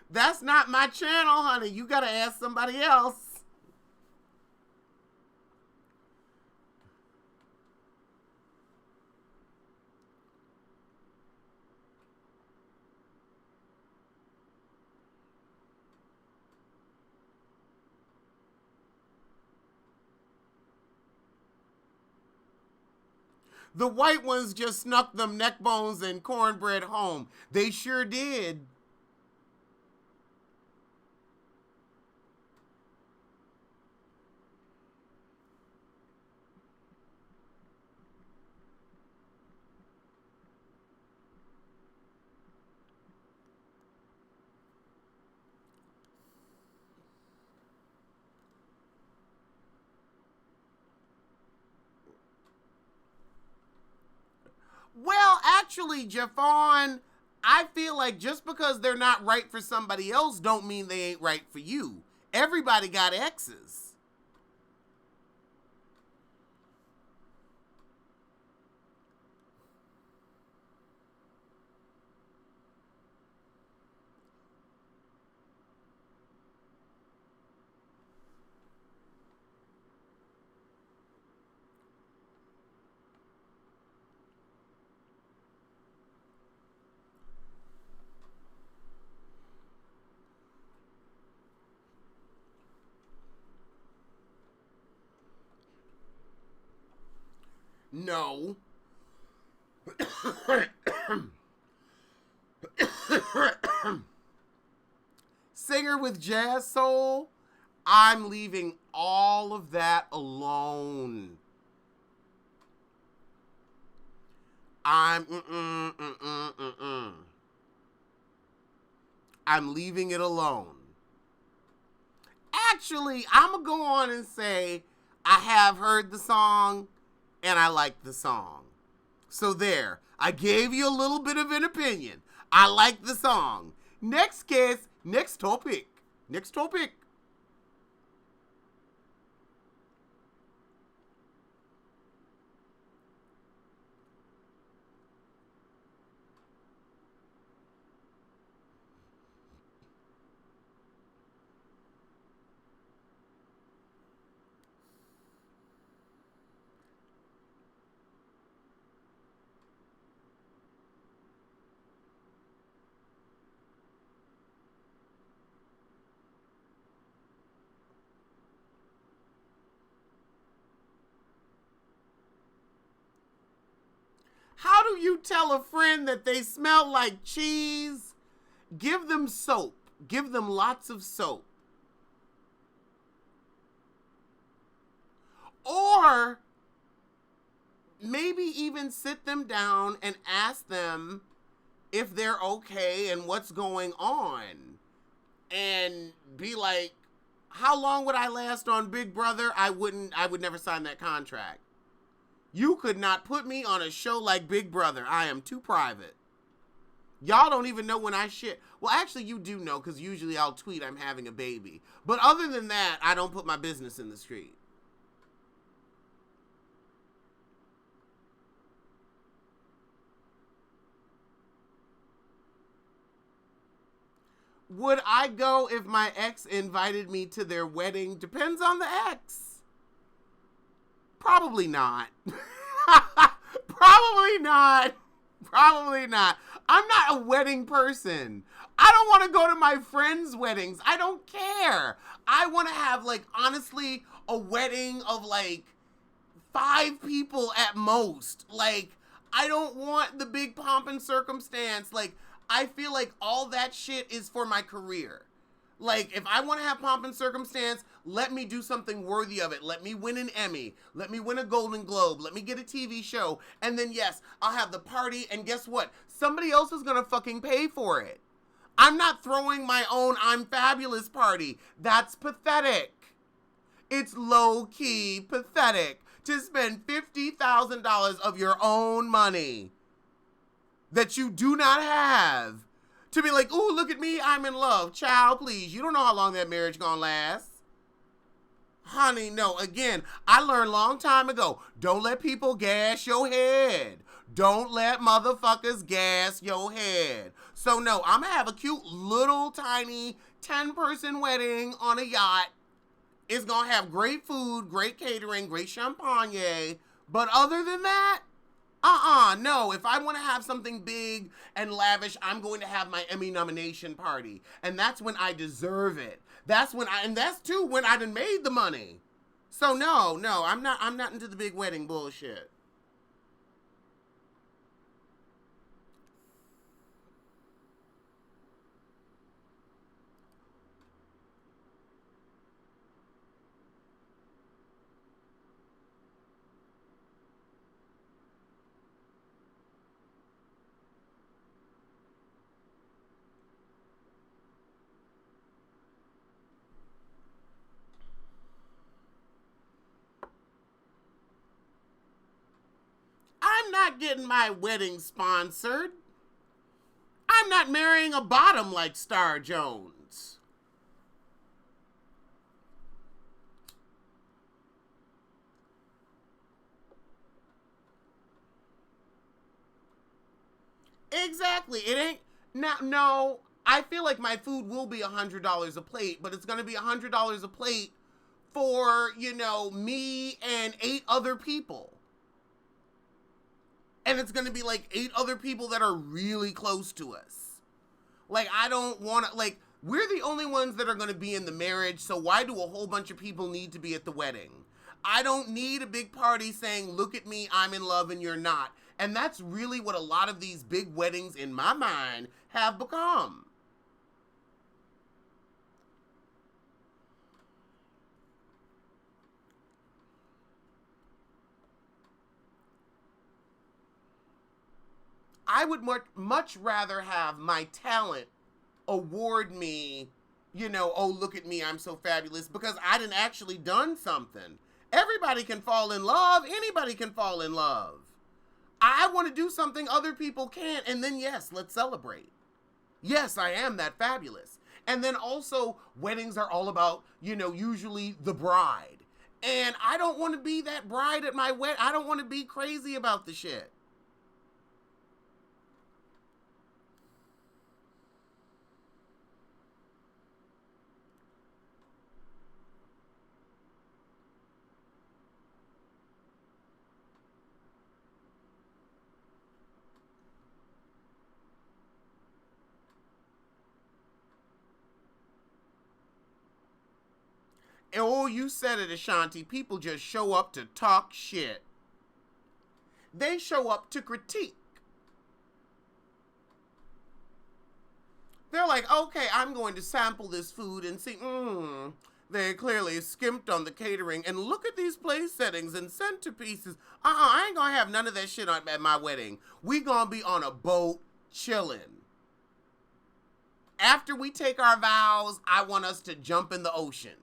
That's not my channel, honey. You gotta ask somebody else. The white ones just snuck them neck bones and cornbread home. They sure did. Well, actually, Javon, I feel like just because they're not right for somebody else don't mean they ain't right for you. Everybody got exes. No. Singer with jazz soul, I'm leaving all of that alone. I'm leaving it alone. Actually, I'm going to go on and say I have heard the song and I like the song. So there, I gave you a little bit of an opinion. I like the song. Next case, next topic. Next topic. How do you tell a friend that they smell like cheese? Give them soap. Give them lots of soap. Or maybe even sit them down and ask them if they're okay and what's going on. And be like, how long would I last on Big Brother? I would never sign that contract. You could not put me on a show like Big Brother. I am too private. Y'all don't even know when I shit. Well, actually, you do know, because usually I'll tweet I'm having a baby. But other than that, I don't put my business in the street. Would I go if my ex invited me to their wedding? Depends on the ex. Probably not. Probably not. Probably not. I'm not a wedding person. I don't want to go to my friends' weddings. I don't care. I want to have, like, honestly, a wedding of, like, 5 people at most. Like, I don't want the big pomp and circumstance. Like, I feel like all that shit is for my career. Like, if I want to have pomp and circumstance, let me do something worthy of it. Let me win an Emmy. Let me win a Golden Globe. Let me get a TV show. And then, yes, I'll have the party. And guess what? Somebody else is going to fucking pay for it. I'm not throwing my own I'm fabulous party. That's pathetic. It's low-key pathetic to spend $50,000 of your own money that you do not have to be like, ooh, look at me, I'm in love. Child, please, you don't know how long that marriage gonna last. Honey, no, again, I learned a long time ago, don't let people gas your head. Don't let motherfuckers gas your head. So no, I'm gonna have a cute little tiny 10-person wedding on a yacht. It's gonna have great food, great catering, great champagne. But other than that, no. If I want to have something big and lavish, I'm going to have my Emmy nomination party. And that's when I deserve it. And that's too when I done made the money. So no, I'm not into the big wedding bullshit. I'm not getting my wedding sponsored. I'm not marrying a bottom like Star Jones. Exactly. It ain't. No, I feel like my food will be $100 a plate, but it's going to be $100 a plate for, me and 8 other people. And it's going to be like 8 other people that are really close to us. Like, I don't want to, like, we're the only ones that are going to be in the marriage, so why do a whole bunch of people need to be at the wedding? I don't need a big party saying, look at me, I'm in love and you're not. And that's really what a lot of these big weddings, in my mind, have become. I would much rather have my talent award me, oh, look at me, I'm so fabulous, because I didn't actually done something. Everybody can fall in love. Anybody can fall in love. I want to do something other people can't, and then yes, let's celebrate. Yes, I am that fabulous. And then also, weddings are all about, usually the bride. And I don't want to be that bride at my wedding. I don't want to be crazy about the shit. Oh, you said it, Ashanti. People just show up to talk shit. They show up to critique. They're like, okay, I'm going to sample this food and see, they clearly skimped on the catering, and look at these place settings and centerpieces. I ain't gonna have none of that shit at my wedding. We gonna be on a boat chilling. After we take our vows, I want us to jump in the ocean.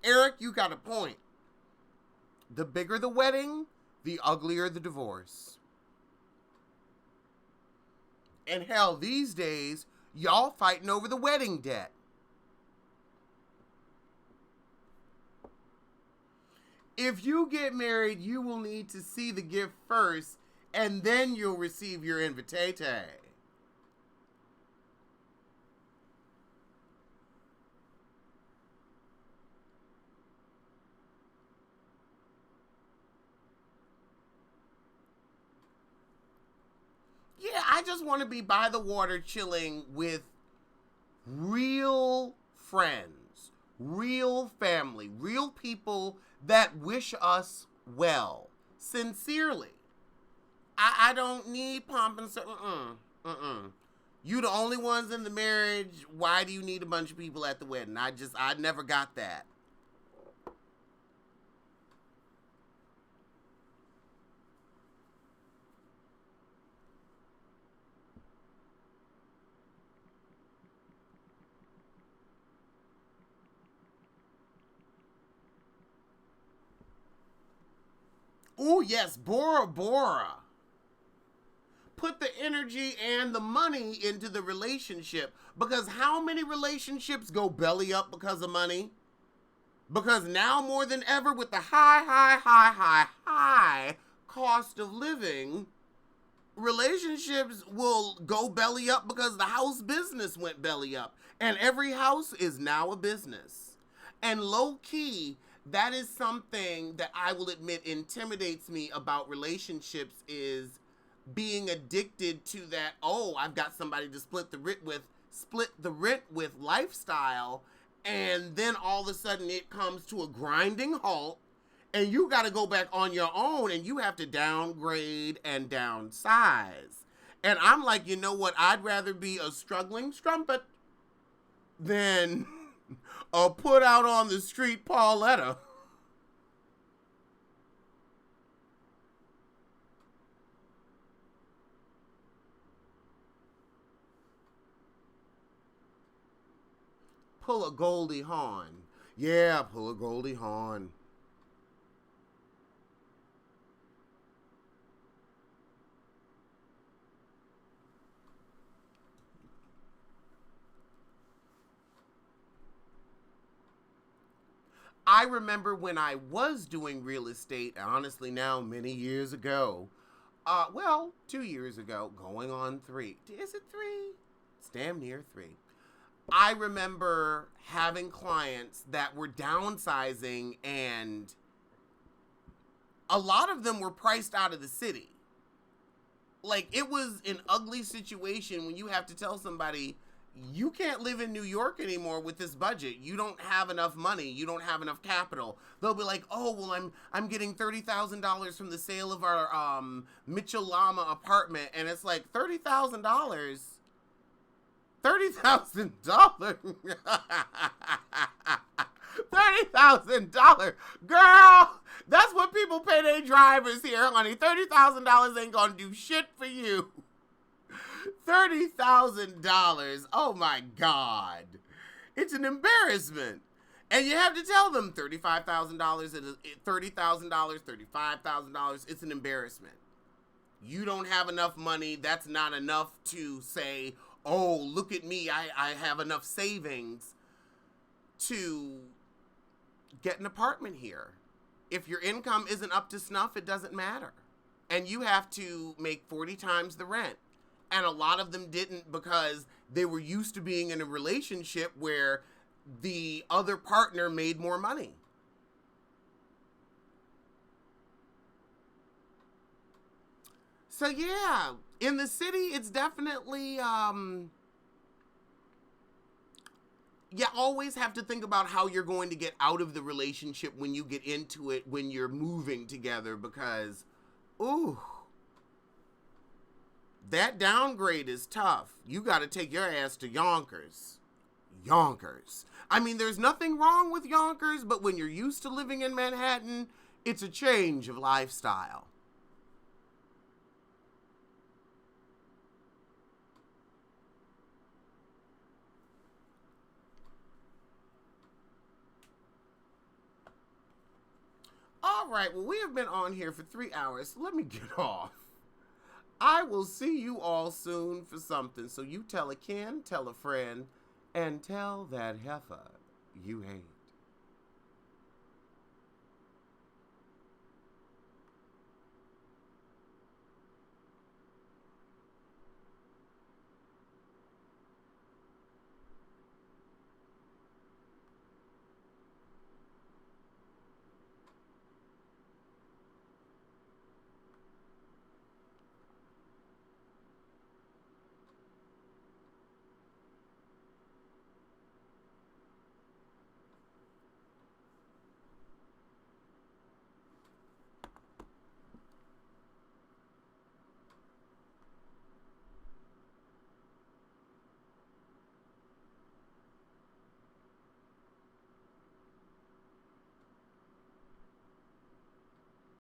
Eric, you got a point. The bigger the wedding, the uglier the divorce. And hell, these days, y'all fighting over the wedding debt. If you get married, you will need to see the gift first, and then you'll receive your invitation. Yeah, I just want to be by the water chilling with real friends, real family, real people that wish us well, sincerely. I don't need pomp and You the only ones in the marriage. Why do you need a bunch of people at the wedding? I never got that. Oh yes, Bora Bora. Put the energy and the money into the relationship, because how many relationships go belly up because of money? Because now more than ever, with the high cost of living, relationships will go belly up because the house business went belly up. And every house is now a business. And low key, that is something that I will admit intimidates me about relationships, is being addicted to that, oh, I've got somebody to split the rent with lifestyle, and then all of a sudden it comes to a grinding halt, and you got to go back on your own, and you have to downgrade and downsize. And I'm like, you know what? I'd rather be a struggling strumpet than a put out on the street Pauletta. Pull a Goldie Hawn. Yeah, pull a Goldie Hawn. I remember when I was doing real estate, honestly now, many years ago. 2 years ago, going on 3. Is it 3? It's damn near 3. I remember having clients that were downsizing, and a lot of them were priced out of the city. Like, it was an ugly situation when you have to tell somebody, you can't live in New York anymore with this budget. You don't have enough money. You don't have enough capital. They'll be like, oh, well, I'm getting $30,000 from the sale of our Mitchell Lama apartment, and it's like $30,000. $30,000. $30,000, girl. That's what people pay their drivers here, honey. $30,000 ain't gonna do shit for you. $30,000. Oh my God. It's an embarrassment. And you have to tell them $35,000, $30,000, $35,000. It's an embarrassment. You don't have enough money. That's not enough to say, oh, look at me. I have enough savings to get an apartment here. If your income isn't up to snuff, it doesn't matter. And you have to make 40 times the rent. And a lot of them didn't because they were used to being in a relationship where the other partner made more money. So yeah, in the city, it's definitely, you always have to think about how you're going to get out of the relationship when you get into it, when you're moving together, because, ooh, that downgrade is tough. You got to take your ass to Yonkers. Yonkers. I mean, there's nothing wrong with Yonkers, but when you're used to living in Manhattan, it's a change of lifestyle. All right, well, we have been on here for 3 hours, so let me get off. I will see you all soon for something, so you tell a kin, tell a friend, and tell that heifer you hate.